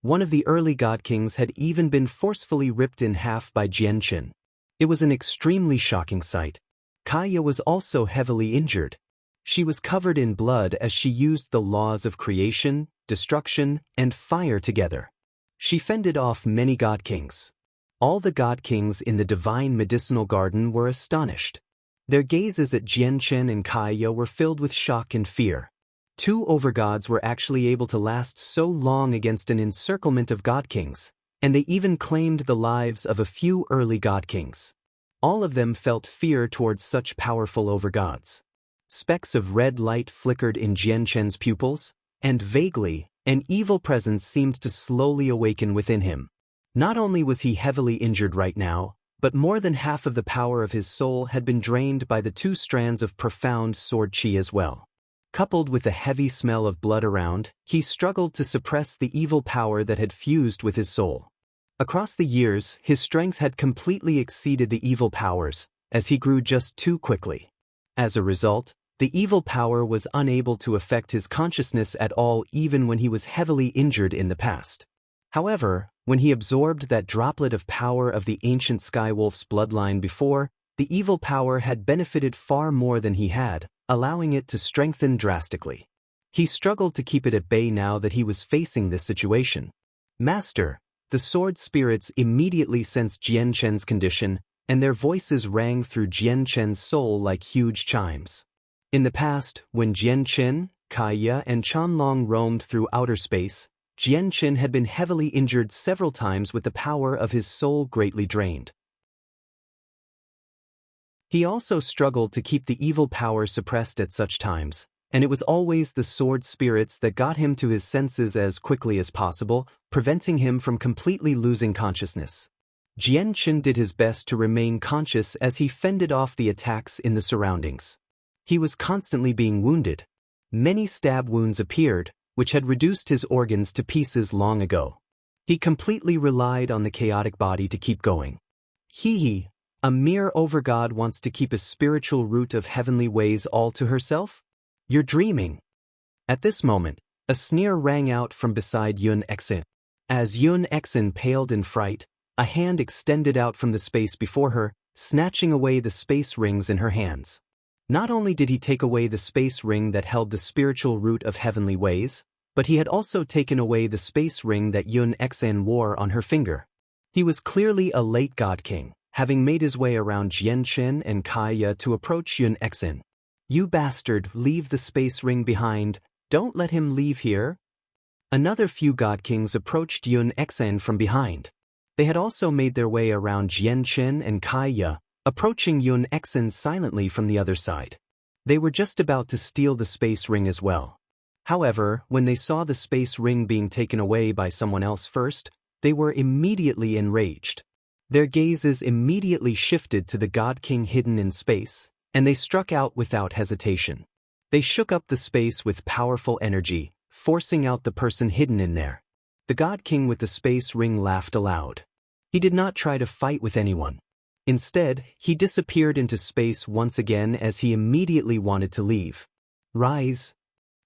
One of the early god kings had even been forcefully ripped in half by Jian Chen. It was an extremely shocking sight. Kaya was also heavily injured. She was covered in blood as she used the laws of creation, destruction, and fire together. She fended off many god kings. All the god kings in the divine medicinal garden were astonished. Their gazes at Jian Chen and Kaya were filled with shock and fear. Two overgods were actually able to last so long against an encirclement of god kings, and they even claimed the lives of a few early god kings. All of them felt fear towards such powerful overgods. Specks of red light flickered in Jian Chen's pupils, and vaguely, an evil presence seemed to slowly awaken within him. Not only was he heavily injured right now, but more than half of the power of his soul had been drained by the two strands of profound sword chi as well. Coupled with the heavy smell of blood around, he struggled to suppress the evil power that had fused with his soul. Across the years, his strength had completely exceeded the evil powers, as he grew just too quickly. As a result, the evil power was unable to affect his consciousness at all even when he was heavily injured in the past. However, when he absorbed that droplet of power of the ancient Skywolf's bloodline before, the evil power had benefited far more than he had, allowing it to strengthen drastically. He struggled to keep it at bay now that he was facing this situation. Master, the sword spirits immediately sensed Jian Chen's condition, and their voices rang through Jian Chen's soul like huge chimes. In the past, when Jian Chen, Kaya, and Chanlong roamed through outer space, Jian Chen had been heavily injured several times with the power of his soul greatly drained. He also struggled to keep the evil power suppressed at such times, and it was always the sword spirits that got him to his senses as quickly as possible, preventing him from completely losing consciousness. Jian Chen did his best to remain conscious as he fended off the attacks in the surroundings. He was constantly being wounded. Many stab wounds appeared, which had reduced his organs to pieces long ago. He completely relied on the chaotic body to keep going. A mere overgod wants to keep a spiritual root of heavenly ways all to herself? You're dreaming. At this moment, a sneer rang out from beside Yun Exin. As Yun Exin paled in fright, a hand extended out from the space before her, snatching away the space rings in her hands. Not only did he take away the space ring that held the spiritual root of heavenly ways, but he had also taken away the space ring that Yun Exin wore on her finger. He was clearly a late god king, having made his way around Jian Chen and Kaya to approach Yun Exin. You bastard, leave the space ring behind, don't let him leave here. Another few god kings approached Yun Exin from behind. They had also made their way around Jian Chen and Kaya, approaching Yun Exin silently from the other side. They were just about to steal the space ring as well. However, when they saw the space ring being taken away by someone else first, they were immediately enraged. Their gazes immediately shifted to the God King hidden in space, and they struck out without hesitation. They shook up the space with powerful energy, forcing out the person hidden in there. The God King with the space ring laughed aloud. He did not try to fight with anyone. Instead, he disappeared into space once again as he immediately wanted to leave. Rise.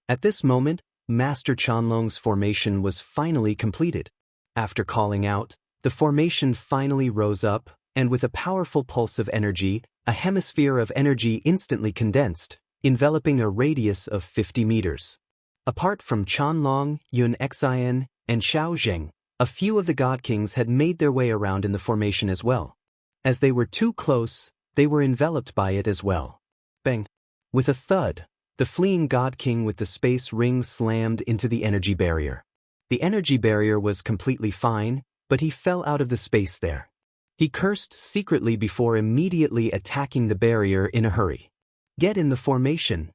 At this moment, Master Chanlong's formation was finally completed. After calling out, the formation finally rose up, and with a powerful pulse of energy, a hemisphere of energy instantly condensed, enveloping a radius of 50 meters. Apart from Chanlong, Yun Exin, and Xiao Zheng, A few of the God Kings had made their way around in the formation as well. As they were too close, they were enveloped by it as well. Bang! With a thud, the fleeing God King with the space ring slammed into the energy barrier. The energy barrier was completely fine, but he fell out of the space there. He cursed secretly before immediately attacking the barrier in a hurry. Get in the formation.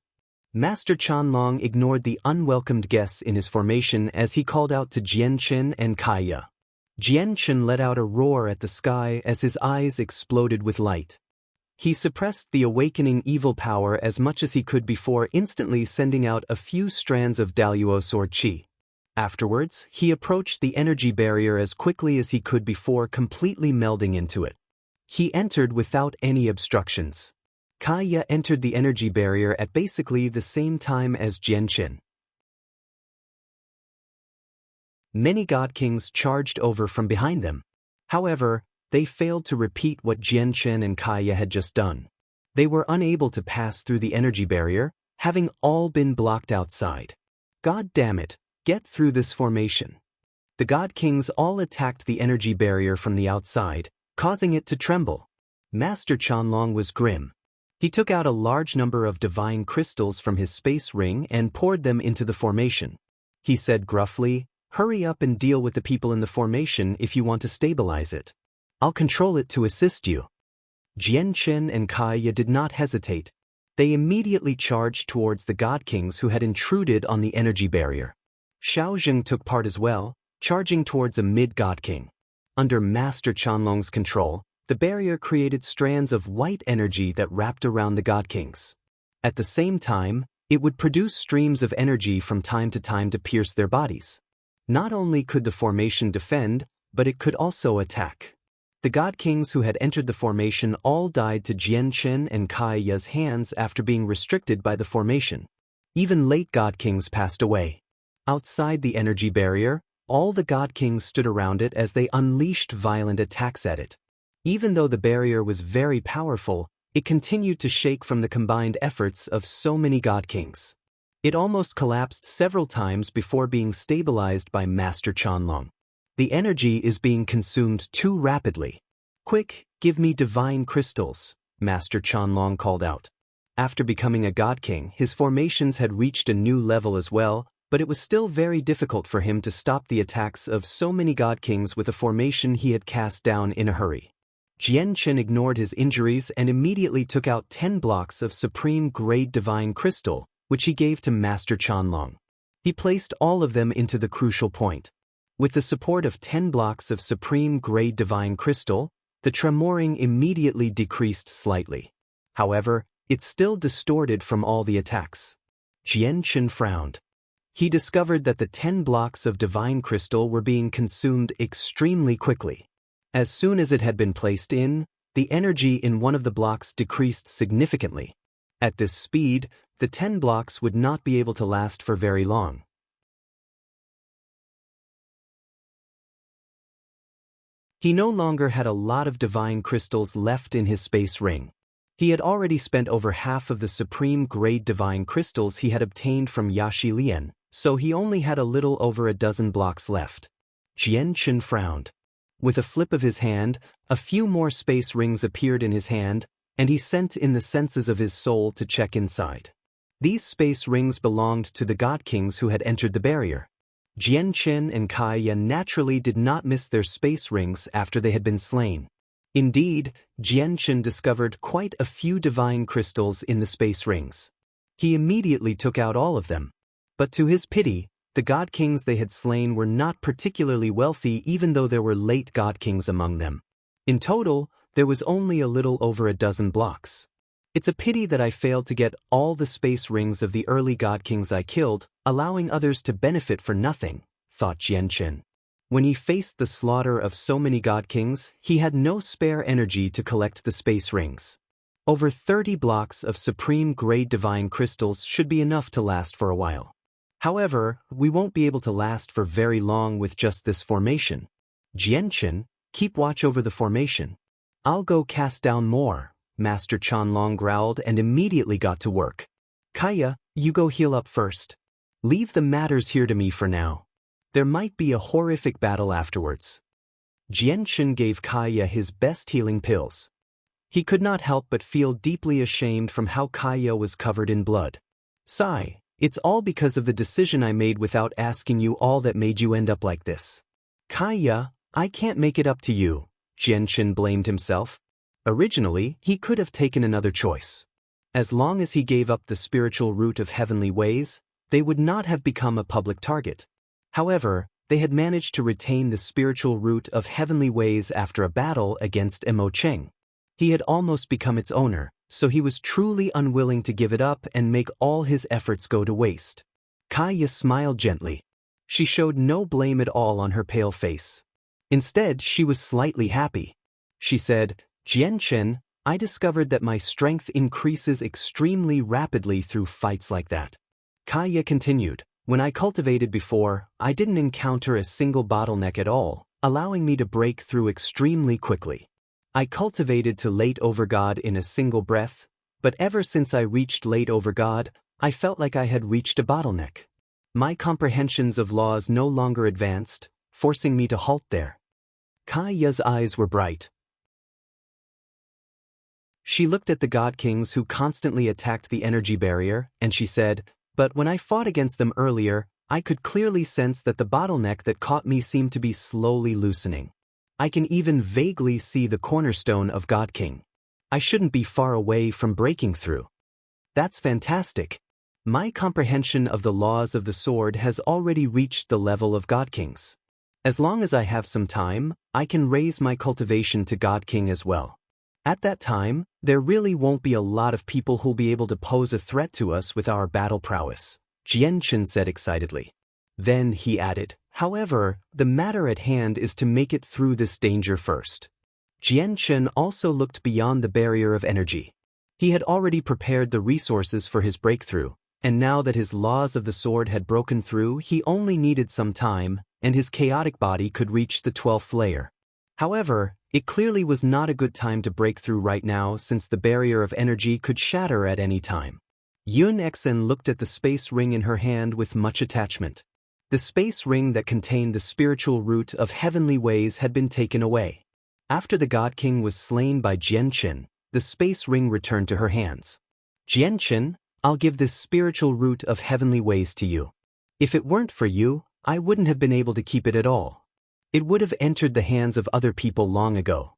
Master Chanlong ignored the unwelcomed guests in his formation as he called out to Jianchen and Kaya. Jianchen let out a roar at the sky as his eyes exploded with light. He suppressed the awakening evil power as much as he could before instantly sending out a few strands of Daluo sword chi. Afterwards, he approached the energy barrier as quickly as he could before completely melding into it. He entered without any obstructions. Kaya entered the energy barrier at basically the same time as Jianchen. Many God Kings charged over from behind them. However, they failed to repeat what Jianchen and Kaya had just done. They were unable to pass through the energy barrier, having all been blocked outside. God damn it, get through this formation. The God Kings all attacked the energy barrier from the outside, causing it to tremble. Master Chanlong was grim. He took out a large number of divine crystals from his space ring and poured them into the formation. He said gruffly, "Hurry up and deal with the people in the formation if you want to stabilize it. I'll control it to assist you." Jianchen and Kaya did not hesitate. They immediately charged towards the God Kings who had intruded on the energy barrier. Xiaozheng took part as well, charging towards a mid-God King. Under Master Chanlong's control, the barrier created strands of white energy that wrapped around the God Kings. At the same time, it would produce streams of energy from time to pierce their bodies. Not only could the formation defend, but it could also attack. The God Kings who had entered the formation all died to Jianchen and Kaya's hands after being restricted by the formation. Even late God Kings passed away. Outside the energy barrier, all the God Kings stood around it as they unleashed violent attacks at it. Even though the barrier was very powerful, it continued to shake from the combined efforts of so many God Kings. It almost collapsed several times before being stabilized by Master Chanlong. The energy is being consumed too rapidly. "Quick, give me divine crystals," Master Chanlong called out. After becoming a God King, his formations had reached a new level as well, but it was still very difficult for him to stop the attacks of so many God Kings with a formation he had cast down in a hurry. Jianchen ignored his injuries and immediately took out 10 blocks of supreme-grade divine crystal, which he gave to Master Chanlong. He placed all of them into the crucial point. With the support of 10 blocks of supreme-grade divine crystal, the tremoring immediately decreased slightly. However, it still distorted from all the attacks. Jianchen frowned. He discovered that the 10 blocks of divine crystal were being consumed extremely quickly. As soon as it had been placed in, the energy in one of the blocks decreased significantly. At this speed, the 10 blocks would not be able to last for very long. He no longer had a lot of divine crystals left in his space ring. He had already spent over half of the supreme-grade divine crystals he had obtained from Yashi Lian, so he only had a little over a dozen blocks left. Jianchen frowned. With a flip of his hand, a few more space rings appeared in his hand, and he sent in the senses of his soul to check inside. These space rings belonged to the God Kings who had entered the barrier. Jianchen and Kaya naturally did not miss their space rings after they had been slain. Indeed, Jianchen discovered quite a few divine crystals in the space rings. He immediately took out all of them. But to his pity, the God Kings they had slain were not particularly wealthy even though there were late God Kings among them. In total, there was only a little over a dozen blocks. It's a pity that I failed to get all the space rings of the early God Kings I killed, allowing others to benefit for nothing, thought Jianchen. When he faced the slaughter of so many God Kings, he had no spare energy to collect the space rings. Over 30 blocks of supreme-grade divine crystals should be enough to last for a while. However, we won't be able to last for very long with just this formation. Jianchen, keep watch over the formation. I'll go cast down more, Master Chanlong growled and immediately got to work. Kaya, you go heal up first. Leave the matters here to me for now. There might be a horrific battle afterwards. Jianchen gave Kaya his best healing pills. He could not help but feel deeply ashamed from how Kaya was covered in blood. Sigh, it's all because of the decision I made without asking you all that made you end up like this. Kaya, I can't make it up to you, Jianchen blamed himself. Originally, he could have taken another choice. As long as he gave up the spiritual root of heavenly ways, they would not have become a public target. However, they had managed to retain the spiritual root of heavenly ways after a battle against Mo Cheng. He had almost become its owner, so he was truly unwilling to give it up and make all his efforts go to waste. Kaya smiled gently. She showed no blame at all on her pale face. Instead, she was slightly happy. She said, Jianchen, I discovered that my strength increases extremely rapidly through fights like that. Kaya continued, when I cultivated before, I didn't encounter a single bottleneck at all, allowing me to break through extremely quickly. I cultivated to late over God in a single breath, but ever since I reached late over God, I felt like I had reached a bottleneck. My comprehensions of laws no longer advanced, forcing me to halt there. Kaya's eyes were bright. She looked at the God Kings who constantly attacked the energy barrier, and she said, but when I fought against them earlier, I could clearly sense that the bottleneck that caught me seemed to be slowly loosening. I can even vaguely see the cornerstone of God King. I shouldn't be far away from breaking through. That's fantastic. My comprehension of the laws of the sword has already reached the level of God Kings. As long as I have some time, I can raise my cultivation to God King as well. At that time, there really won't be a lot of people who'll be able to pose a threat to us with our battle prowess, Jianchen said excitedly. Then he added, however, the matter at hand is to make it through this danger first. Jianchen also looked beyond the barrier of energy. He had already prepared the resources for his breakthrough, and now that his laws of the sword had broken through, he only needed some time, and his chaotic body could reach the 12th layer. However, it clearly was not a good time to break through right now since the barrier of energy could shatter at any time. Yun Exen looked at the space ring in her hand with much attachment. The space ring that contained the spiritual root of heavenly ways had been taken away. After the God King was slain by Jianchen, the space ring returned to her hands. Jianchen, I'll give this spiritual root of heavenly ways to you. If it weren't for you, I wouldn't have been able to keep it at all. It would have entered the hands of other people long ago.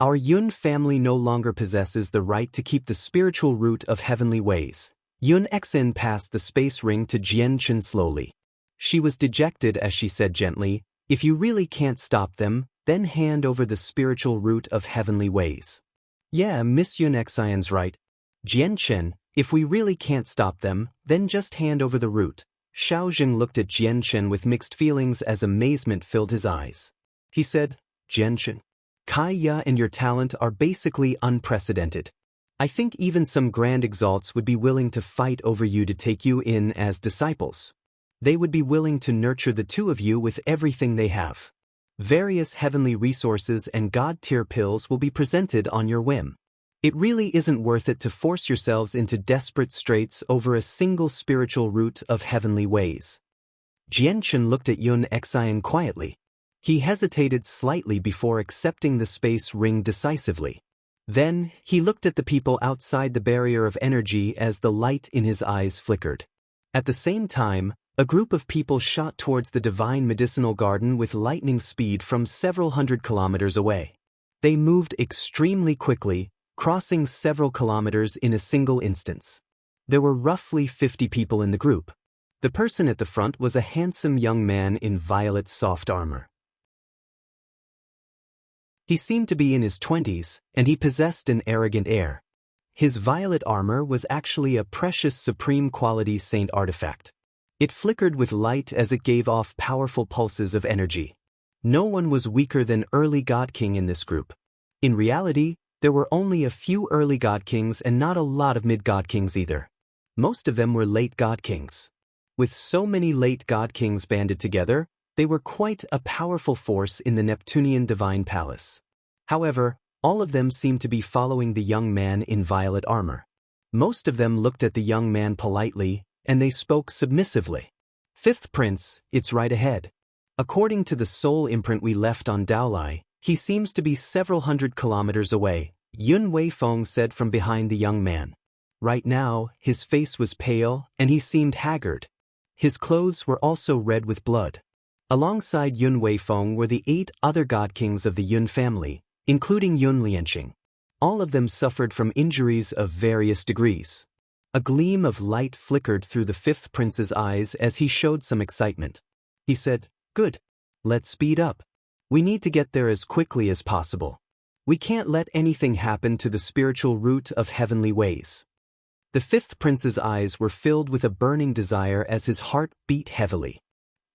Our Yun family no longer possesses the right to keep the spiritual root of heavenly ways. Yun Exen passed the space ring to Jianchen slowly. She was dejected as she said gently, if you really can't stop them, then hand over the spiritual root of heavenly ways. Yeah, Miss Yun Exen's right. Jianchen, if we really can't stop them, then just hand over the root. Xiaojing looked at Jianchen with mixed feelings as amazement filled his eyes. He said, Jianchen, Kaya and your talent are basically unprecedented. I think even some grand exalts would be willing to fight over you to take you in as disciples. They would be willing to nurture the two of you with everything they have. Various heavenly resources and God-tier pills will be presented on your whim. It really isn't worth it to force yourselves into desperate straits over a single spiritual root of heavenly ways. Jianchen looked at Yun Exen quietly. He hesitated slightly before accepting the space ring decisively. Then, he looked at the people outside the barrier of energy as the light in his eyes flickered. At the same time, a group of people shot towards the divine medicinal garden with lightning speed from several hundred kilometers away. They moved extremely quickly, crossing several kilometers in a single instance. There were roughly 50 people in the group. The person at the front was a handsome young man in violet soft armor. He seemed to be in his 20s, and he possessed an arrogant air. His violet armor was actually a precious supreme quality saint artifact. It flickered with light as it gave off powerful pulses of energy. No one was weaker than early God King in this group. In reality, there were only a few early God Kings and not a lot of mid-God Kings either. Most of them were late God Kings. With so many late God Kings banded together, they were quite a powerful force in the Neptunian Divine Palace. However, all of them seemed to be following the young man in violet armor. Most of them looked at the young man politely, and they spoke submissively. Fifth Prince, it's right ahead. According to the soul imprint we left on Daolai, he seems to be several hundred kilometers away, Yun Weifeng said from behind the young man. Right now, his face was pale, and he seemed haggard. His clothes were also red with blood. Alongside Yun Weifeng were the 8 other god kings of the Yun family, including Yun Lianqing. All of them suffered from injuries of various degrees. A gleam of light flickered through the 5th prince's eyes as he showed some excitement. He said, "Good. Let's speed up. We need to get there as quickly as possible. We can't let anything happen to the spiritual root of heavenly ways." The 5th prince's eyes were filled with a burning desire as his heart beat heavily.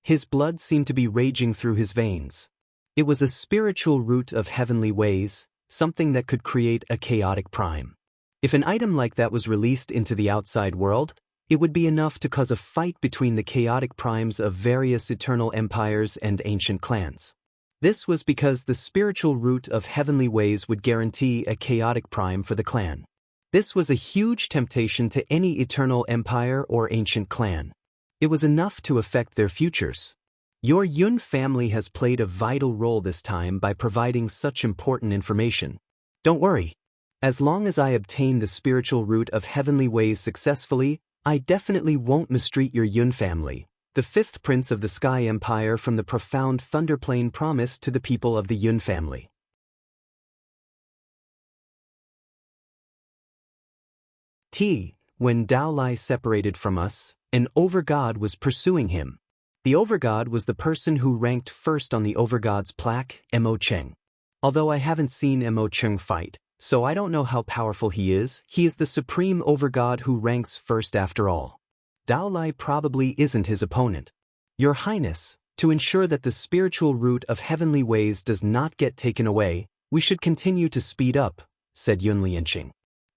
His blood seemed to be raging through his veins. It was a spiritual root of heavenly ways, something that could create a chaotic prime. If an item like that was released into the outside world, it would be enough to cause a fight between the chaotic primes of various eternal empires and ancient clans. This was because the spiritual root of heavenly ways would guarantee a chaotic prime for the clan. This was a huge temptation to any eternal empire or ancient clan. It was enough to affect their futures. Your Yun family has played a vital role this time by providing such important information. Don't worry. As long as I obtain the spiritual root of heavenly ways successfully, I definitely won't mistreat your Yun family, the 5th prince of the Sky Empire from the profound Thunderplane promised to the people of the Yun family. When Daolai separated from us, an overgod was pursuing him. The overgod was the person who ranked first on the overgod's plaque, Mo Cheng. Although I haven't seen Mo Cheng fight, so I don't know how powerful he is the supreme overgod who ranks first after all. Daolai probably isn't his opponent. Your Highness, to ensure that the spiritual root of heavenly ways does not get taken away, we should continue to speed up, said Yun Lianqing.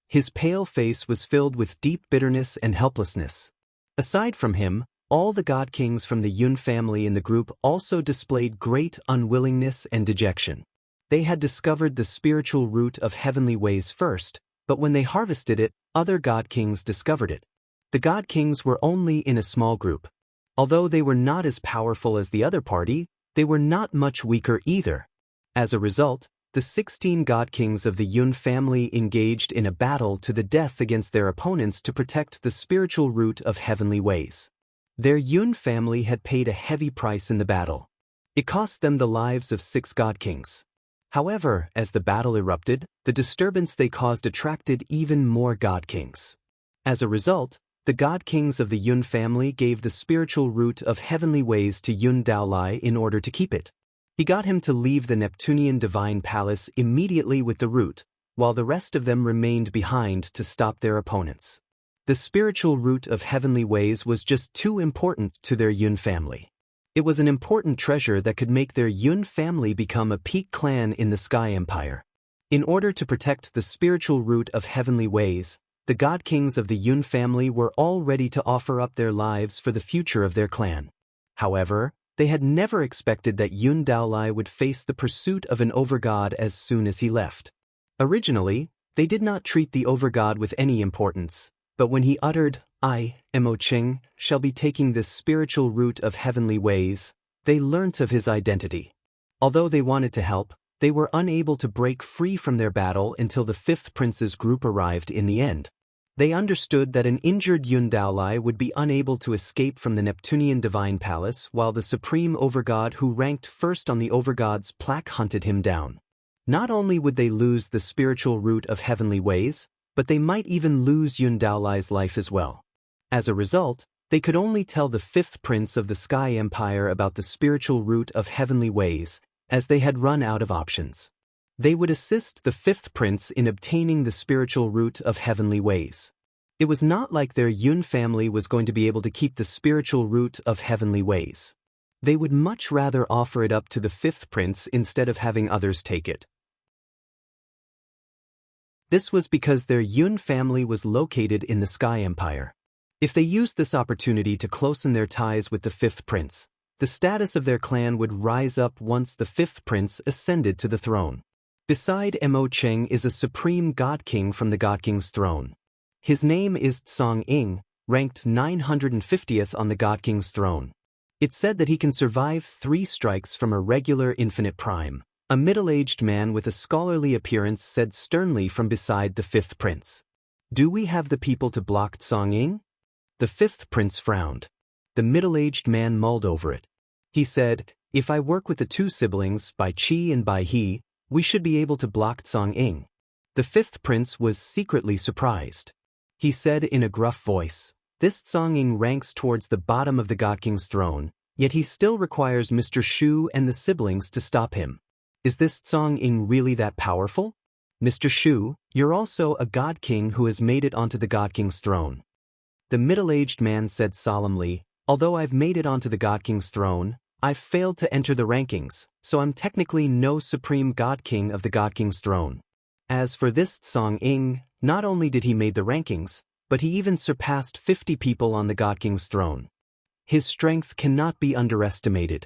His pale face was filled with deep bitterness and helplessness. Aside from him, all the god kings from the Yun family in the group also displayed great unwillingness and dejection. They had discovered the spiritual root of heavenly ways first, but when they harvested it, other god kings discovered it. The god kings were only in a small group. Although they were not as powerful as the other party, they were not much weaker either. As a result, the 16 god kings of the Yun family engaged in a battle to the death against their opponents to protect the spiritual root of heavenly ways. Their Yun family had paid a heavy price in the battle. It cost them the lives of 6 god kings. However, as the battle erupted, the disturbance they caused attracted even more god kings. As a result, the god kings of the Yun family gave the spiritual root of heavenly ways to Yun Daolai in order to keep it. He got him to leave the Neptunian divine palace immediately with the root, while the rest of them remained behind to stop their opponents. The spiritual root of heavenly ways was just too important to their Yun family. It was an important treasure that could make their Yun family become a peak clan in the Sky Empire. In order to protect the spiritual root of heavenly ways, the god kings of the Yun family were all ready to offer up their lives for the future of their clan. However, they had never expected that Yun Daolai would face the pursuit of an overgod as soon as he left. Originally, they did not treat the overgod with any importance, but when he uttered, "I, Mo Cheng, shall be taking this spiritual root of heavenly ways," they learnt of his identity. Although they wanted to help, they were unable to break free from their battle until the 5th prince's group arrived in the end. They understood that an injured Yun Daolai would be unable to escape from the Neptunian divine palace while the supreme overgod who ranked first on the overgod's plaque hunted him down. Not only would they lose the spiritual root of heavenly ways, but they might even lose Yun Daolai's life as well. As a result, they could only tell the 5th prince of the Sky Empire about the spiritual root of heavenly ways, as they had run out of options. They would assist the 5th prince in obtaining the spiritual root of heavenly ways. It was not like their Yun family was going to be able to keep the spiritual root of heavenly ways. They would much rather offer it up to the 5th prince instead of having others take it. This was because their Yun family was located in the Sky Empire. If they used this opportunity to closen their ties with the 5th prince, the status of their clan would rise up once the 5th prince ascended to the throne. Beside Mo Cheng is a supreme god king from the god king's throne. His name is Tsang Ing, ranked 950th on the god king's throne. It said that he can survive 3 strikes from a regular infinite prime. A middle-aged man with a scholarly appearance said sternly from beside the 5th prince. Do we have the people to block Tsang-ing? The 5th prince frowned. The middle-aged man mulled over it. He said, if I work with the 2 siblings, Bai Qi and Bai He, we should be able to block Tsang-ing. The 5th prince was secretly surprised. He said in a gruff voice, this Tsang-ing ranks towards the bottom of the God King's throne, yet he still requires Mr. Shu and the siblings to stop him. Is this Tsang-ing really that powerful? Mr. Shu, you're also a God King who has made it onto the God King's throne. The middle-aged man said solemnly, although I've made it onto the God King's throne, I've failed to enter the rankings, so I'm technically no supreme God King of the God King's throne. As for this Tsang-ing, not only did he make the rankings, but he even surpassed 50 people on the God King's throne. His strength cannot be underestimated.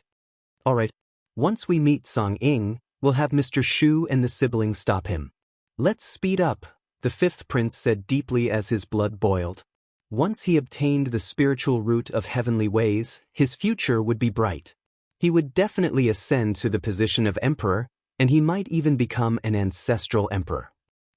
Alright, once we meet Tsang-ing, we'll have Mr. Shu and the siblings stop him. Let's speed up, the 5th prince said deeply as his blood boiled. Once he obtained the spiritual root of heavenly ways, his future would be bright. He would definitely ascend to the position of emperor, and he might even become an ancestral emperor.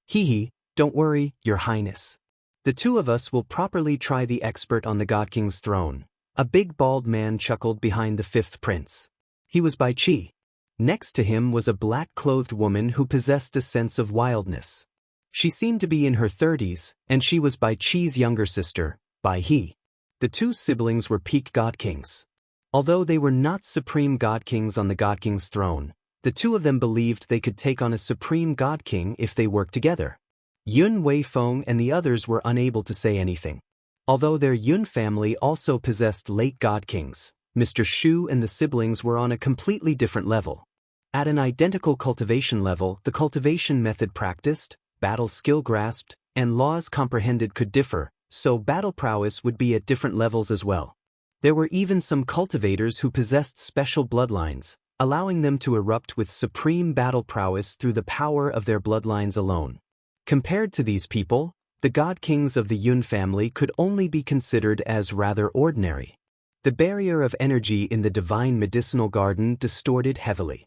Hee, don't worry, your highness. The 2 of us will properly try the expert on the God King's throne. A big bald man chuckled behind the 5th prince. He was Bai Qi. Next to him was a black-clothed woman who possessed a sense of wildness. She seemed to be in her 30s, and she was Bai Qi's younger sister, Bai He. The 2 siblings were peak God Kings. Although they were not supreme God Kings on the God King's throne, the 2 of them believed they could take on a supreme God King if they worked together. Yun Weifeng and the others were unable to say anything. Although their Yun family also possessed late God Kings, Mr. Shu and the siblings were on a completely different level. At an identical cultivation level, the cultivation method practiced, battle skill grasped, and laws comprehended could differ, so battle prowess would be at different levels as well. There were even some cultivators who possessed special bloodlines, allowing them to erupt with supreme battle prowess through the power of their bloodlines alone. Compared to these people, the God Kings of the Yun family could only be considered as rather ordinary. The barrier of energy in the divine medicinal garden distorted heavily.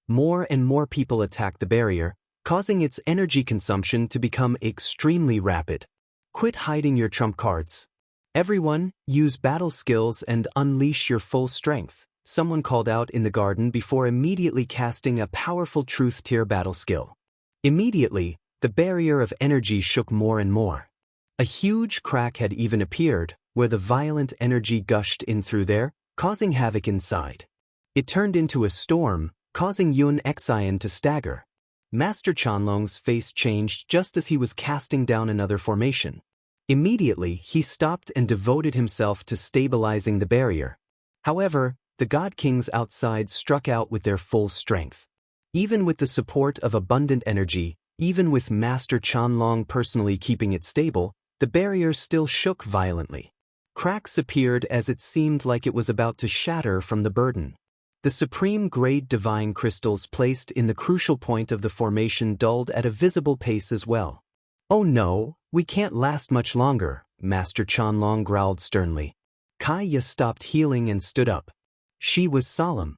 More and more people attacked the barrier, causing its energy consumption to become extremely rapid. Quit hiding your trump cards. Everyone, use battle skills and unleash your full strength, someone called out in the garden before immediately casting a powerful truth-tier battle skill. Immediately, the barrier of energy shook more and more. A huge crack had even appeared, where the violent energy gushed in through there, causing havoc inside. It turned into a storm, causing Yun Xian to stagger. Master Chanlong's face changed just as he was casting down another formation. Immediately, he stopped and devoted himself to stabilizing the barrier. However, the God Kings outside struck out with their full strength. Even with the support of abundant energy, even with Master Chanlong personally keeping it stable, the barrier still shook violently. Cracks appeared as it seemed like it was about to shatter from the burden. The supreme-grade divine crystals placed in the crucial point of the formation dulled at a visible pace as well. Oh no, we can't last much longer, Master Chanlong growled sternly. Kaya stopped healing and stood up. She was solemn.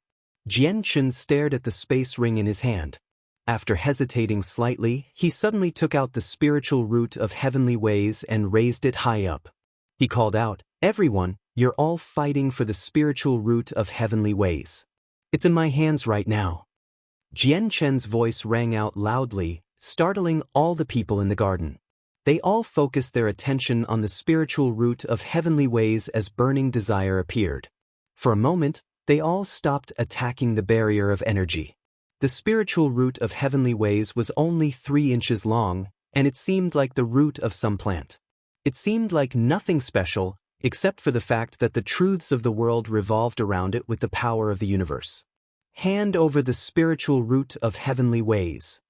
Jian Chen stared at the space ring in his hand. After hesitating slightly, he suddenly took out the spiritual root of heavenly ways and raised it high up. He called out, "Everyone, you're all fighting for the spiritual root of heavenly ways. It's in my hands right now." Jian Chen's voice rang out loudly, startling all the people in the garden. They all focused their attention on the spiritual root of heavenly ways as burning desire appeared. For a moment, they all stopped attacking the barrier of energy. The spiritual root of heavenly ways was only 3 inches long, and it seemed like the root of some plant. It seemed like nothing special, except for the fact that the truths of the world revolved around it with the power of the universe. Hand over the spiritual root of heavenly ways.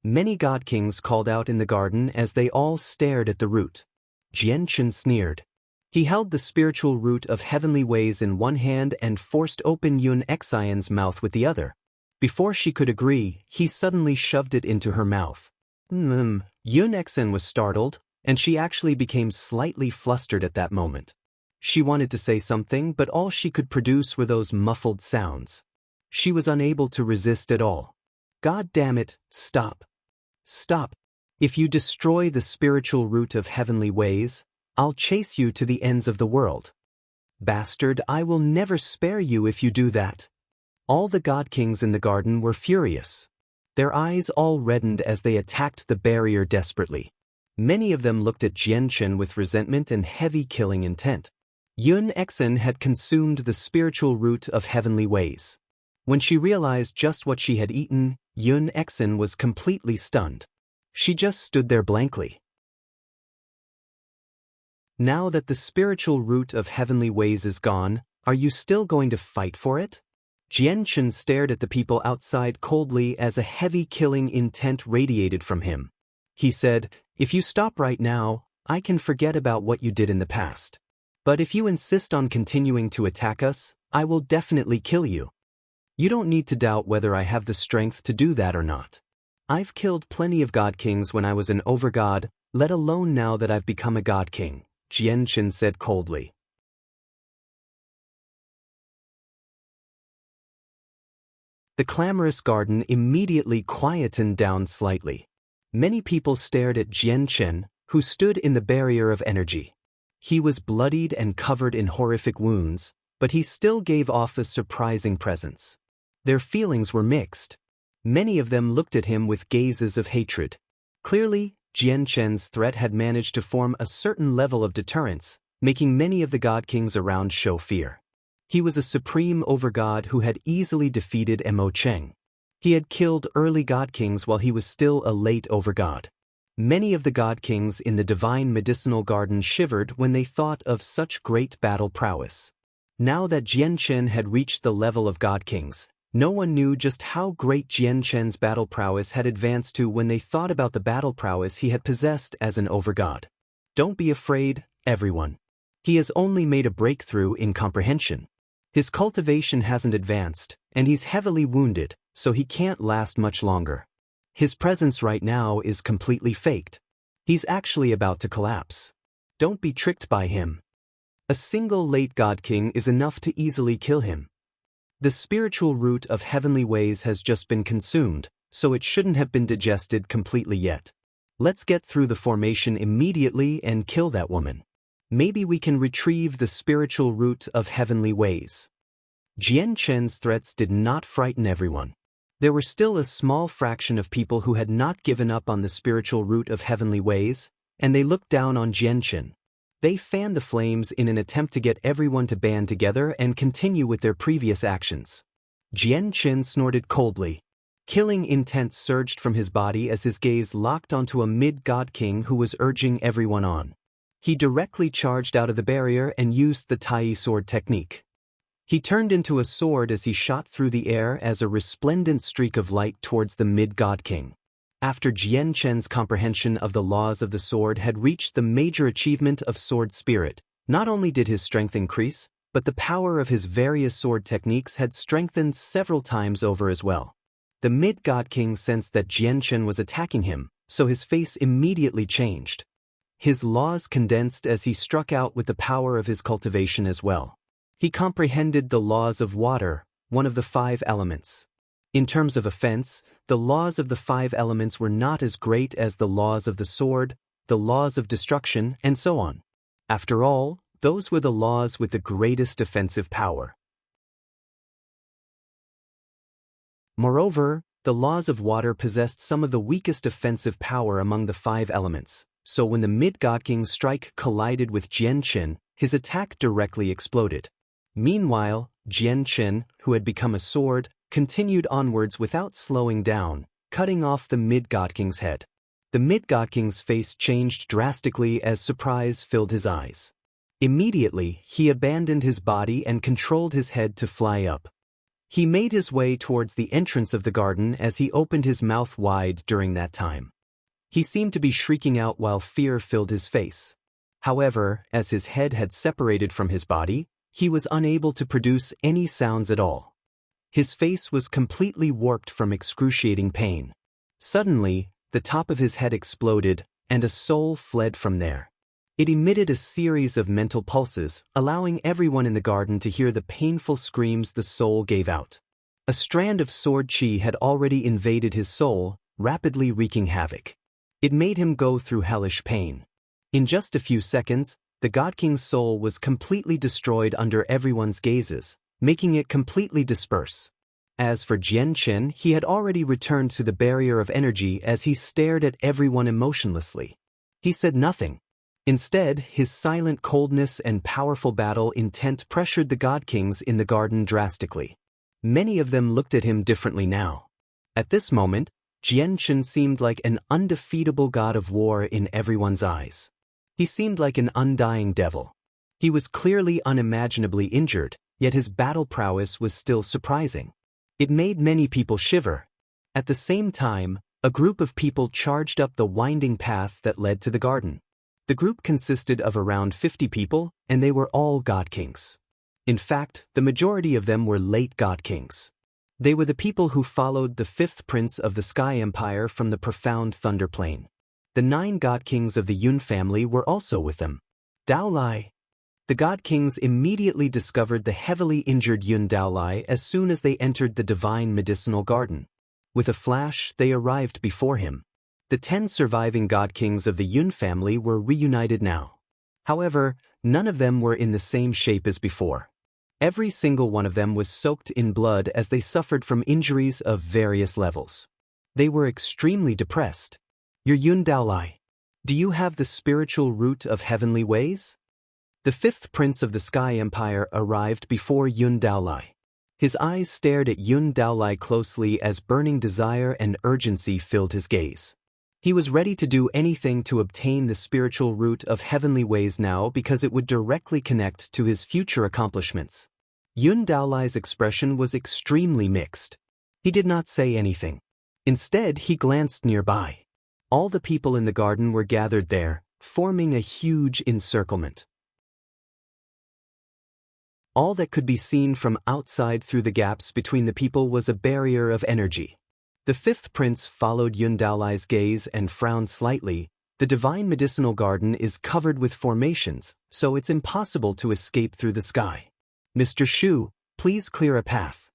Many God Kings called out in the garden as they all stared at the root. Jian Chen sneered. He held the spiritual root of heavenly ways in one hand and forced open Yun Xian's mouth with the other. Before she could agree, he suddenly shoved it into her mouth. Yun Xian was startled, and she actually became slightly flustered at that moment. She wanted to say something, but all she could produce were those muffled sounds. She was unable to resist at all. God damn it, stop. Stop. If you destroy the spiritual root of heavenly ways, I'll chase you to the ends of the world. Bastard, I will never spare you if you do that. All the god kings in the garden were furious. Their eyes all reddened as they attacked the barrier desperately. Many of them looked at Jianchen with resentment and heavy killing intent. Yun Exen had consumed the spiritual root of heavenly ways. When she realized just what she had eaten, Yun Exen was completely stunned. She just stood there blankly. Now that the spiritual root of heavenly ways is gone, are you still going to fight for it? Jianchen stared at the people outside coldly as a heavy killing intent radiated from him. He said, "If you stop right now, I can forget about what you did in the past. But if you insist on continuing to attack us, I will definitely kill you. You don't need to doubt whether I have the strength to do that or not. I've killed plenty of god kings when I was an overgod, let alone now that I've become a god king," Jianchen said coldly. The clamorous garden immediately quietened down slightly. Many people stared at Jianchen, who stood in the barrier of energy. He was bloodied and covered in horrific wounds, but he still gave off a surprising presence. Their feelings were mixed. Many of them looked at him with gazes of hatred. Clearly, Jianchen's threat had managed to form a certain level of deterrence, making many of the god kings around show fear. He was a supreme overgod who had easily defeated Mo Cheng. He had killed early god kings while he was still a late overgod. Many of the god kings in the divine medicinal garden shivered when they thought of such great battle prowess. Now that Jianchen had reached the level of god kings, no one knew just how great Jianchen's battle prowess had advanced to when they thought about the battle prowess he had possessed as an overgod. Don't be afraid, everyone. He has only made a breakthrough in comprehension. His cultivation hasn't advanced, and he's heavily wounded, so he can't last much longer. His presence right now is completely faked. He's actually about to collapse. Don't be tricked by him. A single late god king is enough to easily kill him. The spiritual root of heavenly ways has just been consumed, so it shouldn't have been digested completely yet. Let's get through the formation immediately and kill that woman. Maybe we can retrieve the spiritual root of heavenly ways. Jianchen's threats did not frighten everyone. There were still a small fraction of people who had not given up on the spiritual root of heavenly ways, and they looked down on Jianchen. They fanned the flames in an attempt to get everyone to band together and continue with their previous actions. Jianchen snorted coldly. Killing intent surged from his body as his gaze locked onto a mid-god king who was urging everyone on. He directly charged out of the barrier and used the Tai sword technique. He turned into a sword as he shot through the air as a resplendent streak of light towards the mid-god king. After Jianchen's comprehension of the laws of the sword had reached the major achievement of sword spirit, not only did his strength increase, but the power of his various sword techniques had strengthened several times over as well. The mid-god king sensed that Jianchen was attacking him, so his face immediately changed. His laws condensed as he struck out with the power of his cultivation as well. He comprehended the laws of water, one of the 5 elements. In terms of offense, the laws of the 5 elements were not as great as the laws of the sword, the laws of destruction, and so on. After all, those were the laws with the greatest offensive power. Moreover, the laws of water possessed some of the weakest offensive power among the 5 elements, so when the mid-god king's strike collided with Jianchen, his attack directly exploded. Meanwhile, Jianchen, who had become a sword, continued onwards without slowing down, cutting off the mid-god king's head. The mid-god king's face changed drastically as surprise filled his eyes. Immediately, he abandoned his body and controlled his head to fly up. He made his way towards the entrance of the garden as he opened his mouth wide during that time. He seemed to be shrieking out while fear filled his face. However, as his head had separated from his body, he was unable to produce any sounds at all. His face was completely warped from excruciating pain. Suddenly, the top of his head exploded, and a soul fled from there. It emitted a series of mental pulses, allowing everyone in the garden to hear the painful screams the soul gave out. A strand of sword chi had already invaded his soul, rapidly wreaking havoc. It made him go through hellish pain. In just a few seconds, the God King's soul was completely destroyed under everyone's gazes, making it completely disperse. As for Jian Chen, he had already returned to the barrier of energy as he stared at everyone emotionlessly. He said nothing. Instead, his silent coldness and powerful battle intent pressured the God Kings in the garden drastically. Many of them looked at him differently now. At this moment, Jian Chen seemed like an undefeatable god of war in everyone's eyes. He seemed like an undying devil. He was clearly unimaginably injured, yet his battle prowess was still surprising. It made many people shiver. At the same time, a group of people charged up the winding path that led to the garden. The group consisted of around 50 people, and they were all God Kings. In fact, the majority of them were late God Kings. They were the people who followed the fifth prince of the Sky Empire from the profound Thunder Plain. The 9 God Kings of the Yun family were also with them. Daolai. The God Kings immediately discovered the heavily injured Yun Daolai as soon as they entered the divine medicinal garden. With a flash, they arrived before him. The 10 surviving God Kings of the Yun family were reunited now. However, none of them were in the same shape as before. Every single one of them was soaked in blood as they suffered from injuries of various levels. They were extremely depressed. Your Yun Daolai, do you have the spiritual root of heavenly ways? The 5th prince of the Sky Empire arrived before Yun Daolai. His eyes stared at Yun Daolai closely as burning desire and urgency filled his gaze. He was ready to do anything to obtain the spiritual root of heavenly ways now because it would directly connect to his future accomplishments. Yun Daolai's expression was extremely mixed. He did not say anything. Instead, he glanced nearby. All the people in the garden were gathered there, forming a huge encirclement. All that could be seen from outside through the gaps between the people was a barrier of energy. The 5th prince followed Yun Daolai's gaze and frowned slightly. The divine medicinal garden is covered with formations, so it's impossible to escape through the sky. Mr. Shu, please clear a path.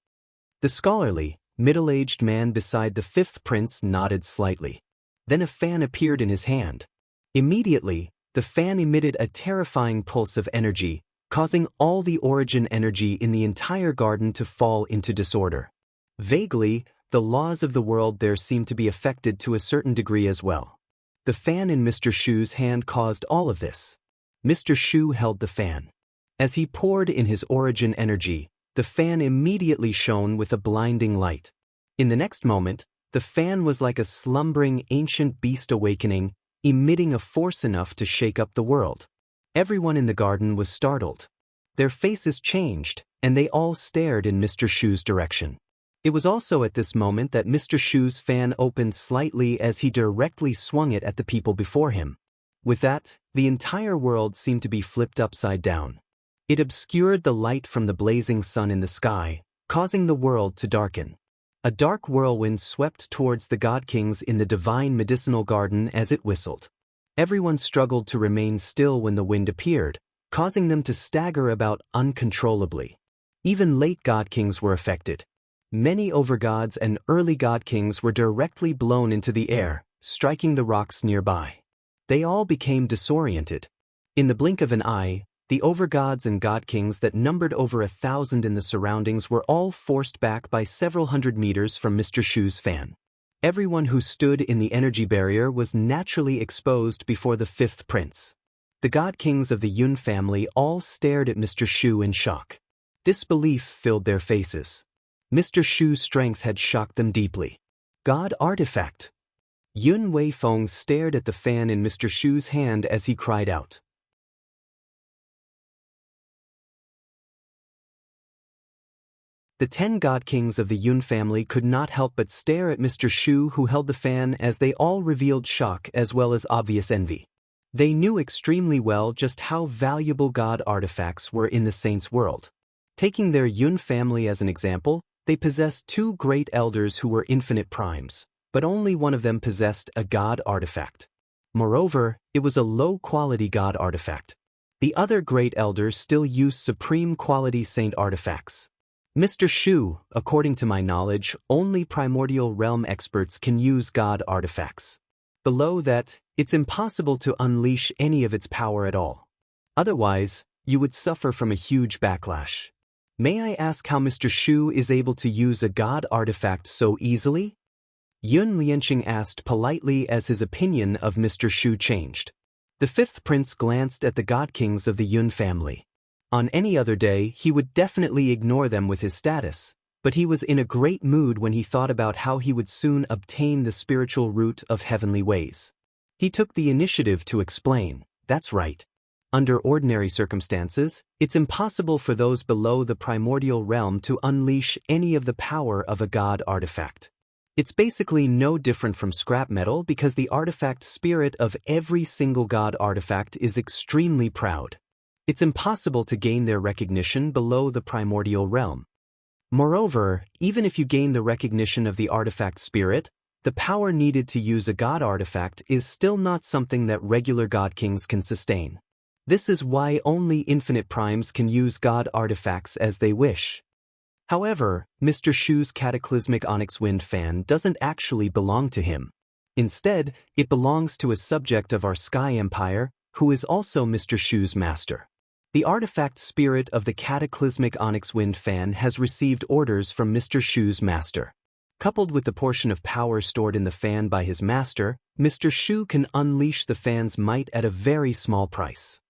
The scholarly, middle-aged man beside the 5th prince nodded slightly. Then a fan appeared in his hand. Immediately, the fan emitted a terrifying pulse of energy, causing all the origin energy in the entire garden to fall into disorder. Vaguely, the laws of the world there seemed to be affected to a certain degree as well. The fan in Mr. Shu's hand caused all of this. Mr. Shu held the fan. As he poured in his origin energy, the fan immediately shone with a blinding light. In the next moment, the fan was like a slumbering ancient beast awakening, emitting a force enough to shake up the world. Everyone in the garden was startled. Their faces changed, and they all stared in Mr. Shu's direction. It was also at this moment that Mr. Shu's fan opened slightly as he directly swung it at the people before him. With that, the entire world seemed to be flipped upside down. It obscured the light from the blazing sun in the sky, causing the world to darken. A dark whirlwind swept towards the God Kings in the divine medicinal garden as it whistled. Everyone struggled to remain still when the wind appeared, causing them to stagger about uncontrollably. Even late God Kings were affected. Many overgods and early God Kings were directly blown into the air, striking the rocks nearby. They all became disoriented. In the blink of an eye, the overgods and God Kings that numbered over 1,000 in the surroundings were all forced back by several hundred meters from Mr. Shu's fan. Everyone who stood in the energy barrier was naturally exposed before the 5th prince. The God Kings of the Yun family all stared at Mr. Shu in shock. Disbelief filled their faces. Mr. Shu's strength had shocked them deeply. God artifact. Yun Weifeng stared at the fan in Mr. Shu's hand as he cried out. The 10 God Kings of the Yun family could not help but stare at Mr. Shu, who held the fan, as they all revealed shock as well as obvious envy. They knew extremely well just how valuable God artifacts were in the saints' world. Taking their Yun family as an example, they possessed 2 great elders who were infinite primes, but only one of them possessed a God artifact. Moreover, it was a low-quality god artifact. The other great elders still use supreme-quality saint artifacts. Mr. Shu, according to my knowledge, only primordial realm experts can use god artifacts. Below that, it's impossible to unleash any of its power at all. Otherwise, you would suffer from a huge backlash. May I ask how Mr. Shu is able to use a god artifact so easily? Yun Lianqing asked politely as his opinion of Mr. Shu changed. The fifth prince glanced at the god kings of the Yun family. On any other day, he would definitely ignore them with his status, but he was in a great mood when he thought about how he would soon obtain the spiritual root of heavenly ways. He took the initiative to explain, that's right. Under ordinary circumstances, it's impossible for those below the primordial realm to unleash any of the power of a god artifact. It's basically no different from scrap metal because the artifact spirit of every single god artifact is extremely proud. It's impossible to gain their recognition below the primordial realm. Moreover, even if you gain the recognition of the artifact spirit, the power needed to use a god artifact is still not something that regular god kings can sustain. This is why only infinite primes can use god artifacts as they wish. However, Mr. Shu's cataclysmic onyx wind fan doesn't actually belong to him. Instead, it belongs to a subject of our Sky Empire, who is also Mr. Shu's master. The artifact spirit of the cataclysmic onyx wind fan has received orders from Mr. Shu's master. Coupled with the portion of power stored in the fan by his master, Mr. Shu can unleash the fan's might at a very small price.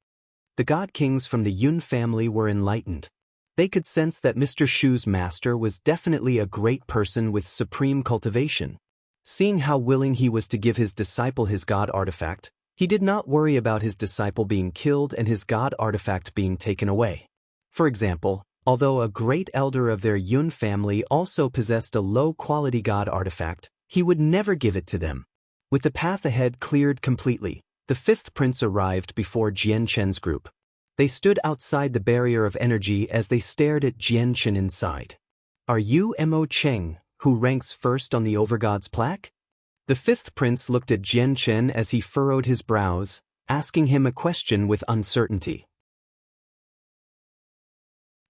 The god kings from the Yun family were enlightened. They could sense that Mr. Shu's master was definitely a great person with supreme cultivation. Seeing how willing he was to give his disciple his god artifact, he did not worry about his disciple being killed and his god artifact being taken away. For example, although a great elder of their Yun family also possessed a low-quality god artifact, he would never give it to them. With the path ahead cleared completely, the fifth prince arrived before Jian Chen's group. They stood outside the barrier of energy as they stared at Jian Chen inside. Are you Mo Cheng, who ranks first on the Overgod's plaque? The fifth prince looked at Jian Chen as he furrowed his brows, asking him a question with uncertainty.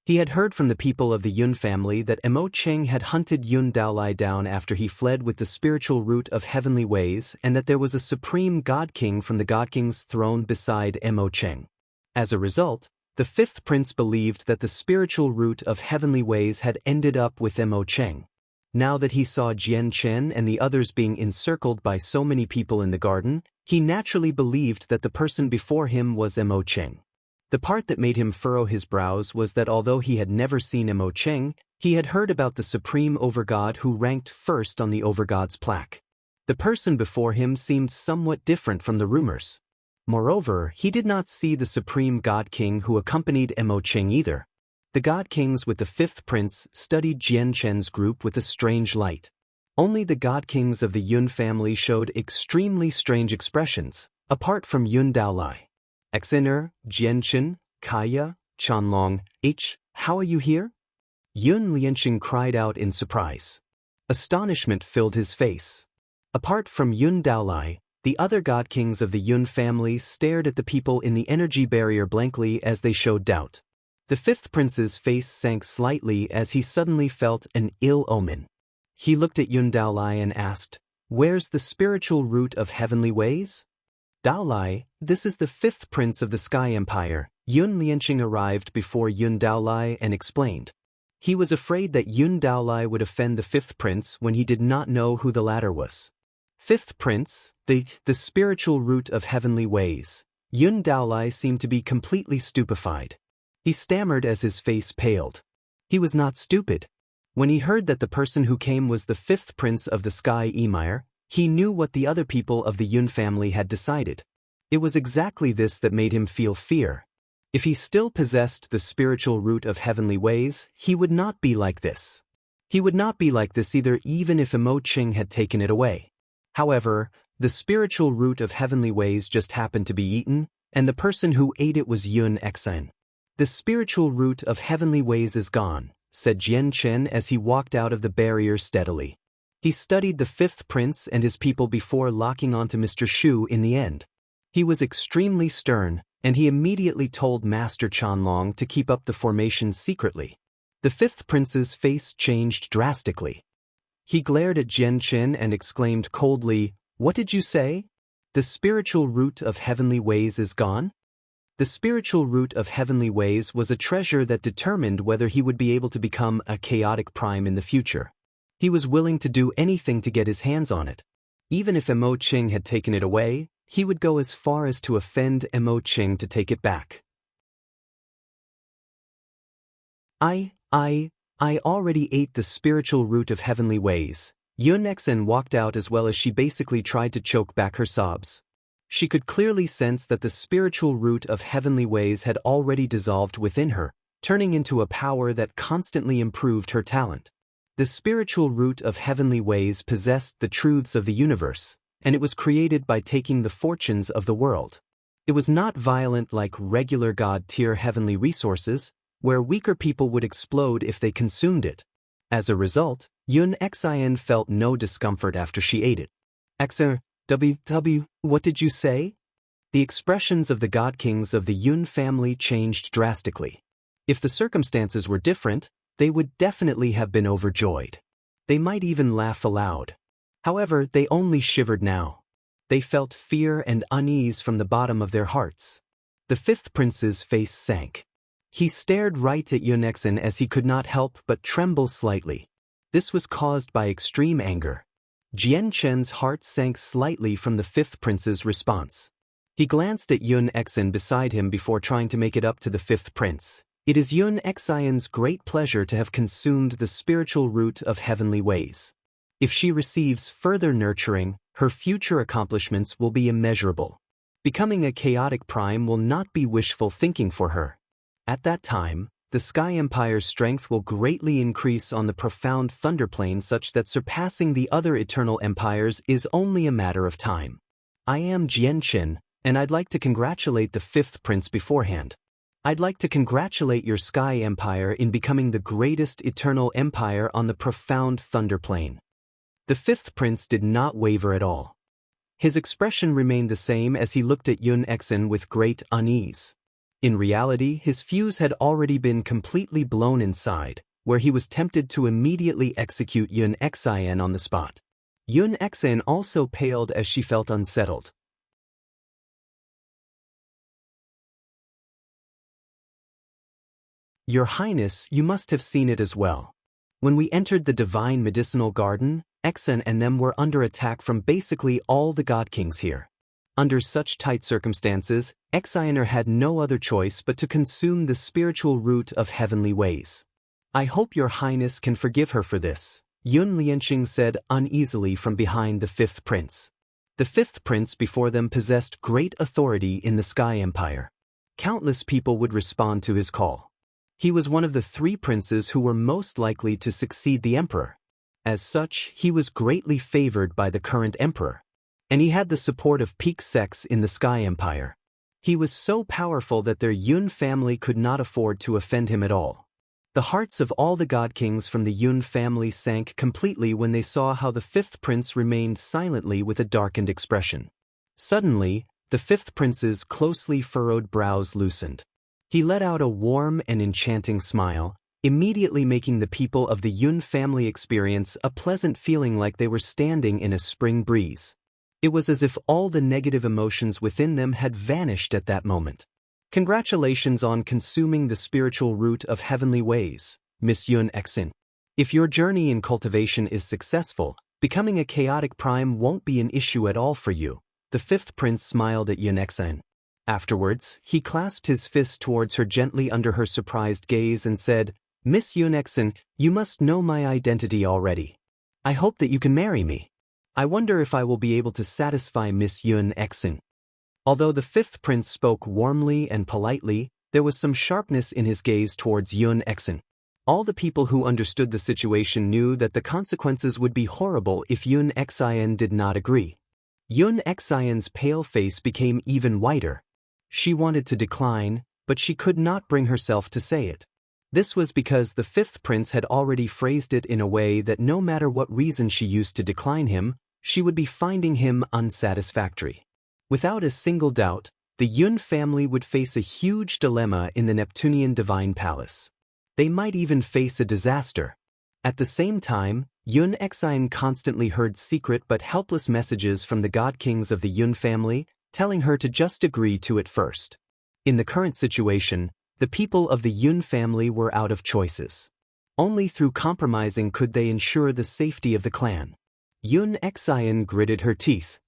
He had heard from the people of the Yun family that Mo Cheng had hunted Yun Daolai down after he fled with the spiritual root of heavenly ways and that there was a supreme god king from the god king's throne beside Mo Cheng. As a result, the fifth prince believed that the spiritual root of heavenly ways had ended up with Mo Cheng. Now that he saw Jian Chen and the others being encircled by so many people in the garden, he naturally believed that the person before him was Mo Cheng. The part that made him furrow his brows was that although he had never seen Mo Cheng, he had heard about the supreme overgod who ranked first on the overgod's plaque. The person before him seemed somewhat different from the rumors. Moreover, he did not see the supreme god king who accompanied Mo Cheng either. The god kings with the fifth prince studied Jian Chen's group with a strange light. Only the god kings of the Yun family showed extremely strange expressions, apart from Yun Daolai. Xener, Jian Chen, Kaya, Chanlong, how are you here? Yun Lianqing cried out in surprise. Astonishment filled his face. Apart from Yun Daolai, the other god kings of the Yun family stared at the people in the energy barrier blankly as they showed doubt. The fifth prince's face sank slightly as he suddenly felt an ill omen. He looked at Yun Daolai and asked, "Where's the spiritual root of heavenly ways?" Daolai, this is the fifth prince of the Sky Empire. Yun Lianqing arrived before Yun Daolai and explained. He was afraid that Yun Daolai would offend the fifth prince when he did not know who the latter was. Fifth prince, the spiritual root of heavenly ways. Yun Daolai seemed to be completely stupefied. He stammered as his face paled. He was not stupid. When he heard that the person who came was the fifth prince of the Sky Empire, he knew what the other people of the Yun family had decided. It was exactly this that made him feel fear. If he still possessed the spiritual root of heavenly ways, he would not be like this. He would not be like this either even if Mo Cheng had taken it away. However, the spiritual root of heavenly ways just happened to be eaten, and the person who ate it was Yun Xen. The spiritual root of heavenly ways is gone, said Jian Chen as he walked out of the barrier steadily. He studied the fifth prince and his people before locking onto Mr. Shu in the end. He was extremely stern, and he immediately told Master Chanlong to keep up the formation secretly. The fifth prince's face changed drastically. He glared at Jian Qin and exclaimed coldly, "What did you say? The spiritual root of heavenly ways is gone?" The spiritual root of heavenly ways was a treasure that determined whether he would be able to become a chaotic prime in the future. He was willing to do anything to get his hands on it. Even if Mo Qing had taken it away, he would go as far as to offend Mo Qing to take it back. I already ate the spiritual root of heavenly ways. Yun Exen walked out as well as she basically tried to choke back her sobs. She could clearly sense that the spiritual root of heavenly ways had already dissolved within her, turning into a power that constantly improved her talent. The spiritual root of heavenly ways possessed the truths of the universe, and it was created by taking the fortunes of the world. It was not violent like regular God-tier heavenly resources, where weaker people would explode if they consumed it. As a result, Yun Xin felt no discomfort after she ate it. What did you say? The expressions of the God Kings of the Yun family changed drastically. If the circumstances were different, they would definitely have been overjoyed. They might even laugh aloud. However, they only shivered now. They felt fear and unease from the bottom of their hearts. The fifth prince's face sank. He stared right at Yun Exen as he could not help but tremble slightly. This was caused by extreme anger. Jian Chen's heart sank slightly from the fifth prince's response. He glanced at Yun Exen beside him before trying to make it up to the fifth prince. It is Yun Xian's great pleasure to have consumed the spiritual root of heavenly ways. If she receives further nurturing, her future accomplishments will be immeasurable. Becoming a chaotic prime will not be wishful thinking for her. At that time, the Sky Empire's strength will greatly increase on the profound thunder plane such that surpassing the other eternal empires is only a matter of time. I am Jian Qin, and I'd like to congratulate the fifth prince beforehand. I'd like to congratulate your Sky Empire in becoming the greatest eternal empire on the profound thunder plane. The fifth prince did not waver at all. His expression remained the same as he looked at Yun Exen with great unease. In reality, his fuse had already been completely blown inside, where he was tempted to immediately execute Yun Xin on the spot. Yun Exen also paled as she felt unsettled. Your Highness, you must have seen it as well. When we entered the divine medicinal garden, Exen and them were under attack from basically all the God Kings here. Under such tight circumstances, Xiner had no other choice but to consume the spiritual root of heavenly ways. I hope your Highness can forgive her for this, Yun Lianqing said uneasily from behind the fifth prince. The fifth prince before them possessed great authority in the Sky Empire. Countless people would respond to his call. He was one of the three princes who were most likely to succeed the emperor. As such, he was greatly favored by the current emperor. And he had the support of peak sects in the Sky Empire. He was so powerful that their Yun family could not afford to offend him at all. The hearts of all the God Kings from the Yun family sank completely when they saw how the fifth prince remained silently with a darkened expression. Suddenly, the fifth prince's closely furrowed brows loosened. He let out a warm and enchanting smile, immediately making the people of the Yun family experience a pleasant feeling like they were standing in a spring breeze. It was as if all the negative emotions within them had vanished at that moment. Congratulations on consuming the spiritual root of heavenly ways, Miss Yun Exen. If your journey in cultivation is successful, becoming a chaotic prime won't be an issue at all for you. The fifth prince smiled at Yun Exen. Afterwards, he clasped his fist towards her gently under her surprised gaze and said, Miss Yun Exen, you must know my identity already. I hope that you can marry me. I wonder if I will be able to satisfy Miss Yun Exen. Although the fifth prince spoke warmly and politely, there was some sharpness in his gaze towards Yun Exen. All the people who understood the situation knew that the consequences would be horrible if Yun Xin did not agree. Yun Xin's pale face became even whiter. She wanted to decline, but she could not bring herself to say it. This was because the fifth prince had already phrased it in a way that no matter what reason she used to decline him, she would be finding him unsatisfactory. Without a single doubt, the Yun family would face a huge dilemma in the Neptunian divine palace. They might even face a disaster. At the same time, Yun Exine constantly heard secret but helpless messages from the god kings of the Yun family, telling her to just agree to it first. In the current situation, the people of the Yun family were out of choices. Only through compromising could they ensure the safety of the clan. Yun Exine gritted her teeth.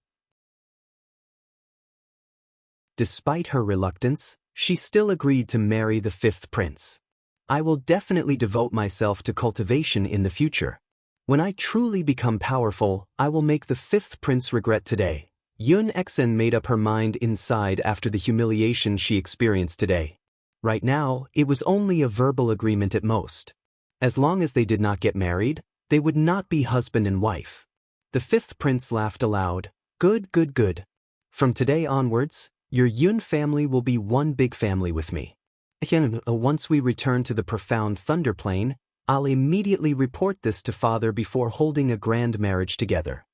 Despite her reluctance, she still agreed to marry the fifth prince. I will definitely devote myself to cultivation in the future. When I truly become powerful, I will make the fifth prince regret today. Yun Exen made up her mind inside after the humiliation she experienced today. Right now, it was only a verbal agreement at most. As long as they did not get married, they would not be husband and wife. The fifth prince laughed aloud. Good, good, good. From today onwards, your Yun family will be one big family with me. Once we return to the profound thunder plane, I'll immediately report this to father before holding a grand marriage together.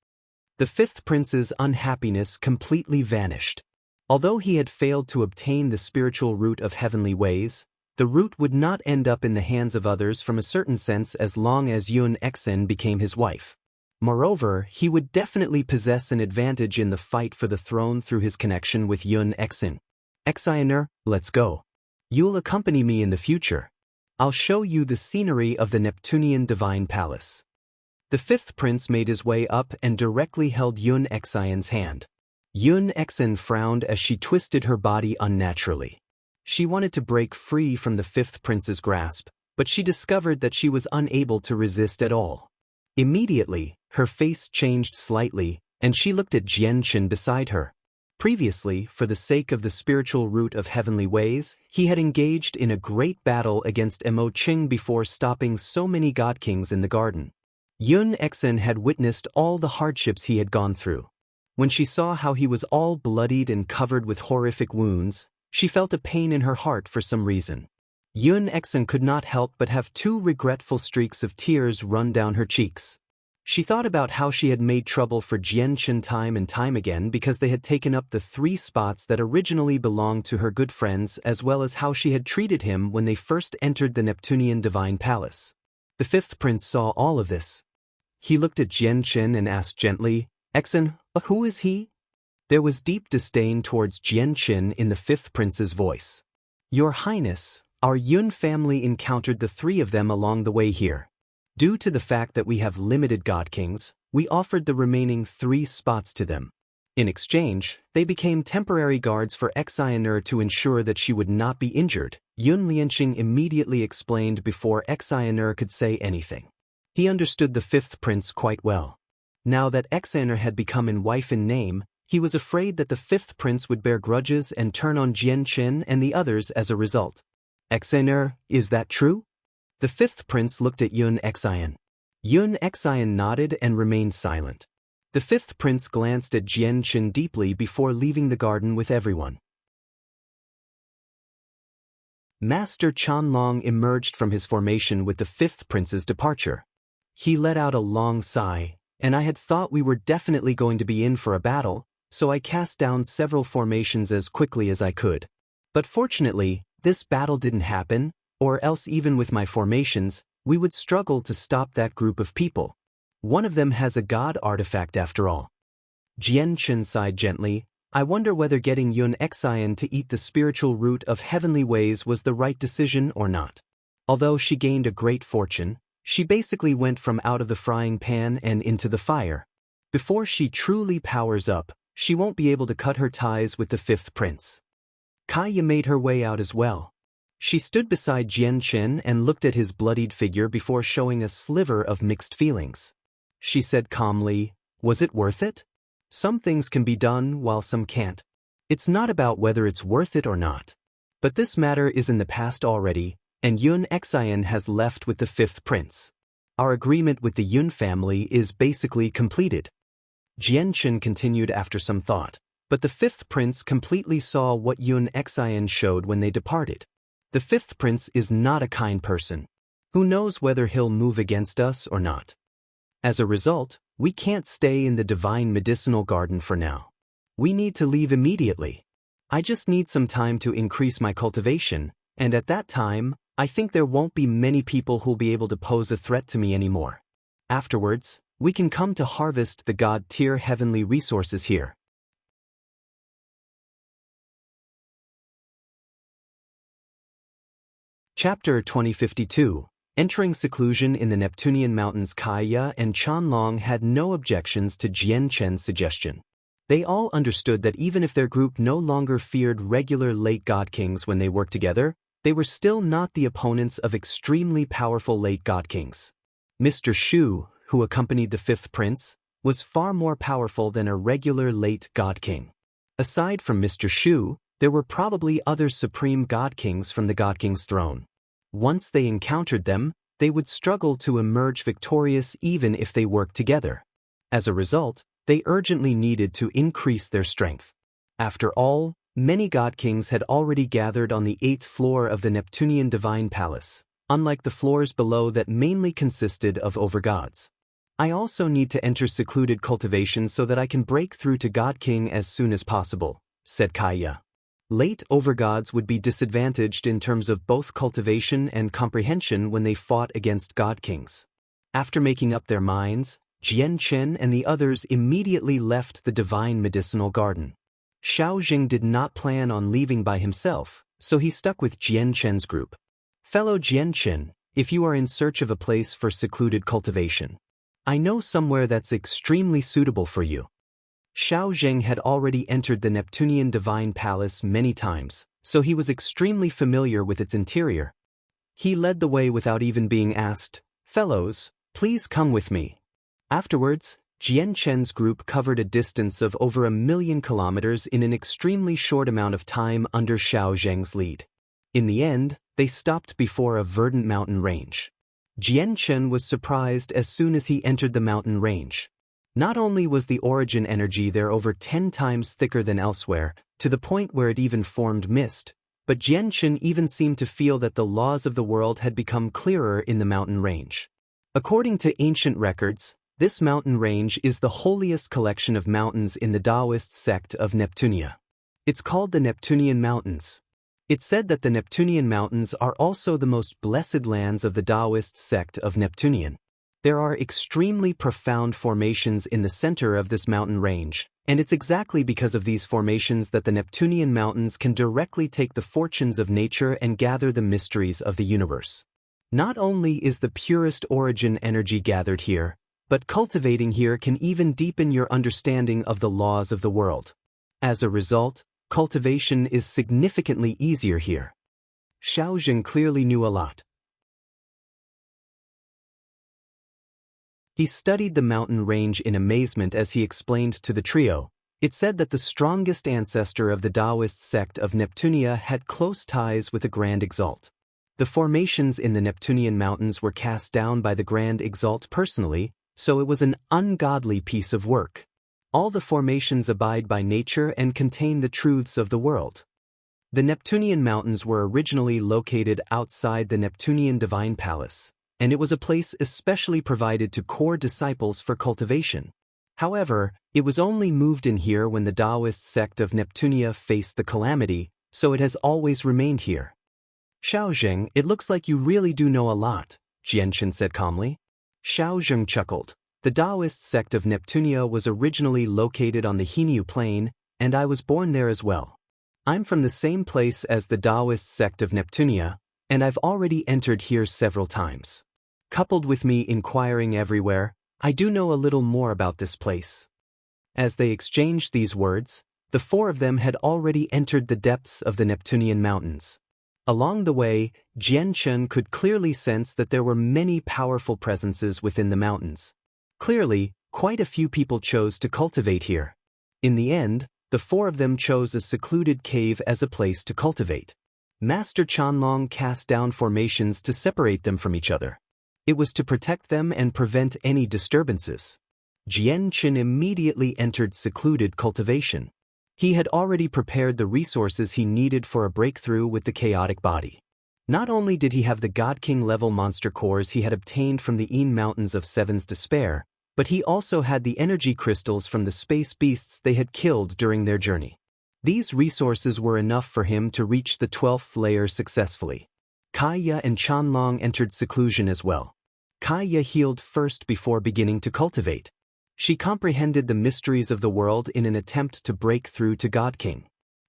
The fifth prince's unhappiness completely vanished. Although he had failed to obtain the spiritual root of heavenly ways, the root would not end up in the hands of others from a certain sense as long as Yun Exen became his wife. Moreover, he would definitely possess an advantage in the fight for the throne through his connection with Yun Exen. Exiner, let's go. You'll accompany me in the future. I'll show you the scenery of the Neptunian divine palace. The fifth prince made his way up and directly held Yun Exion's hand. Yun Exen frowned as she twisted her body unnaturally. She wanted to break free from the fifth prince's grasp, but she discovered that she was unable to resist at all. Immediately, her face changed slightly, and she looked at Jianchen beside her. Previously, for the sake of the spiritual root of heavenly ways, he had engaged in a great battle against Mo Qing before stopping so many god kings in the garden. Yun Exen had witnessed all the hardships he had gone through. When she saw how he was all bloodied and covered with horrific wounds, she felt a pain in her heart for some reason. Yun Exen could not help but have two regretful streaks of tears run down her cheeks. She thought about how she had made trouble for Jianchen time and time again because they had taken up the 3 spots that originally belonged to her good friends, as well as how she had treated him when they first entered the Neptunian divine palace. The fifth prince saw all of this. He looked at Jianchen and asked gently, Exen, who is he? There was deep disdain towards Jianchen in the fifth prince's voice. Your Highness, our Yun family encountered the 3 of them along the way here. Due to the fact that we have limited god kings, we offered the remaining 3 spots to them. In exchange, they became temporary guards for Exiner to ensure that she would not be injured. Yun Lianqing immediately explained before Exiner could say anything. He understood the fifth prince quite well. Now that Exiner had become in wife in name, he was afraid that the fifth prince would bear grudges and turn on Jianchen and the others as a result. Exiner, is that true? The fifth prince looked at Yun Exien. Yun Exien nodded and remained silent. The fifth prince glanced at Jianchen deeply before leaving the garden with everyone. Master Chanlong emerged from his formation with the fifth prince's departure. He let out a long sigh, and I had thought we were definitely going to be in for a battle, so I cast down several formations as quickly as I could. But fortunately, this battle didn't happen, or else even with my formations, we would struggle to stop that group of people. One of them has a god artifact after all. Jianchen sighed gently. I wonder whether getting Yun Exien to eat the spiritual root of heavenly ways was the right decision or not. Although she gained a great fortune, she basically went from out of the frying pan and into the fire. Before she truly powers up, she won't be able to cut her ties with the fifth prince. Kaya made her way out as well. She stood beside Jianchen and looked at his bloodied figure before showing a sliver of mixed feelings. She said calmly, was it worth it? Some things can be done while some can't. It's not about whether it's worth it or not. But this matter is in the past already, and Yun Exien has left with the fifth prince. Our agreement with the Yun family is basically completed. Jianchen continued after some thought, but the fifth prince completely saw what Yun Exien showed when they departed. The fifth prince is not a kind person. Who knows whether he'll move against us or not? As a result, we can't stay in the divine medicinal garden for now. We need to leave immediately. I just need some time to increase my cultivation, and at that time, I think there won't be many people who'll be able to pose a threat to me anymore. Afterwards, we can come to harvest the god-tier heavenly resources here. Chapter 2052. Entering seclusion in the Neptunian mountains. Kaya and Chanlong had no objections to Jian Chen's suggestion. They all understood that even if their group no longer feared regular late god kings when they worked together, they were still not the opponents of extremely powerful late god kings. Mr. Shu, who accompanied the fifth prince, was far more powerful than a regular late god king. Aside from Mr. Shu, there were probably other supreme god kings from the god king's throne. Once they encountered them, they would struggle to emerge victorious even if they worked together. As a result, they urgently needed to increase their strength. After all, many god kings had already gathered on the 8th floor of the Neptunian divine palace, unlike the floors below that mainly consisted of overgods. I also need to enter secluded cultivation so that I can break through to God King as soon as possible, said Kaya. Late overgods would be disadvantaged in terms of both cultivation and comprehension when they fought against god kings. After making up their minds, Jian Chen and the others immediately left the divine medicinal garden. Xiao Jing did not plan on leaving by himself, so he stuck with Jian Chen's group. Fellow Jian Chen, if you are in search of a place for secluded cultivation, I know somewhere that's extremely suitable for you. Xiao Zheng had already entered the Neptunian divine palace many times, so he was extremely familiar with its interior. He led the way without even being asked, "Fellows, please come with me." Afterwards, Jian Chen's group covered a distance of over 1,000,000 kilometers in an extremely short amount of time under Xiao Zheng's lead. In the end, they stopped before a verdant mountain range. Jian Chen was surprised as soon as he entered the mountain range. Not only was the origin energy there over 10 times thicker than elsewhere, to the point where it even formed mist, but Jian Chen even seemed to feel that the laws of the world had become clearer in the mountain range. According to ancient records, this mountain range is the holiest collection of mountains in the Taoist sect of Neptunia. It's called the Neptunian Mountains. It's said that the Neptunian Mountains are also the most blessed lands of the Taoist sect of Neptunian. There are extremely profound formations in the center of this mountain range, and it's exactly because of these formations that the Neptunian Mountains can directly take the fortunes of nature and gather the mysteries of the universe. Not only is the purest origin energy gathered here, but cultivating here can even deepen your understanding of the laws of the world. As a result, cultivation is significantly easier here. Xiao Zheng clearly knew a lot. He studied the mountain range in amazement as he explained to the trio. It said that the strongest ancestor of the Taoist sect of Neptunia had close ties with the Grand Exalt. The formations in the Neptunian mountains were cast down by the Grand Exalt personally, so it was an ungodly piece of work. All the formations abide by nature and contain the truths of the world. The Neptunian mountains were originally located outside the Neptunian divine palace, and it was a place especially provided to core disciples for cultivation. However, it was only moved in here when the Taoist sect of Neptunia faced the calamity, so it has always remained here. Xiao Zheng, it looks like you really do know a lot, Jian Chen said calmly. Xiao Zheng chuckled. The Taoist sect of Neptunia was originally located on the Hinyu plain, and I was born there as well. I'm from the same place as the Taoist sect of Neptunia, and I've already entered here several times. Coupled with me inquiring everywhere, I do know a little more about this place. As they exchanged these words, the four of them had already entered the depths of the Neptunian mountains. Along the way, Jian Chen could clearly sense that there were many powerful presences within the mountains. Clearly, quite a few people chose to cultivate here. In the end, the four of them chose a secluded cave as a place to cultivate. Master Chanlong cast down formations to separate them from each other. It was to protect them and prevent any disturbances. Jian Chen immediately entered secluded cultivation. He had already prepared the resources he needed for a breakthrough with the chaotic body. Not only did he have the God King level monster cores he had obtained from the Een Mountains of Seven's Despair, but he also had the energy crystals from the space beasts they had killed during their journey. These resources were enough for him to reach the 12th layer successfully. Kaya and Chanlong entered seclusion as well. Kaya healed first before beginning to cultivate. She comprehended the mysteries of the world in an attempt to break through to God King.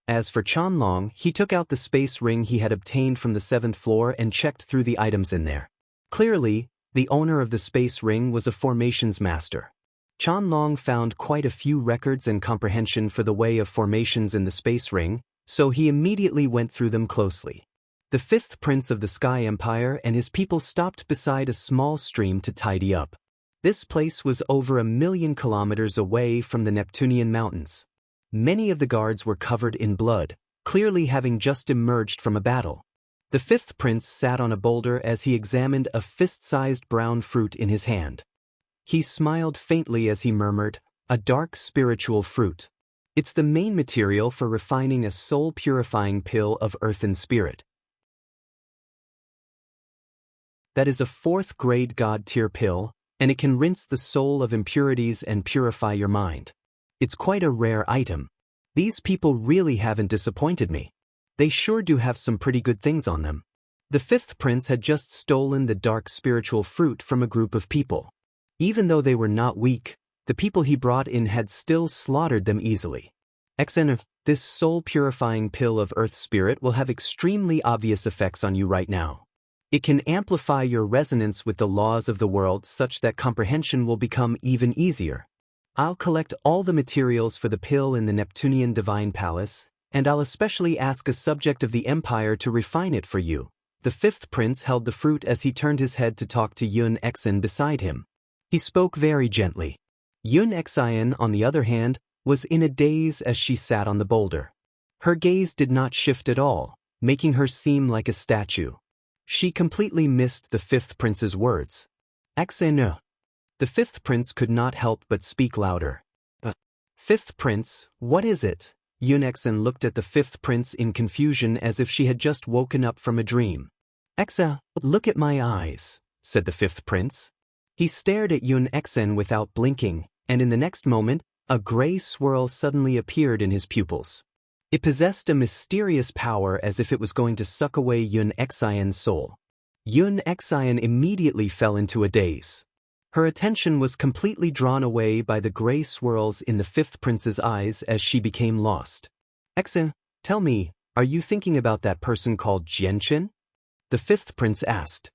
As for Chanlong, he took out the space ring he had obtained from the 7th floor and checked through the items in there. Clearly, the owner of the space ring was a formations master. Chanlong found quite a few records and comprehension for the way of formations in the space ring, so he immediately went through them closely. The 5th prince of the Sky Empire and his people stopped beside a small stream to tidy up. This place was over 1,000,000 kilometers away from the Neptunian mountains. Many of the guards were covered in blood, clearly having just emerged from a battle. The 5th prince sat on a boulder as he examined a fist-sized brown fruit in his hand. He smiled faintly as he murmured, "A dark spiritual fruit. It's the main material for refining a soul-purifying pill of earth and spirit. That is a 4th-grade God-tier pill, and it can rinse the soul of impurities and purify your mind. It's quite a rare item. These people really haven't disappointed me. They sure do have some pretty good things on them." The 5th prince had just stolen the dark spiritual fruit from a group of people. Even though they were not weak, the people he brought in had still slaughtered them easily. "XN, this soul-purifying pill of earth spirit will have extremely obvious effects on you right now. It can amplify your resonance with the laws of the world such that comprehension will become even easier. I'll collect all the materials for the pill in the Neptunian Divine Palace, and I'll especially ask a subject of the Empire to refine it for you." The 5th prince held the fruit as he turned his head to talk to Yun Exin beside him. He spoke very gently. Yun Exin, on the other hand, was in a daze as she sat on the boulder. Her gaze did not shift at all, making her seem like a statue. She completely missed the 5th prince's words. "Exin." The 5th prince could not help but speak louder. "5th prince, what is it?" Yun Exin looked at the 5th prince in confusion as if she had just woken up from a dream. "Exa, look at my eyes," said the 5th prince. He stared at Yun Exin without blinking, and in the next moment, a gray swirl suddenly appeared in his pupils. It possessed a mysterious power as if it was going to suck away Yun Exin's soul. Yun Exin immediately fell into a daze. Her attention was completely drawn away by the gray swirls in the 5th prince's eyes as she became lost. "Exin, tell me, are you thinking about that person called Jianchen?" the 5th prince asked.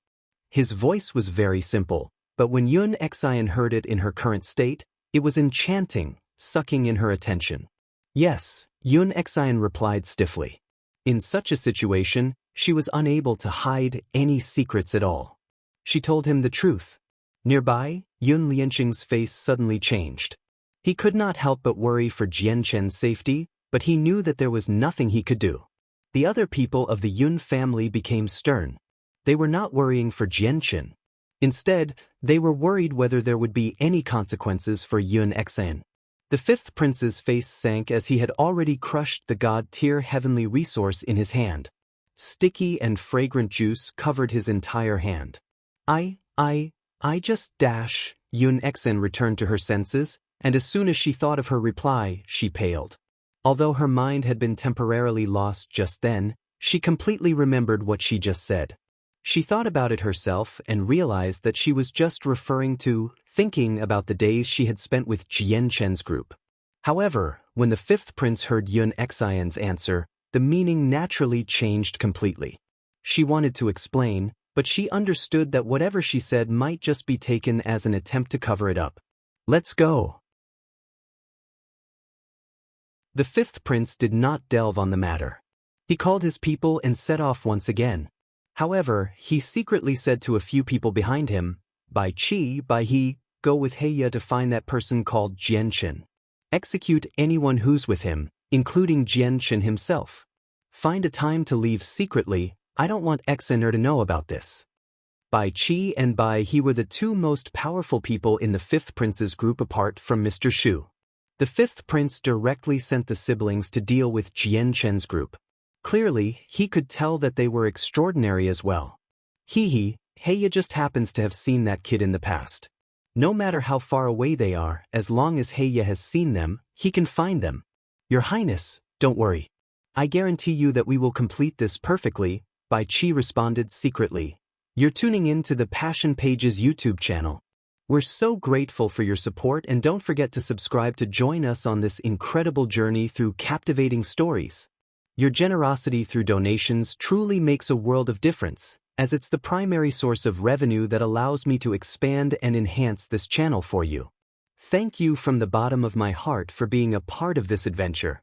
His voice was very simple, but when Yun Exin heard it in her current state, it was enchanting, sucking in her attention. "Yes," Yun Exin replied stiffly. In such a situation, she was unable to hide any secrets at all. She told him the truth. Nearby, Yun Lianqing's face suddenly changed. He could not help but worry for Jianchen's safety, but he knew that there was nothing he could do. The other people of the Yun family became stern. They were not worrying for Jianchen. Instead, they were worried whether there would be any consequences for Yun Exin. The 5th prince's face sank as he had already crushed the god-tier heavenly resource in his hand. Sticky and fragrant juice covered his entire hand. I just dash," Yun Exin returned to her senses, and as soon as she thought of her reply, she paled. Although her mind had been temporarily lost just then, she completely remembered what she just said. She thought about it herself and realized that she was just thinking about the days she had spent with Jianchen's group. However, when the 5th prince heard Yun Exin's answer, the meaning naturally changed completely. She wanted to explain, but she understood that whatever she said might just be taken as an attempt to cover it up. "Let's go." The 5th prince did not delve on the matter. He called his people and set off once again. However, he secretly said to a few people behind him, by he, "Go with Heya to find that person called Jianchen. Execute anyone who's with him, including Jianchen himself. Find a time to leave secretly. I don't want Exiner to know about this." Bai Qi and Bai He were the two most powerful people in the 5th prince's group apart from Mr. Shu. The 5th prince directly sent the siblings to deal with Jianchen's group. Clearly, he could tell that they were extraordinary as well. Hee, Heya just happens to have seen that kid in the past. No matter how far away they are, as long as Heya has seen them, he can find them. Your Highness, don't worry. I guarantee you that we will complete this perfectly, Bai Qi responded secretly. You're tuning in to the Passion Pages YouTube channel. We're so grateful for your support, and don't forget to subscribe to join us on this incredible journey through captivating stories. Your generosity through donations truly makes a world of difference, as it's the primary source of revenue that allows me to expand and enhance this channel for you. Thank you from the bottom of my heart for being a part of this adventure.